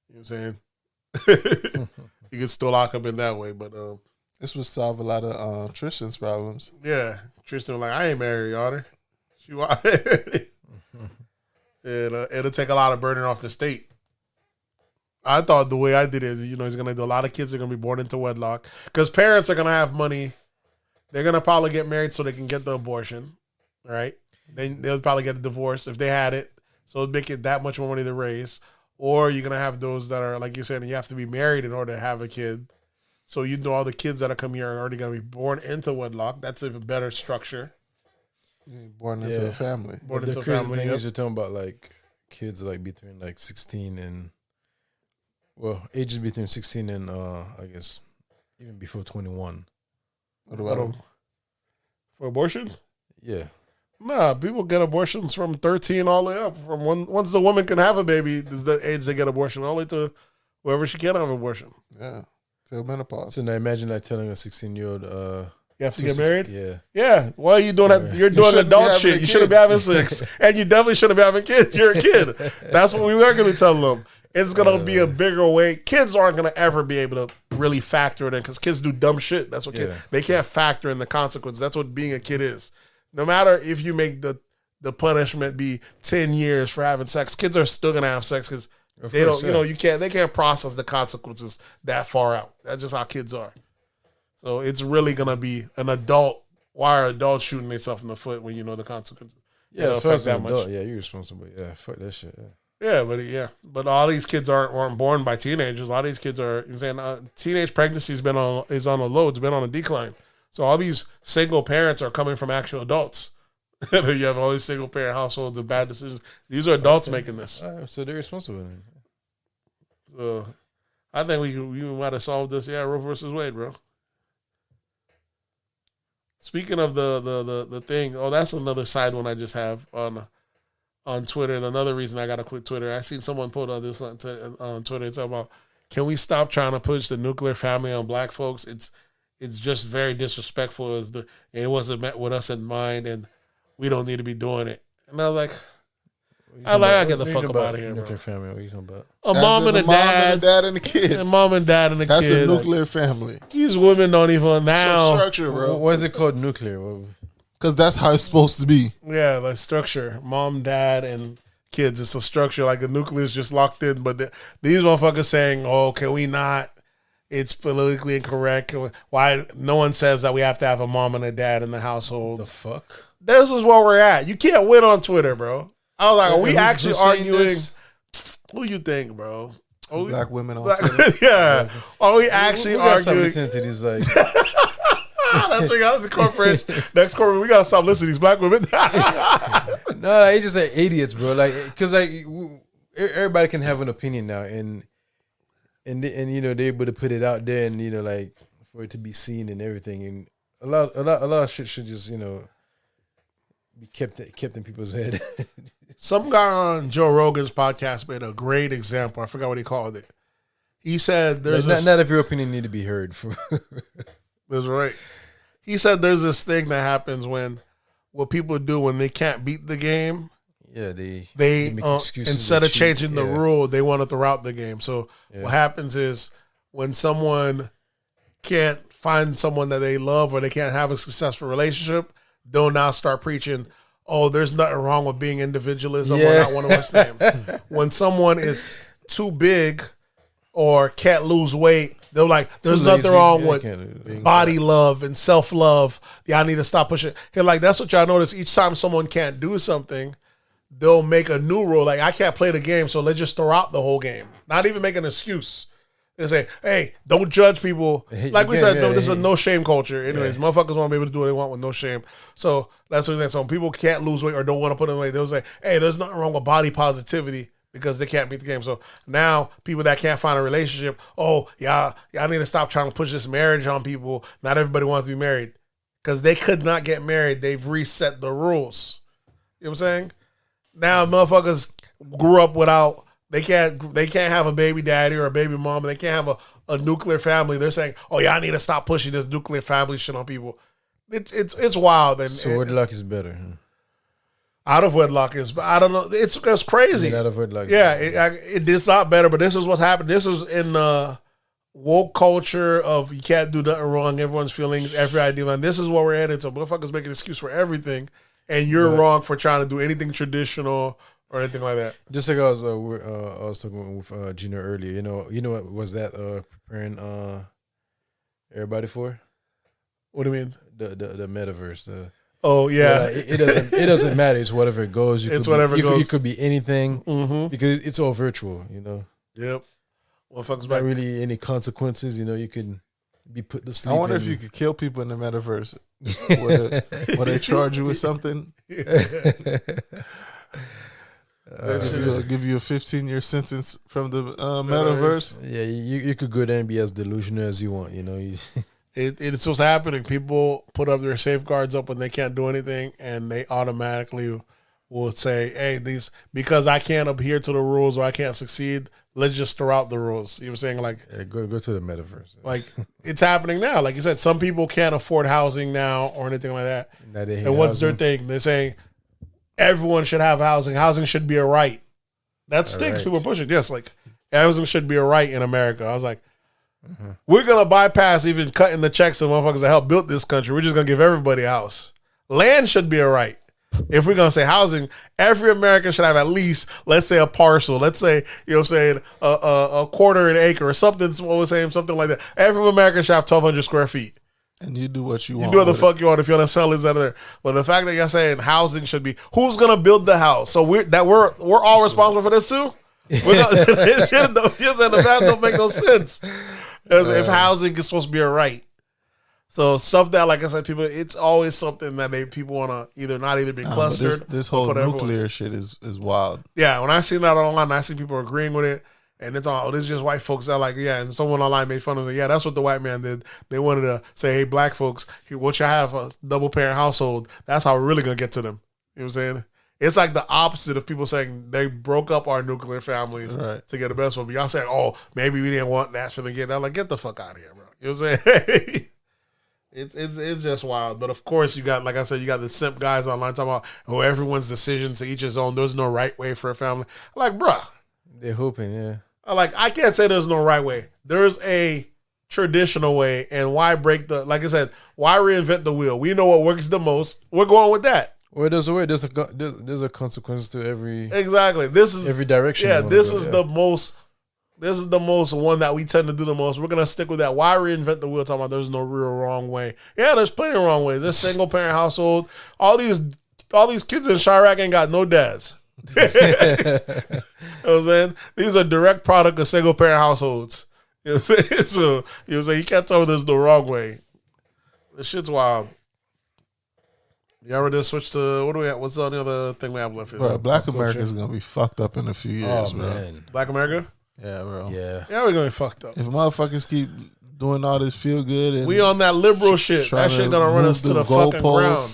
You know what I'm saying? You can still lock up in that way, but This would solve a lot of Tristan's problems. yeah, Tristan was like, I ain't married, your honor. She wa- it'll take a lot of burden off the state. I thought the way I did it, he's going to do a lot of kids are going to be born into wedlock because parents are going to have money. They're going to probably get married so they can get the abortion, right? Then they'll probably get a divorce if they had it. So it'll make it that much more money to raise. Or you're going to have those that are, like you said, you have to be married in order to have a kid. So you know all the kids that are coming here are already going to be born into wedlock. That's a better structure. Born into a family. Born The into a crazy family. thing Yep. is you're talking about like kids like between like 16 and ages between 16 and I guess even before 21. What about them? For abortion? Yeah. Nah, people get abortions from 13 all the way up. From once the woman can have a baby, is the age they get abortion. All the way to wherever she can have abortion. Yeah. Till menopause. So now imagine like telling a 16-year-old You have to get married? Yeah. Yeah. Why are you doing that? You're doing shouldn't be adult having shit. a You shouldn't be kid. having sex. And you definitely shouldn't be having kids. You're a kid. That's what we were going to be telling them. It's going to be a bigger way. Kids aren't going to ever be able to really factor it in because kids do dumb shit. That's what kids, they can't factor in the consequences. That's what being a kid is. No matter if you make the punishment be 10 years for having sex, kids are still going to have sex because they don't, they can't process the consequences that far out. That's just how kids are. So it's really going to be an adult. Why are adults shooting themselves in the foot when you know the consequences? Yeah, It'll as far affect as that an much. adult, yeah, you're responsible. Yeah, fuck that shit. Yeah. But all these kids weren't born by teenagers. A lot of these kids are. You know what I'm saying teenage pregnancy is on a low. It's been on a decline. So all these single parents are coming from actual adults. You have all these single parent households and bad decisions. These are adults making this. All right, so they're responsible. Then. So I think we might have solved this. Yeah, Roe versus Wade, bro. Speaking of the thing, that's another side one I just have on on Twitter, and another reason I got to quit Twitter, I seen someone put on this on Twitter. It's about, can we stop trying to push the nuclear family on black folks? It's just very disrespectful. It wasn't met with us in mind, and we don't need to be doing it. And I was like, I get the fuck up out of here, bro. Nuclear family, what are you talking about? A mom and a dad, and a kid. and mom and dad and a That's kid. a nuclear family. These women don't even now. Structure, bro. Why is it called nuclear? Because that's how it's supposed to be. Yeah, like structure. Mom, dad, and kids. It's a structure. Like the nucleus just locked in. But these motherfuckers saying, oh, can we not? It's politically incorrect. Why no one says that we have to have a mom and a dad in the household? The fuck? This is where we're at. You can't win on Twitter, bro. I was like, are we Who's actually saying arguing? this? Who you think, bro? Black women on Black, Twitter. yeah. Are we actually We gotta stop arguing? listening to these, like, That's the corporate. Next corporate, we gotta stop listening to these black women. no, it's just like idiots, bro. Like, because like everybody can have an opinion now, and you know they're able to put it out there, and you know like for it to be seen and everything, and a lot of shit should just be kept in people's head. Some guy on Joe Rogan's podcast made a great example. I forgot what he called it. He said there's Like, not if your opinion need to be heard. That's right. He said there's this thing that happens when what people do when they can't beat the game. Yeah, they They make excuses instead and of changing cheat. the Yeah. rule, they want to throw out the game. So what happens is when someone can't find someone that they love or they can't have a successful relationship, they'll now start preaching, oh, there's nothing wrong with being individualism or not one of us name. When someone is too big or can't lose weight, they're like, there's Too nothing lazy. wrong Yeah, with can't- body love and self-love. Yeah, I need to stop pushing. He like, that's what y'all notice. Each time someone can't do something, they'll make a new rule. Like, I can't play the game, so let's just throw out the whole game. Not even make an excuse. They say, hey, don't judge people. Like we said, this is a no-shame culture. Anyways, motherfuckers want to be able to do what they want with no shame. So that's what they're saying. So when people can't lose weight or don't want to put in weight, they'll say, hey, there's nothing wrong with body positivity because they can't beat the game. So now people that can't find a relationship, oh, y'all need to stop trying to push this marriage on people. Not everybody wants to be married. Because they could not get married. They've reset the rules. You know what I'm saying? Now motherfuckers grew up without, they can't have a baby daddy or a baby mom, and they can't have a nuclear family. They're saying, oh yeah, I need to stop pushing this nuclear family shit on people. It's wild. And So wedlock is better. out of wedlock is, I don't know. It's crazy. Out of wedlock. Yeah, it's not better, but this is what's happened. This is in the woke culture of you can't do nothing wrong, everyone's feelings, every idea. And this is what we're headed to. Motherfuckers make an excuse for everything, and you're wrong for trying to do anything traditional or anything like that. Just like I was talking with Gino earlier. You know what was that preparing everybody for? What do you mean? The metaverse. Oh yeah, Like, it doesn't matter. It's whatever it goes. It's whatever it goes. It could be anything mm-hmm. because it's all virtual. Yep. Motherfuckers Not back. really any consequences. You could be put to I sleep. wonder if you could kill people in the metaverse. Will they charge you with something? Give you a 15-year sentence from the metaverse. Yeah, you could go there and be as delusional as you want. It's what's happening. People put up their safeguards up when they can't do anything, and they automatically will say, "Hey, because I can't adhere to the rules or I can't succeed, let's just throw out the rules." You know what I'm saying? Like, go to the metaverse. like it's happening now. Like you said, some people can't afford housing now or anything like that. Now they hate And what's housing. their thing? They're saying everyone should have housing. Housing should be a right. That stinks. right. People are pushing. Yes, like housing should be a right in America. I was like, we're gonna bypass even cutting the checks to motherfuckers that help build this country. We're just gonna give everybody a house. Land should be a right. If we're gonna say housing, every American should have at least, let's say, a parcel. Let's say, a quarter an acre or something. What we're saying, something like that. Every American should have 1,200 square feet. And you do what you You want. do what the with fuck you want if you want to sell this out of there. But the fact that you're saying housing should be, who's gonna build the house? So we're all responsible for this too. We're not, the math don't make no sense. If housing is supposed to be a right. So stuff that, like I said, people, it's always something that people want to either be it. clustered. This or whole put everyone. nuclear shit is wild. Yeah, when I see that online, I see people agreeing with it. And it's all, this is just white folks that like, yeah. And someone online made fun of it. Yeah, that's what the white man did. They wanted to say, hey, black folks, what you have a double parent household. That's how we're really going to get to them. You know what I'm saying? It's like the opposite of people saying they broke up our nuclear families Right. to get the best one. But y'all saying, oh, maybe we didn't want that for the kid. I'm like, get the fuck out of here, bro. You know what I'm saying? It's just wild. But of course, you got, like I said, you got the simp guys online talking about, oh, everyone's decision to each his own. There's no right way for a family. I'm like, bruh. They're hoping, yeah. I can't say there's no right way. There's a traditional way, and why break the, like I said, why reinvent the wheel? We know what works the most. We're going with that. Well, there's a way. There's a consequence to every Exactly. This is every direction. Yeah, you wanna this go, is yeah. the most. This is the most one that we tend to do the most. We're gonna stick with that. Why reinvent the wheel? Talking about there's no real wrong way. Yeah, there's plenty of wrong ways. There's single parent household. All these kids in Chirac ain't got no dads. You know what I'm saying? These are direct product of single parent households. You know what I'm saying? So you know what I'm saying? You can't tell me there's no wrong way. This shit's wild. Y'all ready to switch to, what do we have? What's the other thing we have left? Bro, Black America's gonna be fucked up in a few years, Oh bro. man, Black America? Yeah, bro. yeah. Yeah, we're gonna be fucked up. If motherfuckers keep doing all this feel good and We on that liberal shit. trying That shit to gonna run move us to the the fucking goalposts. ground.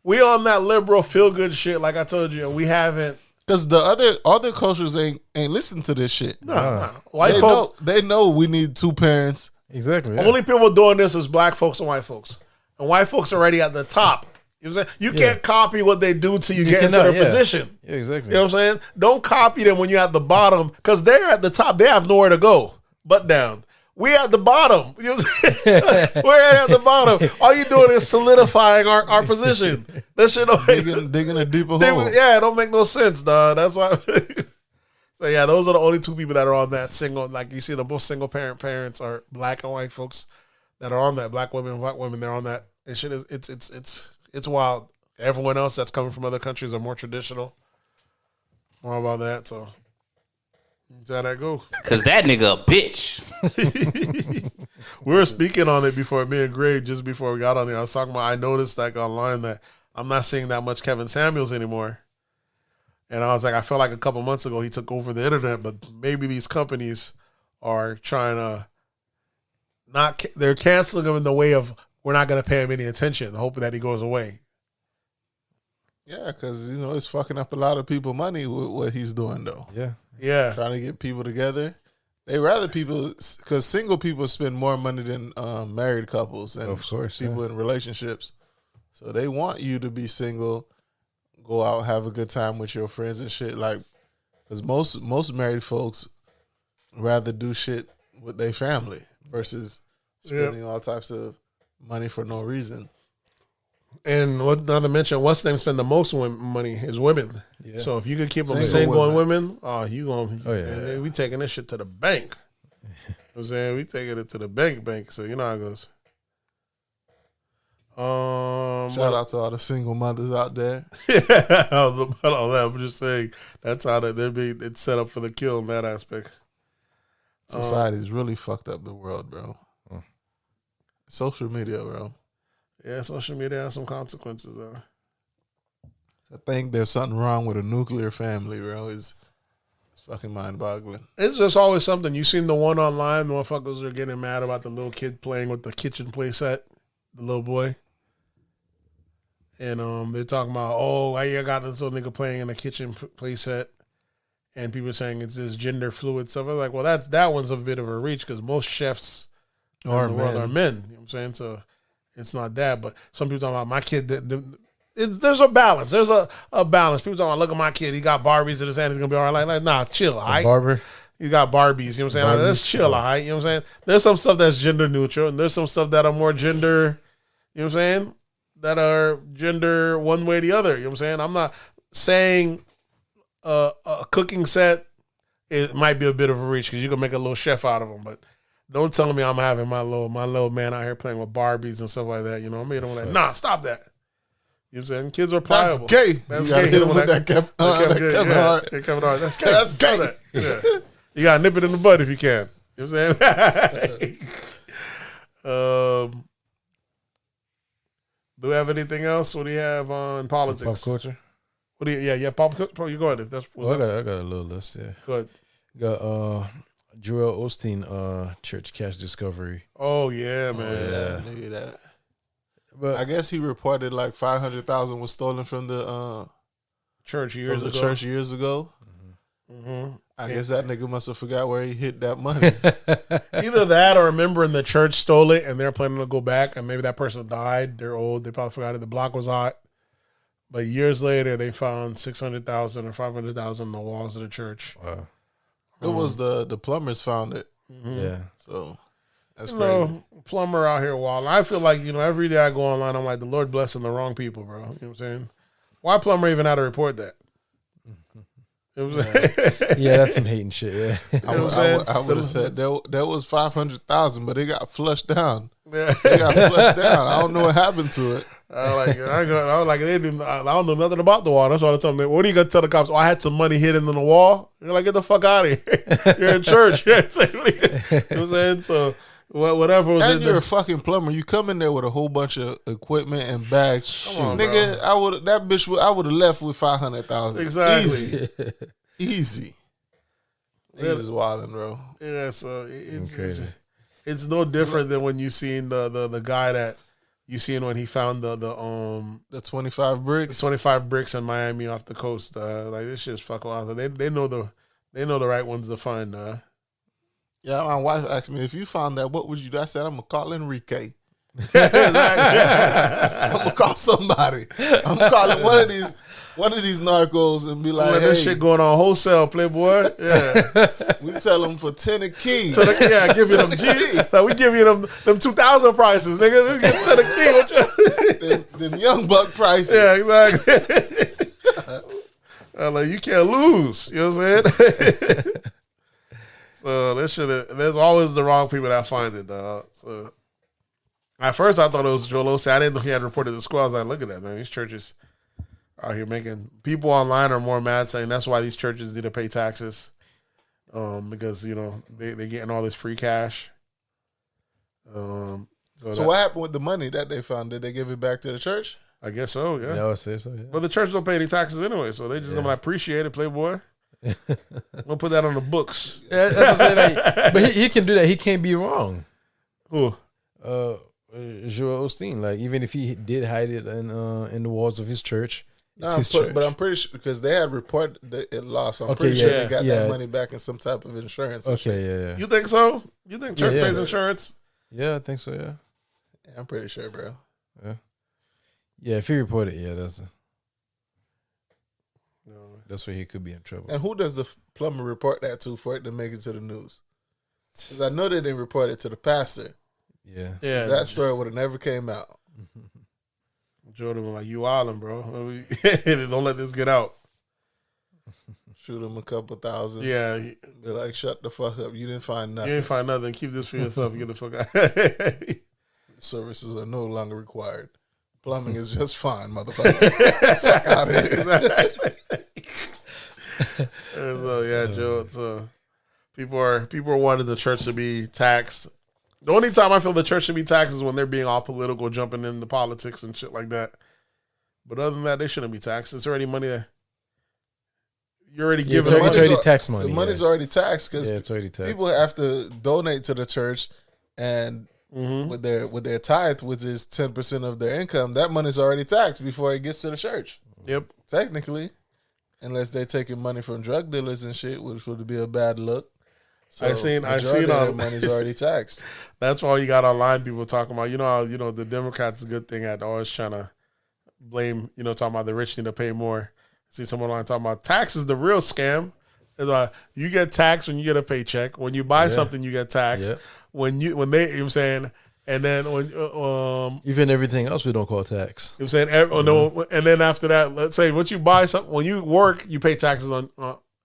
We on that liberal feel good shit, like I told you, and we haven't. because the other cultures ain't listen to this shit. Nah. White They folks. they know we need two parents. Exactly. Yeah. Only people doing this is black folks and white folks, and white folks already at the top. You know what I'm saying? You can't copy what they do till you get into cannot, their yeah. position. Yeah, exactly. You know what I'm saying? Don't copy them when you're at the bottom, because they're at the top. They have nowhere to go but down. We at the bottom. You know what I'm saying? We're at the bottom. All you doing is solidifying our position. That shit don't make Digging a deeper hole. yeah, it don't make no sense, dog. That's why. So yeah, those are the only two people that are on that single. Like you see, the most single parents are black and white folks that are on that. Black women, white women, they're on that. And shit is it's wild. Everyone else that's coming from other countries are more traditional. More about that. So that's how that goes. Cause that nigga a bitch. We were speaking on it before, me and Gray, just before we got on there. I was talking about, I noticed like online that I'm not seeing that much Kevin Samuels anymore. And I was like, I felt like a couple months ago he took over the internet, but maybe these companies are trying to they're canceling him in the way of, we're not going to pay him any attention, hoping that he goes away. Yeah, because it's fucking up a lot of people money with what he's doing though. Yeah. Yeah. Trying to get people together. They rather people, because single people spend more money than married couples and Of course, people in relationships. So they want you to be single, go out, have a good time with your friends and shit. Like, because most married folks rather do shit with their family versus spending all types of money for no reason. And what not to mention, what's name spend the most money is women. Yeah. So if you could keep them Single single and women, you gonna. Oh, yeah. Man, we taking this shit to the bank. You know what I'm saying, we taking it to the bank. So you know how it goes. Shout out to all the single mothers out there. Yeah, all that. I'm just saying that's how it's set up for the kill in that aspect. Society's really fucked up the world, bro. Social media, bro. Yeah, social media has some consequences though. I think there's something wrong with a nuclear family, bro. It's fucking mind-boggling. It's just always something. You seen the one online, motherfuckers are getting mad about the little kid playing with the kitchen play set, the little boy. And they're talking about, oh, why you got this little nigga playing in a kitchen play set? And people saying it's this gender fluid stuff. I was like, well, that one's a bit of a reach because most chefs in the world are men. You know what I'm saying? So it's not that. But some people talking about my kid. There's a balance. There's a balance. People talking about, look at my kid. He got Barbies in his hand. He's going to be all right. Like, nah, chill, all right? Barber. You got Barbies, you know what I'm saying? Like, let's chill, all right? You know what I'm saying? There's some stuff that's gender neutral, and there's some stuff that are more gender, you know what I'm saying? That are gender one way or the other, you know what I'm saying? I'm not saying a cooking set, it might be a bit of a reach because you can make a little chef out of them, but don't tell me I'm having my little man out here playing with Barbies and stuff like that, you know? I mean, I'm like, nah, stop that. You know what I'm saying? Kids are pliable. That's gay. That's You gotta gay. hit him with that Kevin Hart. Yeah, Kevin Hart. That's gay. That's Say gay. that. Yeah. You gotta nip it in the bud if you can. You know what I'm saying? Do we have anything else? What do you have on politics? Pop culture. What do you have pop culture? You go ahead. If that's what's Well, up. I got a little list. Yeah. Go ahead. Got Joel Osteen church cash discovery. Oh yeah, man. Yeah. Nigga, that. But I guess he reported like 500,000 was stolen from the church years From the ago. church years ago. Mm-hmm. I guess that nigga must have forgot where he hid that money. Either that or remembering the church stole it and they're planning to go back and maybe that person died. They're old. They probably forgot it. The block was hot. But years later, they found $600,000 or $500,000 in the walls of the church. Wow. It was the plumbers found it. Yeah. So that's You crazy. know, plumber out here wild. I feel like, every day I go online, I'm like, the Lord blessing the wrong people, bro. You know what I'm saying? Why plumber even had to report that? You know what I'm saying? Yeah, that's some hating shit. Yeah. You know what I'm saying? I would have said that was 500,000, but it got flushed down. Yeah. It got flushed down. I don't know what happened to it. I was like, they didn't. I don't know nothing about the wall. That's why I told me. What are you gonna tell the cops? Oh, I had some money hidden in the wall. You're like, get the fuck out of here. You're in church. You know what I'm saying? So whatever was And in you're there. a fucking plumber. You come in there with a whole bunch of equipment and bags. Come on, nigga, I would have left with 500,000. Exactly. Easy. Niggas wilding, bro. Yeah, so it's Crazy. it's no different than when you seen the guy that you seen when he found the The 25 bricks. 25 bricks in Miami off the coast. Like this shit's fucking wild. They know the right ones to find. Yeah, my wife asked me, if you found that, what would you do? I said, I'm going to call Enrique. I'm going to call somebody. I'm calling one of these narcos and be like, Let hey, this shit going on wholesale, Playboy. Yeah. we sell them for 10 a key. So give you them G. Like we give you them 2,000 prices, nigga. Let's get to the key. What you? them young buck prices. Yeah, exactly. Like you can't lose. You know what I'm saying? So there's always the wrong people that find it, dog. So at first I thought it was Joel Osteen. I didn't know he had reported the school. I was like, look at that, man. These churches out here making people online are more mad, saying that's why these churches need to pay taxes. Because they're getting all this free cash. So what happened with the money that they found? Did they give it back to the church? I guess so, yeah. Yeah, I would say so. Yeah. But the church don't pay any taxes anyway, so they just gonna appreciate it, Playboy. We'll put that on the books. Yeah, that's what I'm saying. Like, but he can do that. He can't be wrong. Who? Joel Osteen. Like even if he did hide it in the walls of his church, it's his But church. I'm pretty sure because they had reported that it lost. I'm Okay, pretty yeah, sure they got yeah. that money back in some type of insurance. and shit. Okay, yeah. You think so? You think church Yeah, pays yeah. insurance? Yeah, I think so. Yeah. Yeah, I'm pretty sure, bro. Yeah, if he reported, that's where he could be in trouble. And who does the plumber report that to for it to make it to the news? Because I know that they reported to the pastor. Yeah. Yeah. That story would have never came out. Jordan was like, you wildin', bro. Don't let this get out. Shoot him a couple thousand. Yeah. Be like, shut the fuck up. You didn't find You nothing. ain't find nothing. Keep this for yourself. Get the fuck out. Services are no longer required. Plumbing is just fine, motherfucker. Fuck out of here. So yeah, Joe. So people are wanting the church to be taxed. The only time I feel the church should be taxed is when they're being all political, jumping into politics and shit like that. But other than that, they shouldn't be taxed. It's already money that you're already Yeah, giving. it's them. already tax money. The money's yeah. already taxed because It's already taxed. people have to donate to the church, and with their tithe, which is 10% of their income, that money's already taxed before it gets to the church. Yep. Technically, unless they're taking money from drug dealers and shit, which would be a bad look. So I seen majority of their on money's already taxed. That's why you got online people talking about, how, the Democrats a good thing at always trying to blame, talking about the rich need to pay more. See someone online talking about tax is the real scam. It's like you get taxed when you get a paycheck. When you buy something, you get taxed. Yeah. When they, you know what I'm saying, and then when Even everything else we don't call tax. you know what I'm saying, and then after that, let's say once you buy something, when you work, you pay taxes on,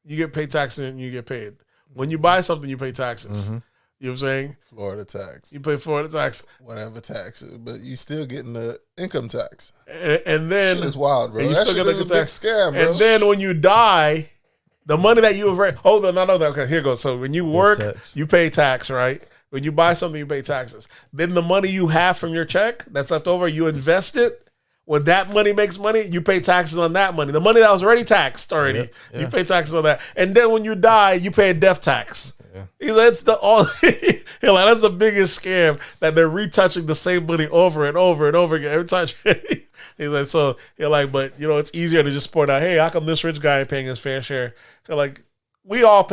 you get paid taxes and you get paid. When you buy something, you pay taxes. You know what I'm saying? Florida tax, You pay Florida tax. whatever tax, but you still getting the income tax. And then Shit is wild, bro. and you That still shit get is a the big tax. scam, bro. And then when you die, the money that you have hold on, no, okay, here goes. So when you work, tax. you pay tax, right? When you buy something, you pay taxes. Then the money you have from your check that's left over, you invest it. When that money makes money, you pay taxes on that money. The money that was already taxed already, Yeah. you pay taxes on that. And then when you die, you pay a death tax. He's like, it's the all. He's like, that's the biggest scam that they're retouching the same money over and over and over again every time. He's like, so you're like, but it's easier to just point out, hey, how come this rich guy ain't paying his fair share? They're like, we're all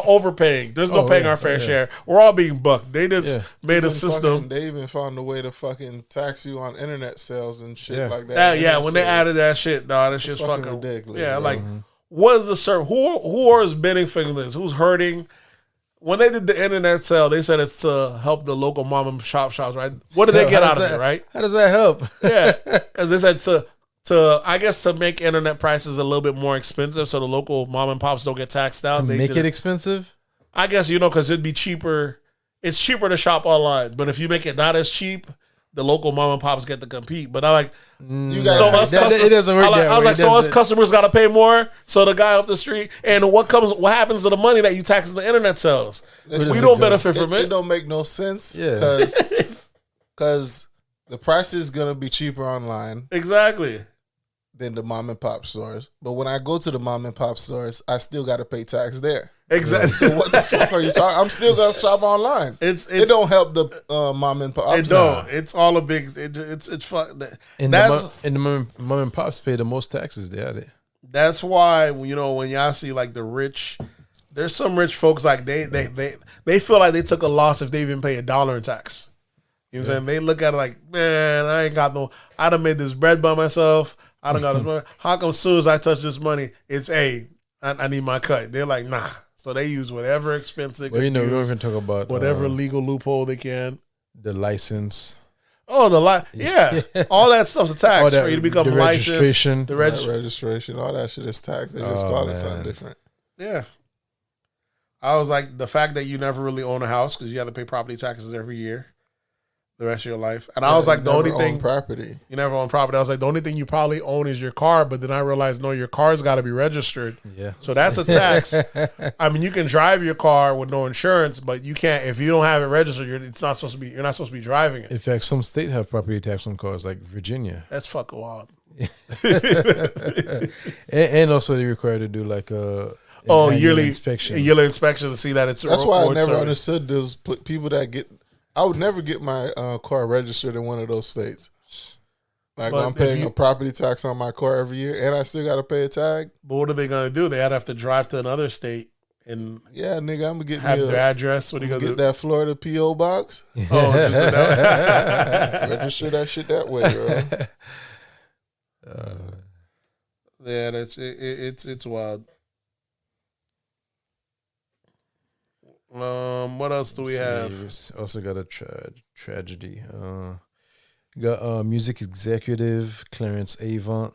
overpaying. There's no paying our fair share. We're all being bucked. They just made a system. They even found a way to fucking tax you on internet sales and shit like that. When they added that shit, dog, that shit's fucking ridiculous. Yeah, like, what is the service? Who is benefiting this? Who's hurting? When they did the internet sale, they said it's to help the local mom and pop shops, right? What did they get out of it, right? How does that help? Yeah, because they said I guess to make internet prices a little bit more expensive, so the local mom and pops don't get taxed out. To make it expensive? I guess because it'd be cheaper. It's cheaper to shop online, but if you make it not as cheap, the local mom and pops get to compete. But I like you guys. It doesn't work. I was like, so us customers got to pay more. So the guy up the street, and what happens to the money that you tax in the internet sells? We don't benefit from it. It don't make no sense. Yeah, because the price is gonna be cheaper online. Exactly. Than the mom and pop stores. But when I go to the mom and pop stores, I still got to pay tax there. Exactly. So what the fuck are you talking? I'm still gonna shop online. It don't help the mom and pop. It don't. It's all a big. It's fuck. And the mom and pops pay the most taxes. They had it. That's why when y'all see like the rich, there's some rich folks like they feel like they took a loss if they even pay $1 in tax. You know what I'm saying? They look at it like, man, I ain't got no. I done made this bread by myself. I don't got this money. How come as soon as I touch this money, it's I need my cut. They're like, nah. So they use whatever expense they can use. We don't even talk about whatever legal loophole they can. The license. Oh, yeah. All that stuff's a tax for you to become licensed. Registration. The registration, all that shit is taxed. They just call it something different. Yeah. I was like, the fact that you never really own a house because you have to pay property taxes every year. The rest of your life. And I was like, the only thing property. You never own property. I was like, the only thing you probably own is your car, but then I realized, no, your car's got to be registered. Yeah. So that's a tax. I mean, you can drive your car with no insurance, but you can't if you don't have it registered, you're not supposed to be driving it. In fact, some states have property tax on cars, like Virginia. That's fucking wild. and also they're required to do like yearly inspection. Yearly inspection to see that it's. That's why I never understood those people that get. I would never get my car registered in one of those states. Like I'm paying a property tax on my car every year, and I still got to pay a tag. But what are they gonna do? They have to drive to another state and nigga, I'm gonna get their address. What are you gonna get that Florida PO box? Oh, just register that shit that way, bro. Yeah, it's wild. What else do we have? Also got a tragedy. Got music executive Clarence Avant.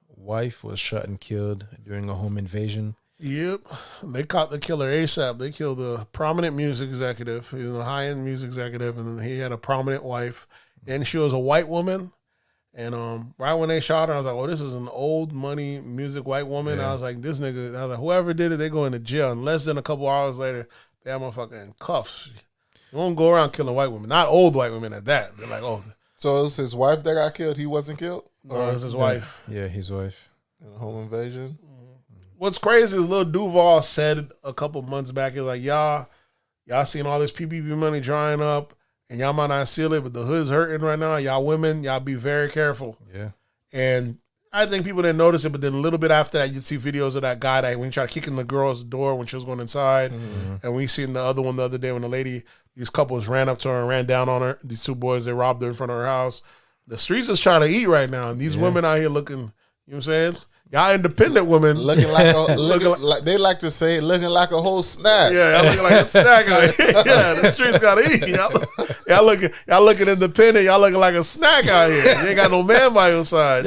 Wife was shot and killed during a home invasion. Yep, they caught the killer ASAP. They killed a prominent music executive. He was a high-end music executive, and he had a prominent wife, and she was a white woman. And right when they shot her, I was like, "Oh, this is an old money music white woman." Yeah. I was like, "This nigga," I was like, "Whoever did it, they go into jail." And less than a couple hours later, that motherfucker in cuffs. You won't go around killing white women, not old white women at that. They're like, "Oh." So it was his wife that got killed. He wasn't killed. No, it was his wife. Yeah, his wife. In a home invasion. What's crazy is Lil Duval said a couple months back, he's like, y'all seen all this PPP money drying up, and y'all might not seal it, but the hood's hurting right now. Y'all women, y'all be very careful. Yeah. And I think people didn't notice it, but then a little bit after that, you'd see videos of that guy that when he tried kicking the girl's door when she was going inside. Mm-hmm. And we seen the other one the other day when these couples ran up to her and ran down on her. These two boys, they robbed her in front of her house. The streets is trying to eat right now, and these women out here looking, you know what I'm saying? Y'all independent women looking like like they like to say, looking like a whole snack. Yeah, y'all looking like a snack out here. Yeah, the streets gotta eat. Y'all looking independent. Y'all looking like a snack out here. You ain't got no man by your side.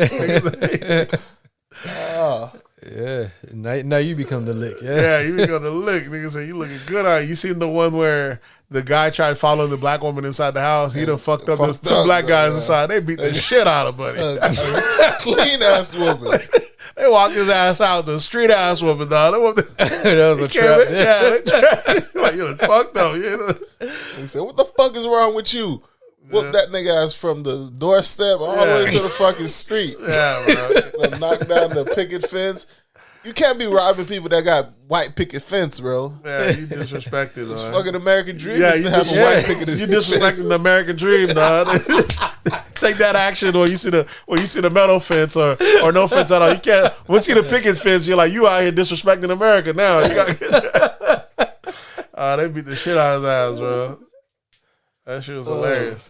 Yeah, now you become the lick. Yeah, you become the lick. Nigga say you looking good out here. You seen the one where the guy tried following the black woman inside the house. He done fucked up those two black guys inside. They beat the shit out of buddy. Clean ass woman. They walked his ass out, the street ass woman, dog. That was a trap. Yeah, they trapped. Like, you done fucked up. You know? He said, "What the fuck is wrong with you?" Whoop that nigga ass from the doorstep all the way to the fucking street. Yeah, bro. Knock down the picket fence. You can't be robbing people that got white picket fence, bro. Yeah, you disrespected. It's fucking American dream. Yeah, is you to have a white picket you fence. disrespecting the American dream, dog. Take that action, or you see the metal fence, or no fence at all. You can't. Once you see the picket fence, you're like, you out here disrespecting America now. You got they beat the shit out of his ass, bro. That shit was hilarious.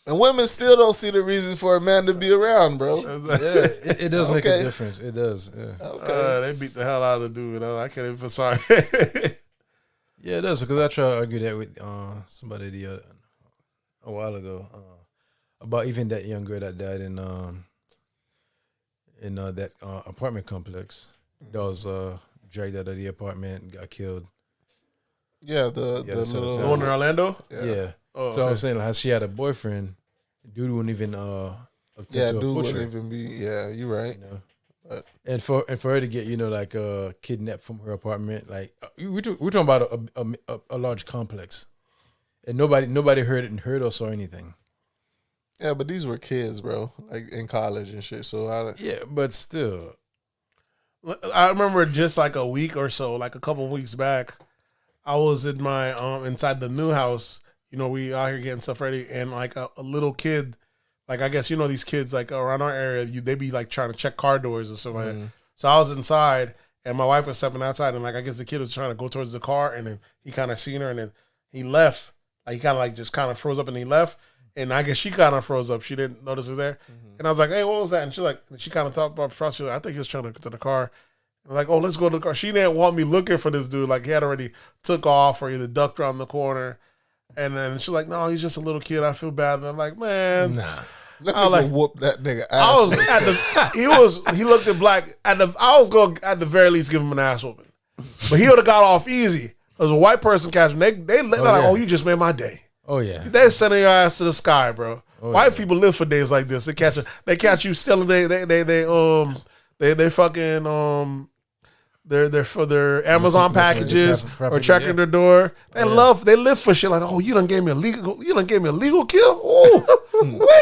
And women still don't see the reason for a man to be around, bro. Yeah, it does make Okay. a difference. It does. Yeah, They beat the hell out of the dude. I can't even feel sorry. yeah, it does. Because I tried to argue that with somebody a while ago about even that young girl that died in that apartment complex. That was dragged out of the apartment, got killed. Yeah, the Yeah, that's little The one in Orlando. Yeah. Oh, So okay. I'm saying, like, she had a boyfriend. Dude wouldn't even yeah, dude push wouldn't her, even be. Yeah, you're right. you know. But- And for her to get kidnapped from her apartment, like we're talking about a large complex, and nobody heard it and heard us or anything. Yeah, but these were kids, bro, like in college and shit. So Yeah, but still, I remember just like a week or so, like a couple of weeks back, I was in my inside the new house. You know, we out here getting stuff ready, and like a little kid, like I guess you know these kids like around our area, they be like trying to check car doors or something like that. So I was inside, and my wife was stepping outside, and like I guess the kid was trying to go towards the car, and then he kind of seen her, and then he left. Like he kind of like just kind of froze up, and he left. And I guess she kind of froze up. She didn't notice it was there. And I was like, hey, what was that? And she kind of talked about the process. She was like, I think he was trying to get to the car. I was like, oh, let's go to the car. She didn't want me looking for this dude. Like he had already took off or either ducked around the corner. And then she's like, no, he's just a little kid. I feel bad. And I'm like, man. nah. let I me like- go whoop that nigga ass. I was at he looked at black. I was going to, at the very least, give him an ass whooping. But he would have got off easy. Because a white person catch him. They're like, yeah. oh, you just made my day. Oh yeah, They're sending your ass to the sky, bro. Oh, White yeah. people live for days like this. They catch you stealing. They fucking they're for their Amazon packages property, or checking yeah. their door. They live for shit like, oh, you done gave me a legal kill. Oh,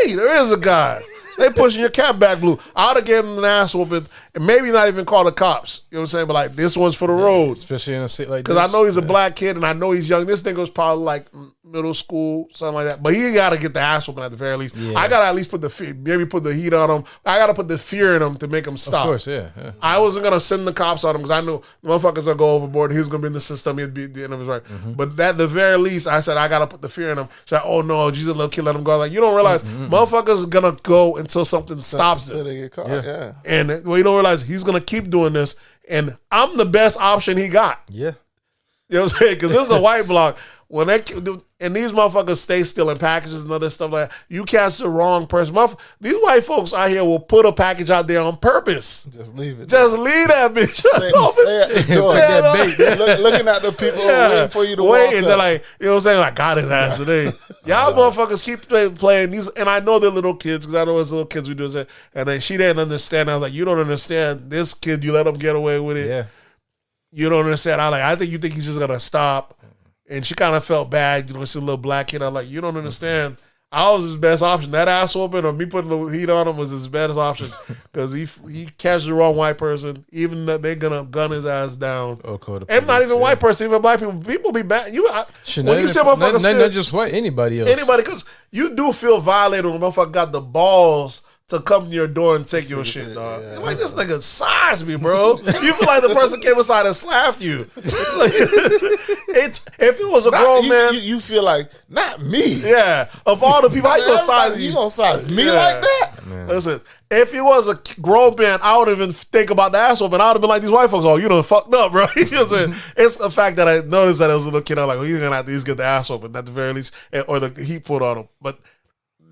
wait, there is a guy. They pushing your cap back blue. I would have given him an ass whooping and maybe not even call the cops. You know what I'm saying? But like, this one's for the road. especially in a state like this. Because I know he's a black kid and I know he's young. This nigga was probably like middle school, something like that. But he got to get the ass whooping at the very least. Yeah. I got to at least put the heat on him. I got to put the fear in him to make him Of stop. course, yeah. I wasn't going to send the cops on him because I knew the motherfuckers going to go overboard. He was going to be in the system. He'd be at the end of his right. But at the very least, I said, I got to put the fear in him. She's like, oh no, Jesus, little kid, let him go. Like, you don't realize motherfuckers going to go until something stops so them. they get caught. Yeah. And well, you don't realize he's going to keep doing this. And I'm the best option he got. Yeah. You know what I'm saying? Because this is a white block. When they and these motherfuckers stay stealing packages and other stuff like that, you catch the wrong person. These white folks out here will put a package out there on purpose. Just leave it. Just leave that bitch. Stay at the door. Looking at the people waiting for you to walk and up. they're like, you know what I'm saying? Like, got his ass today. Y'all motherfuckers keep playing these, and I know they're little kids because I know it's little kids we do this. And then she didn't understand. I was like, you don't understand. This kid, you let him get away with it. Yeah. You don't understand. I think you think he's just gonna stop. And she kind of felt bad, you know, it's a little black kid. I'm like, you don't understand. I was his best option. That ass whooping or me putting the heat on him was his best option because he catches the wrong white person. Even though they're gonna gun his ass down. Or call the And not police, even yeah. white person, even black people. People be bad. Shit, When not you see a even- motherfucker not steal just white, anybody else. anybody, because you do feel violated when a motherfucker got the balls to come to your door and take your shit, dog. You're like, this nigga sized me, bro. You feel like the person came inside and slapped you. If it was a grown man, you feel like not me. yeah. Of all the people, how you gonna size Everybody, you? you gonna size me Yeah. like that? Listen, if he was a grown man, I would even think about the asshole, but I would have been like these white folks. Oh, you done fucked up, bro. You know what I'm saying? It's the fact that I noticed that as a little kid. I'm like, well, he's gonna have to get the asshole, but at the very least, or the heat put on him. But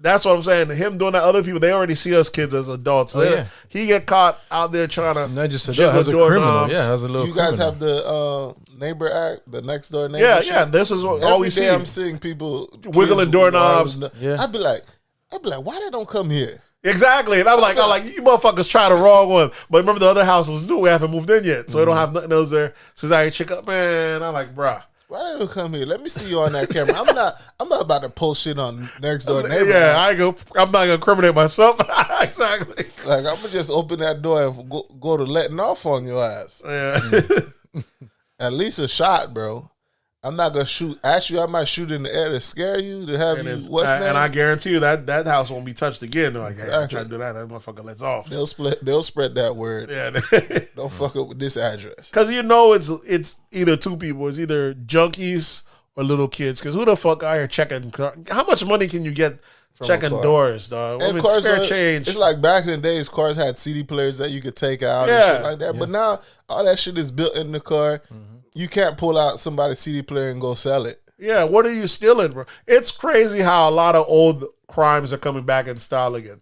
that's what I'm saying. Him doing that, other people, they already see us kids as adults. So yeah. he get caught out there trying to Not just a jiggle dog, as a doorknobs. criminal. Yeah, as a little You guys criminal. have the neighbor act, the next door neighbor. Yeah, shit? yeah. This is what all Every we see. day I'm seeing people Wiggling kids doorknobs. Yeah. I'd be like, why they don't come here? Exactly. And I'm like, you motherfuckers try the wrong one. But remember, the other house was new. We haven't moved in yet. So they don't have nothing else there. So I chick up, man. I'm like, bruh. Why they don't come here? Let me see you on that camera. I'm not about to post shit on next door neighbor. Yeah, I'm not gonna incriminate myself. Exactly. Like I'm gonna just open that door and go to letting off on your ass. Yeah. At least a shot, bro. I'm not gonna shoot. Actually, I might shoot in the air to scare you, to have And, you. then, What's that? and I guarantee you that house won't be touched again. They're like, hey, I'm Exactly. trying to do that. That motherfucker lets off. They'll spread that word. Yeah. Don't fuck up with this address. Because you know it's either two people. It's either junkies or little kids. Because who the fuck out here checking? How much money can you get From checking a car. doors, dog? I And mean, cars spare are- change. It's like back in the days, cars had CD players that you could take out Yeah. and shit like that. But now all that shit is built in the car. You can't pull out somebody's CD player and go sell it. Yeah, what are you stealing, bro? It's crazy how a lot of old crimes are coming back in style again.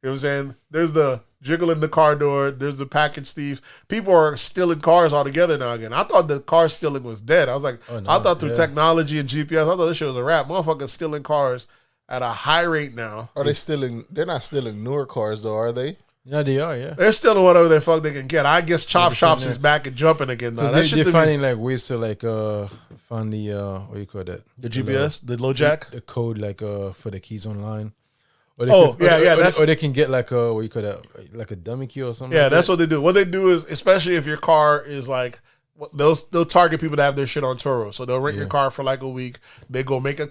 You know what I'm saying? There's the jiggling the car door. There's the package thief. People are stealing cars altogether now again. I thought the car stealing was dead. I was like, Oh, no, I thought through yeah. technology and GPS, I thought this shit was a wrap. Motherfuckers stealing cars at a high rate now. Are they stealing? They're not stealing newer cars though, are they? Yeah, they are. Yeah. They're stealing whatever the fuck they can get. I guess Chop Yeah, Shops yeah. is back and jumping again now. That Because shit they're to me, finding like ways to like find the what do you call that? the GPS, the low jack. The code like for the keys online. Or Oh, can, yeah, or, yeah, Or, that's- or they can get like a what you call that, like a dummy key or something. Yeah, like that's that. what they do. What they do is, especially if your car is like, they'll target people that have their shit on Turo. So they'll rent your car for like a week. They go make a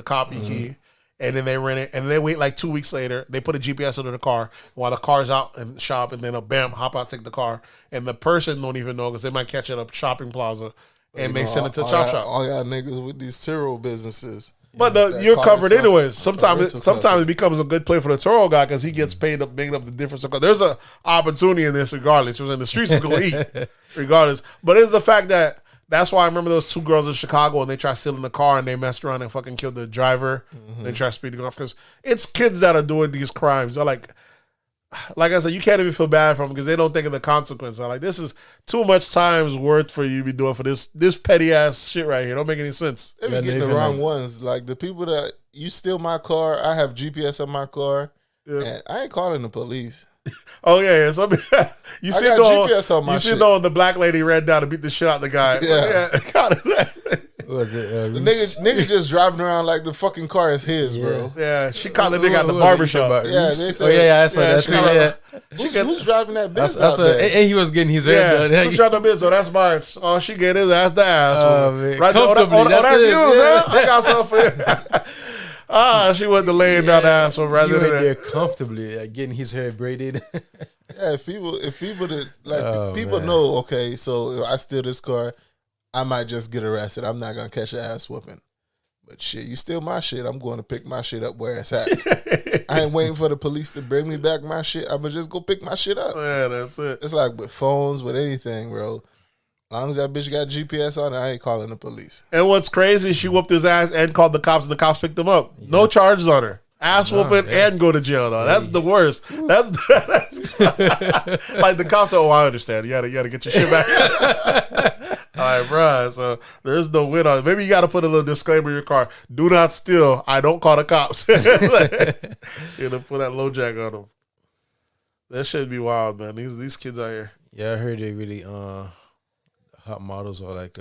copy key, and then they rent it, and they wait like 2 weeks later. They put a GPS under the car while the car's out in shop, and then bam, hop out, take the car, and the person don't even know because they might catch it up shopping plaza, and they send it to Chop Shop. All y'all niggas with these Turo businesses. But That you're car covered itself, anyways. rental Sometimes coverage. it becomes a good play for the Toro guy because he gets paid up making up the difference. There's an opportunity in this regardless. Because in the streets is going to eat regardless. But it's the fact that that's why I remember those two girls in Chicago and they tried stealing the car and they messed around and fucking killed the driver. They tried speeding off because it's kids that are doing these crimes. They're like I said, you can't even feel bad for them because they don't think of the consequences. They're like, this is too much time's worth for you to be doing for this petty ass shit right here. Don't make any sense. They be Yeah, getting they the even wrong like- ones. Like the people that you steal my car, I have GPS on my car, and I ain't calling the police. Oh yeah. So you see, got GPS on my you see, shit. when the black lady ran down to beat the shit out of the guy. Yeah. What was it? The nigga just driving around like the fucking car is his, bro. Yeah, she caught the nigga at the Who was it? barbershop. About Yeah, Reese? they oh said- yeah, I saw Yeah, that she too. got Yeah, Who's driving that that's, Benz out there? and he was getting his hair Yeah, done. who's trying to bid? So that's mine. Oh, she get his ass the ass. Oh, man. Right there. Comfortably, Oh, that's that's it. you, Yeah. huh? I got something for you. She went to laying down the ass for rather He than went there that. comfortably, like, getting his hair braided. Yeah, if people that like Oh, people man. know, okay, so if I steal this car, I might just get arrested. I'm not gonna catch an ass whooping. But shit, you steal my shit, I'm going to pick my shit up where it's at. I ain't waiting for the police to bring me back my shit. I'm gonna just go pick my shit up. Yeah, that's it. It's like with phones, with anything, bro. As long as that bitch got GPS on it, I ain't calling the police. And what's crazy, she whooped his ass and called the cops, and the cops picked him up. No charges on her. Ass whooping and go to jail though. That's the worst. That's like the cops are, oh, I understand. You gotta get your shit back. All right, bruh. So there's no win on it. Maybe you gotta put a little disclaimer in your car. Do not steal. I don't call the cops. You know, put that low jack on them. That should be wild, man. These kids out here. Yeah, I heard they really hot models or like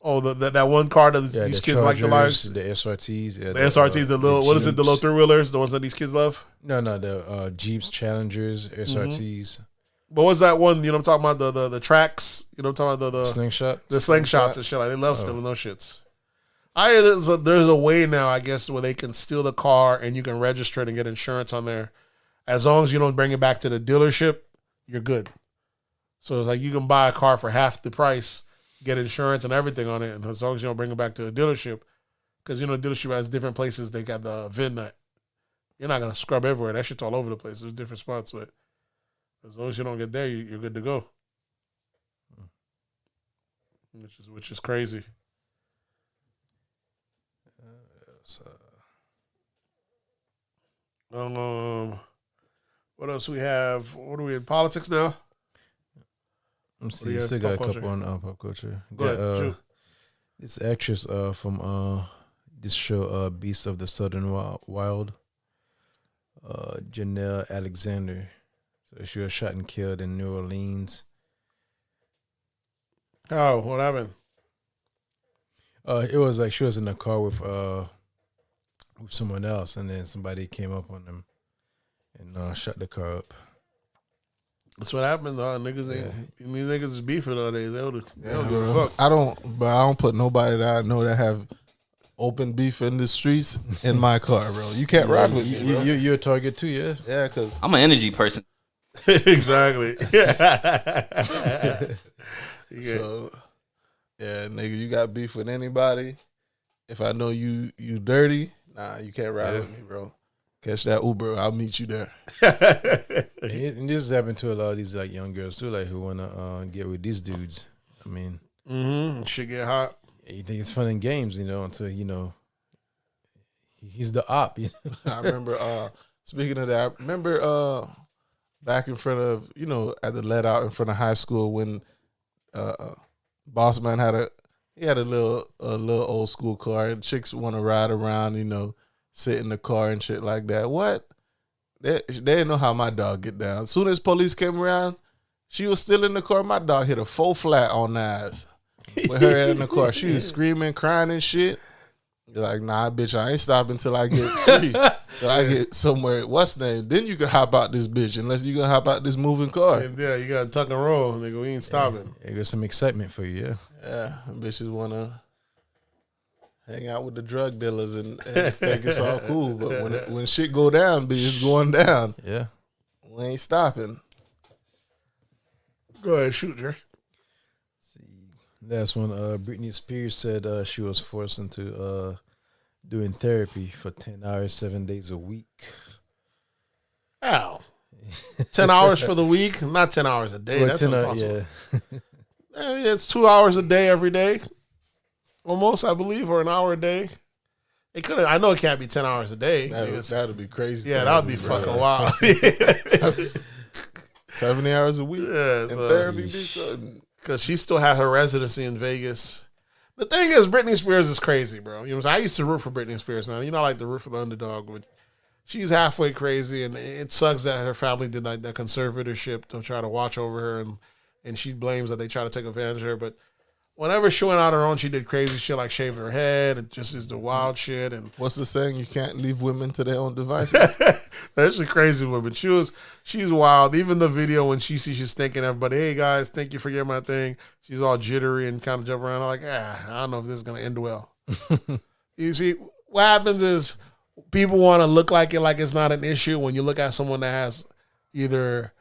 Oh, that one car that these kids like the lives. The SRTs, The SRTs, the little, what is it? The little Jeeps. three wheelers, the ones that these kids love. No, the Jeeps, Challengers, SRTs, But what's that one? You know, what I'm talking about the tracks. You know, what I'm talking about the Slingshot. the slingshots and shit. Like they love stealing those shits. I hear there's a way now, I guess, where they can steal the car and you can register it and get insurance on there. As long as you don't bring it back to the dealership, you're good. So it's like you can buy a car for half the price, get insurance and everything on it, and as long as you don't bring it back to the dealership, because you know dealership has different places. They got the VIN nut. You're not gonna scrub everywhere. That shit's all over the place. There's different spots, but as long as you don't get there, you're good to go. Which is crazy. What else we have? What are we in politics now? Let's do see, you have still for got a pop couple culture? on pop culture. Go ahead, shoot. This actress from this show Beasts of the Southern Wild, Janelle Alexander. So she was shot and killed in New Orleans. Oh, what happened? It was like she was in the car with someone else, and then somebody came up on them and shut the car up. That's what happened, though. Niggas ain't. These niggas is beefing nowadays. They don't give a fuck. I don't put nobody that I know that have open beef in the streets in my car, bro. You can't ride with me, bro. You're a target too, yeah. Yeah, because I'm an energy person. Exactly. so yeah, nigga, you got beef with anybody. If I know you dirty, nah, you can't ride with me, bro. Catch that Uber, I'll meet you there. And this has happened to a lot of these like young girls too, like who wanna get with these dudes. I mean, Shit get hot. you think it's fun and games, until he's the op. I remember speaking of that, I remember back in front of at the let out in front of high school when Boss Man had a little old school car and chicks want to ride around, sit in the car and shit like that. What? They didn't know how my dog get down. As soon as police came around, she was still in the car. My dog hit a 4 flat on the ass with her in the car. She was screaming, crying and shit. You're like, nah, bitch, I ain't stopping till I get free. Till I get somewhere. What's name? Then you can hop out this bitch, unless you gonna hop out this moving car. And yeah, you got to tuck and roll, nigga. We ain't stopping. Yeah, there's some excitement for you, yeah. Yeah, bitches wanna hang out with the drug dealers and think it's all cool. But when shit go down, bitch, it's going down. Yeah. We ain't stopping. Go ahead, shoot, Jerry. Last one, Britney Spears said she was forced into doing therapy for 10 hours, 7 days a week. Ow. 10 hours for the week, not 10 hours a day. Well, That's 10 impossible. Yeah. I mean, it's 2 hours a day every day, almost, I believe, or an hour a day. It could. I know it can't be 10 hours a day. That'd be crazy. Yeah, that would be fucking wild. 70 hours a week. Yeah, and so- therapy, bitch. Because she still had her residency in Vegas. The thing is, Britney Spears is crazy, bro. You know what I'm saying? I used to root for Britney Spears, man. I like to root for the underdog, but she's halfway crazy, and it sucks that her family did like that conservatorship to try to watch over her, and she blames that they try to take advantage of her. But whenever she went out on her own, she did crazy shit like shaving her head. It just is the wild shit. And What's the saying? You can't leave women to their own devices. that's a crazy woman. She's wild. Even the video when she's thanking everybody, hey guys, thank you for getting my thing. She's all jittery and kind of jump around. I'm like, I don't know if this is gonna end well. You see, what happens is people want to look like it's not an issue when you look at someone that has either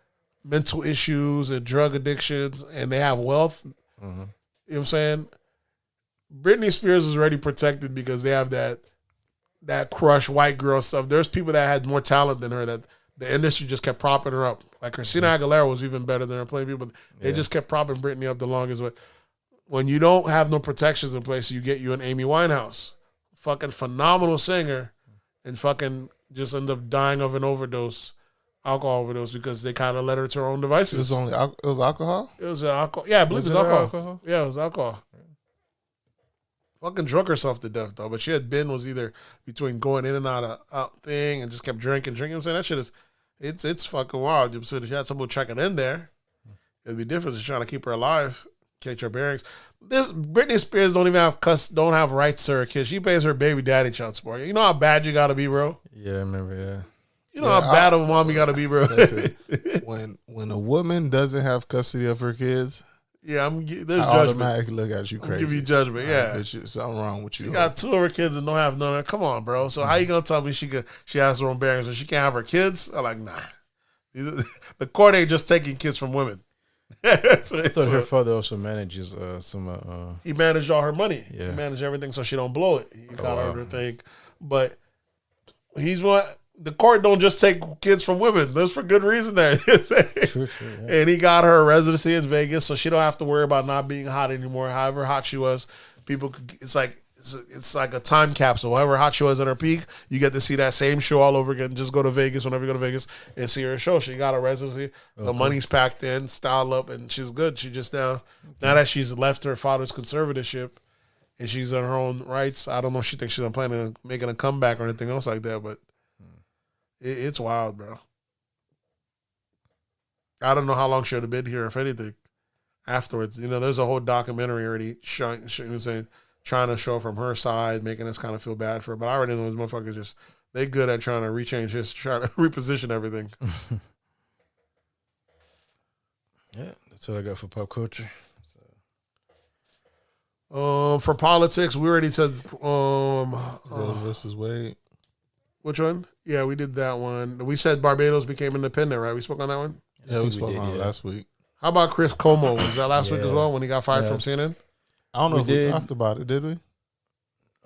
mental issues or drug addictions and they have wealth. You know what I'm saying? Britney Spears is already protected because they have that crush white girl stuff. There's people that had more talent than her that the industry just kept propping her up. Like Christina Aguilera was even better than her playing people. They just kept propping Britney up the longest. But when you don't have no protections in place, you get you an Amy Winehouse, fucking phenomenal singer, and fucking just end up dying of an alcohol overdose because they kind of let her to her own devices. It was alcohol? It was alcohol. Yeah, I believe Was it was it alcohol. Yeah, it was alcohol. Fucking drunk herself to death though, but she was either between going in and out thing and just kept drinking. You know what I'm saying? That shit is, it's fucking wild. You know what I'm saying? If she had someone checking in there, it'd be different. She's trying to keep her alive, catch her bearings. This Britney Spears don't have rights to her kids. She pays her baby daddy child support. You know how bad you gotta be, bro. Yeah, I remember, yeah. You know how bad of a mom you gotta be, bro. When a woman doesn't have custody of her kids, Yeah, there's I judgment. automatically look at you I'm crazy. give you judgment, yeah. Bitch, something wrong with you. She got 2 of her kids and don't have none. Come on, bro. So how you gonna tell me she has her own bearings and she can't have her kids? I'm like, nah. The court ain't just taking kids from women. I thought her father also manages some. He managed all her money. Yeah. He managed everything so she don't blow it. He got wow. her to think, but the court don't just take kids from women. There's for good reason there. True, yeah. And he got her a residency in Vegas, so she don't have to worry about not being hot anymore. However hot she was, it's like a time capsule. However hot she was at her peak, you get to see that same show all over again. Just go to Vegas whenever you go to Vegas and see her show. She got a residency. The money's packed in, styled up, and she's good. She just now that she's left her father's conservatorship and she's on her own rights, I don't know if she thinks she's planning on making a comeback or anything else like that, but it's wild, bro. I don't know how long she would have been here, if anything, afterwards. There's a whole documentary already showing, saying trying to show from her side, making us kind of feel bad for her. But I already know those motherfuckers just they good at trying to rechange history, trying to reposition everything. Yeah, that's what I got for pop culture. For politics, we already said Roe versus Wade. which one? Yeah, we did that one. We said Barbados became independent, right? We spoke on that one. Yeah, we we spoke did, on it yeah. last week. How about Chris Cuomo? Was that last week as Yeah. well when he got fired from Yes. CNN? I don't know We if we did. talked about it, did we?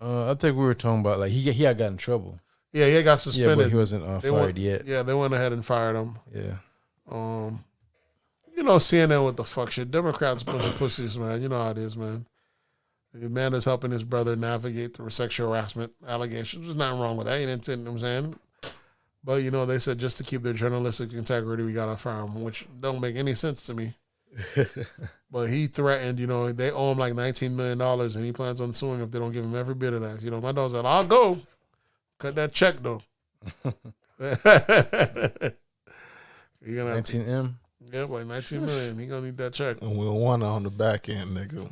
I think we were talking about like he had gotten in trouble. Yeah, he got Yeah, suspended. but he wasn't They fired went, yet. Yeah, they went ahead and fired him. Yeah. You know, CNN with the fuck shit. Democrats a bunch of pussies, man. You know how it is, man. The man is helping his brother navigate through sexual harassment allegations. There's nothing wrong with that. You know what I'm saying? But, you know, they said just to keep their journalistic integrity, we got to fire him, which don't make any sense to me. But he threatened, you know, they owe him like $19 million, and he plans on suing if they don't give him every bit of that. You know, my dog said, I'll go. Cut that check, though. You're gonna have to, 19M. yeah, like $19 million. He gonna need that check. And we'll want on the back end, nigga.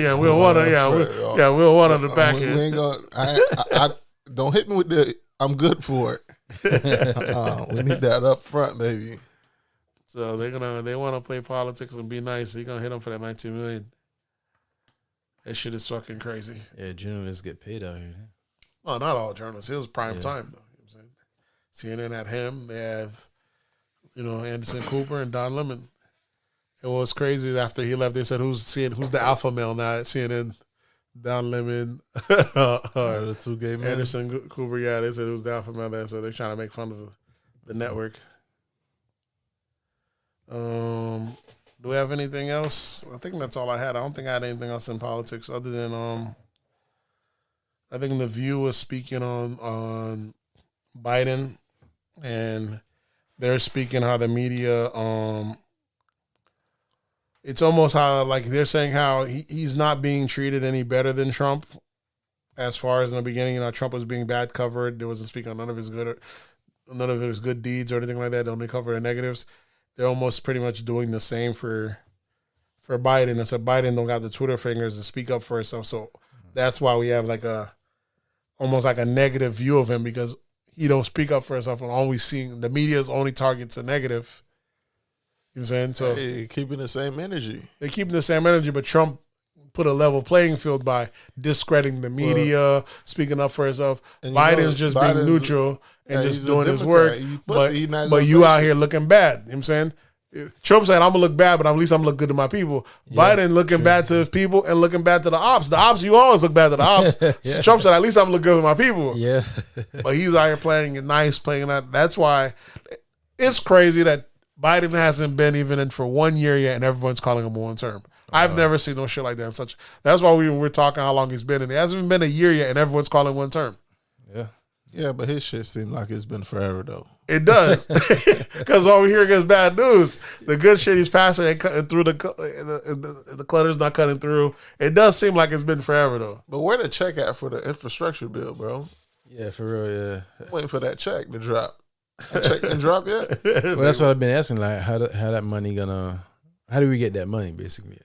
Yeah, we'll want to. Yeah, we'll want on the back we end. ain't gonna. I don't hit me with the. I'm good for it. We need that up front, baby. So they want to play politics and be nice. So you're gonna hit them for that $19 million. That shit is fucking crazy. Yeah, journalists get paid out here. Well, not all journalists. It was prime Yeah. time though. You know what I'm saying? CNN had him. They have, you know, Anderson Cooper and Don Lemon. It was crazy after he left. They said, "Who's the alpha male now at CNN?" Don Lemon, The two gay men. Anderson Cooper. Yeah, they said who's the alpha male there. So they're trying to make fun of the network. Do we have anything else? I think that's all I had. I don't think I had anything else in politics other than I think The View was speaking on Biden, and they're speaking how the media it's almost how like they're saying how he's not being treated any better than Trump. As far as in the beginning, you know, Trump was being bad covered. There wasn't speaking on none of his good deeds or anything like that. They only cover the negatives. They're almost pretty much doing the same for Biden. Except Biden don't got the Twitter fingers to speak up for himself. So that's why we have like almost like a negative view of him, because he don't speak up for himself and always seeing the media's only targets a negative. You know what I'm saying? So Hey, keeping the same energy. they're keeping the same energy, but Trump put a level playing field by discrediting the media, speaking up for himself. And you Biden's know, just being Biden's- neutral and yeah, just he's a doing his Democrat. work. You But, pussy, he not but gonna you say out shit. here looking bad. You know what I'm saying? Trump said, I'm going to look bad, but at least I'm going to look good to my people. Biden looking bad to his people and looking bad to the ops. The ops, you always look bad to the ops. So Trump said, at least I'm going to look good to my people. Yeah. But he's out here playing it nice, playing that. That's why it's crazy that Biden hasn't been even in for 1 year yet, and everyone's calling him one term. I've never seen no shit like that. That's why we were talking how long he's been, and it hasn't even been a year yet, and everyone's calling him one term. Yeah. Yeah, but his shit seemed like it's been forever though. It does, because all we hear is bad news. The good shit he's passing ain't cutting through. The clutter's not cutting through. It does seem like it's been forever though. But where the check at for the infrastructure bill, bro? Yeah, for real, yeah. I'm waiting for that check to drop. That check didn't drop yet? Well, that's what I've been asking, like how that money gonna, how do we get that money basically?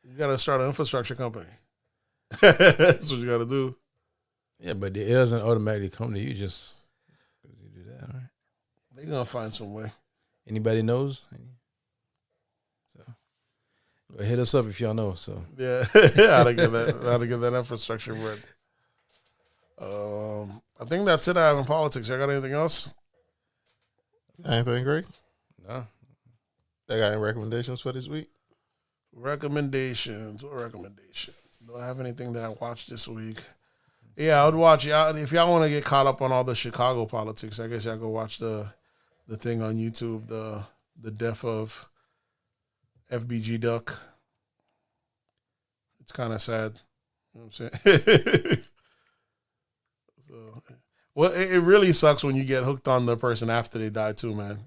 You got to start an infrastructure company. That's what you got to do. Yeah, but it doesn't automatically come to you just because you do that, right? They're gonna find some way. Anybody knows? So well, hit us up if y'all know. So Yeah, how to get that infrastructure work. I think that's it. I have in politics. I got anything else? Anything great? no. They got any recommendations for this week? Recommendations. What recommendations? Do I have anything that I watched this week? Yeah, I would watch. If y'all want to get caught up on all the Chicago politics, I guess y'all go watch the thing on YouTube, the death of FBG Duck. It's kind of sad. You know what I'm saying? So, well, it really sucks when you get hooked on the person after they die too, man.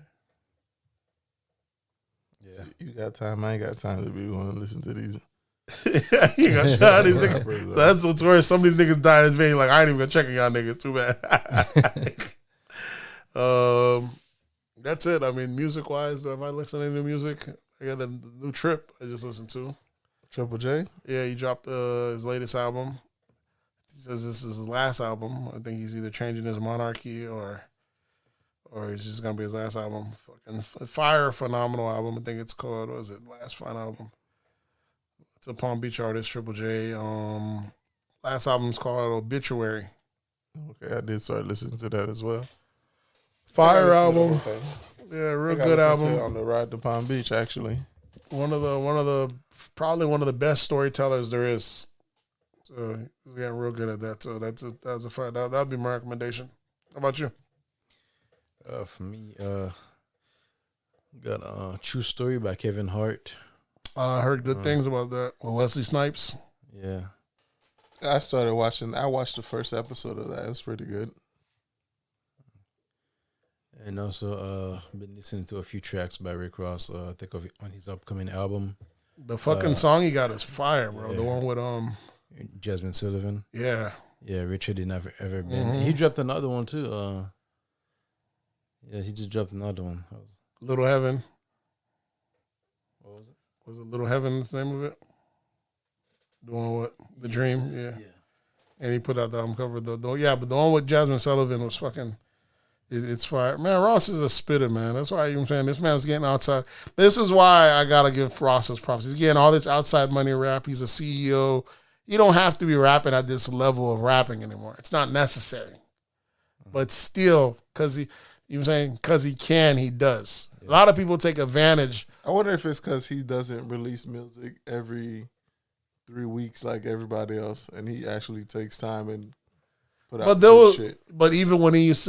Yeah. You got time? I ain't got time to be going to listen to these. You got tired of these niggas. So that's what's worse. Some of these niggas died in vain. Like, I ain't even gonna check on y'all niggas. Too bad. That's it. I mean, music wise, am I listening to music? I got a new Trip I just listened to. Triple J. Yeah, he dropped his latest album. He says this is his last album. I think he's either changing his monarchy or it's just gonna be his last album. Fucking fire, phenomenal album. I think it's called. What was it? Last Fine album. It's a Palm Beach artist, Triple J. Last album's called Obituary. Okay, I did start listening to that as well. Fire album. Okay. Yeah, real I good gotta listen to album. it on the ride to Palm Beach, actually. Probably one of the best storytellers there is. So he's getting real good at that. So that's a fire. That'd be my recommendation. How about you? For me, got True Story by Kevin Hart. I heard good things about that. With Wesley Snipes. Yeah. I watched the first episode of that. It was pretty good. And also been listening to a few tracks by Rick Ross, I think of on his upcoming album. The fucking song he got is fire, bro. Yeah. The one with Jasmine Sullivan. yeah. Yeah, Richard had never ever been. Mhm. He dropped another one too. Yeah, he just dropped another one. Little Heaven. What was it? Was it Little Heaven the name of it? Doing what? The Dream, yeah. And he put out the album cover. But the one with Jasmine Sullivan was fucking. It's fire, man. Ross is a spitter, man. That's why I'm saying this man's getting outside. This is why I gotta give Ross his props. He's getting all this outside money rap. He's a CEO. You don't have to be rapping at this level of rapping anymore. It's not necessary. But still, because he, you know what I'm saying, because he can, he does. A lot of people take advantage. I wonder if it's because he doesn't release music every 3 weeks like everybody else, and he actually takes time and put out good shit. But even when he was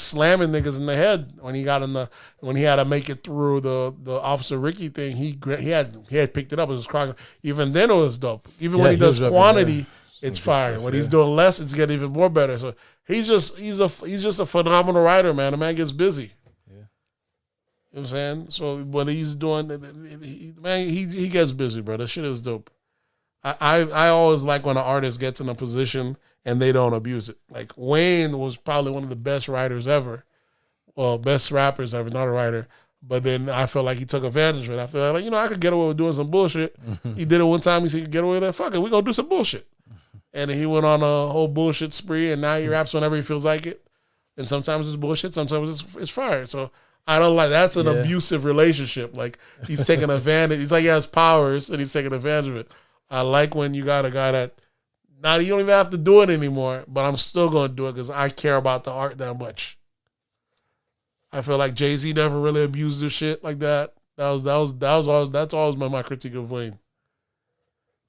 slamming niggas in the head, when he had to make it through the Officer Ricky thing, he had picked it up. It was crying. Even then, it was dope. Even when he does Quantity, it's fire. When he's doing less, it's getting even more better. So he's just a phenomenal writer, man. The man gets busy. Yeah. You know what I'm saying? So when he's doing, he gets busy, bro. That shit is dope. I always like when an artist gets in a position and they don't abuse it. Like Wayne was probably one of the best writers ever. Well, best rappers ever, not a writer. But then I felt like he took advantage of it. After that, like, I could get away with doing some bullshit. He did it one time. He said he could get away with that. Fuck it, we're going to do some bullshit. And then he went on a whole bullshit spree, and now he raps whenever he feels like it. And sometimes it's bullshit, sometimes it's fire. So I don't like, that's an abusive relationship. Like, he's taking advantage. He's like, he has powers, and he's taking advantage of it. I like when you got a guy that, now you don't even have to do it anymore, but I'm still going to do it because I care about the art that much. I feel like Jay-Z never really abused this shit like that. That's always my critique of Wayne.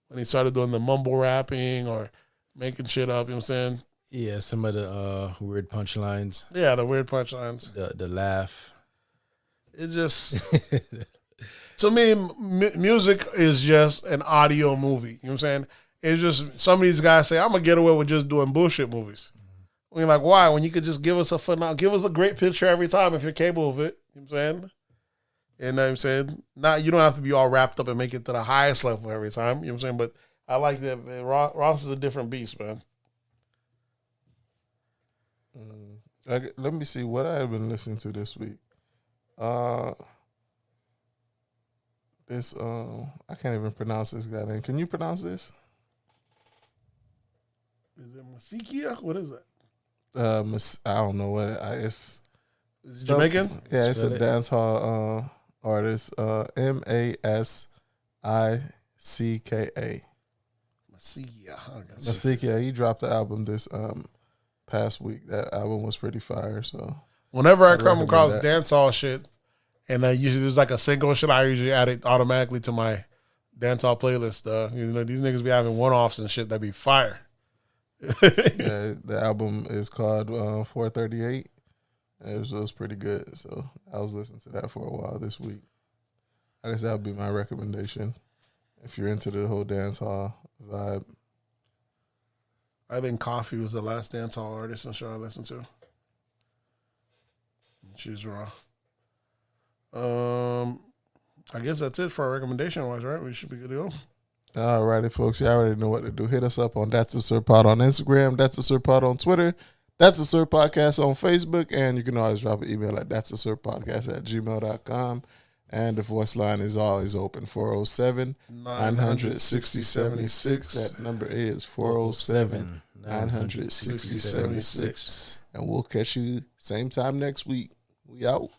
When he started doing the mumble rapping or making shit up, you know what I'm saying? Yeah, some of the weird punchlines. Yeah, the weird punchlines. The laugh. It just, to me, music is just an audio movie. You know what I'm saying? It's just, some of these guys say, I'm going to get away with just doing bullshit movies. We're like, why? When you could just give us a great picture every time if you're capable of it. You know what I'm saying? You know what I'm saying? You don't have to be all wrapped up and make it to the highest level every time. You know what I'm saying? But I like that. Man. Ross is a different beast, man. Let me see what I have been listening to this week. I can't even pronounce this guy name. Can you pronounce this? Is it Masikia? What is that? I don't know what it's. Is it Jamaican? Yeah, it's Spell a it. dancehall artist. Masikia. Masikia. Masikia. He dropped the album this past week. That album was pretty fire. So Whenever I I'd come recommend across that. dancehall shit, and usually there's like a single shit, I usually add it automatically to my dancehall playlist. These niggas be having one-offs and shit that be fire. yeah, the album is called 438. It was pretty good. So I was listening to that for a while this week. I guess that would be my recommendation if you're into the whole dancehall vibe. I think Coffee was the last dancehall artist I'm sure I listened to. She's raw. I guess that's it for our recommendation wise, right? We should be good to go. Alrighty, folks. You already know what to do. Hit us up on That's Absurd Pod on Instagram, That's Absurd Pod on Twitter, That's Absurd Podcast on Facebook, and you can always drop an email at that'sabsurdpodcast@gmail.com. And the voice line is always open, 407-900-6076. That number is 407-900-6076. And we'll catch you same time next week. We out.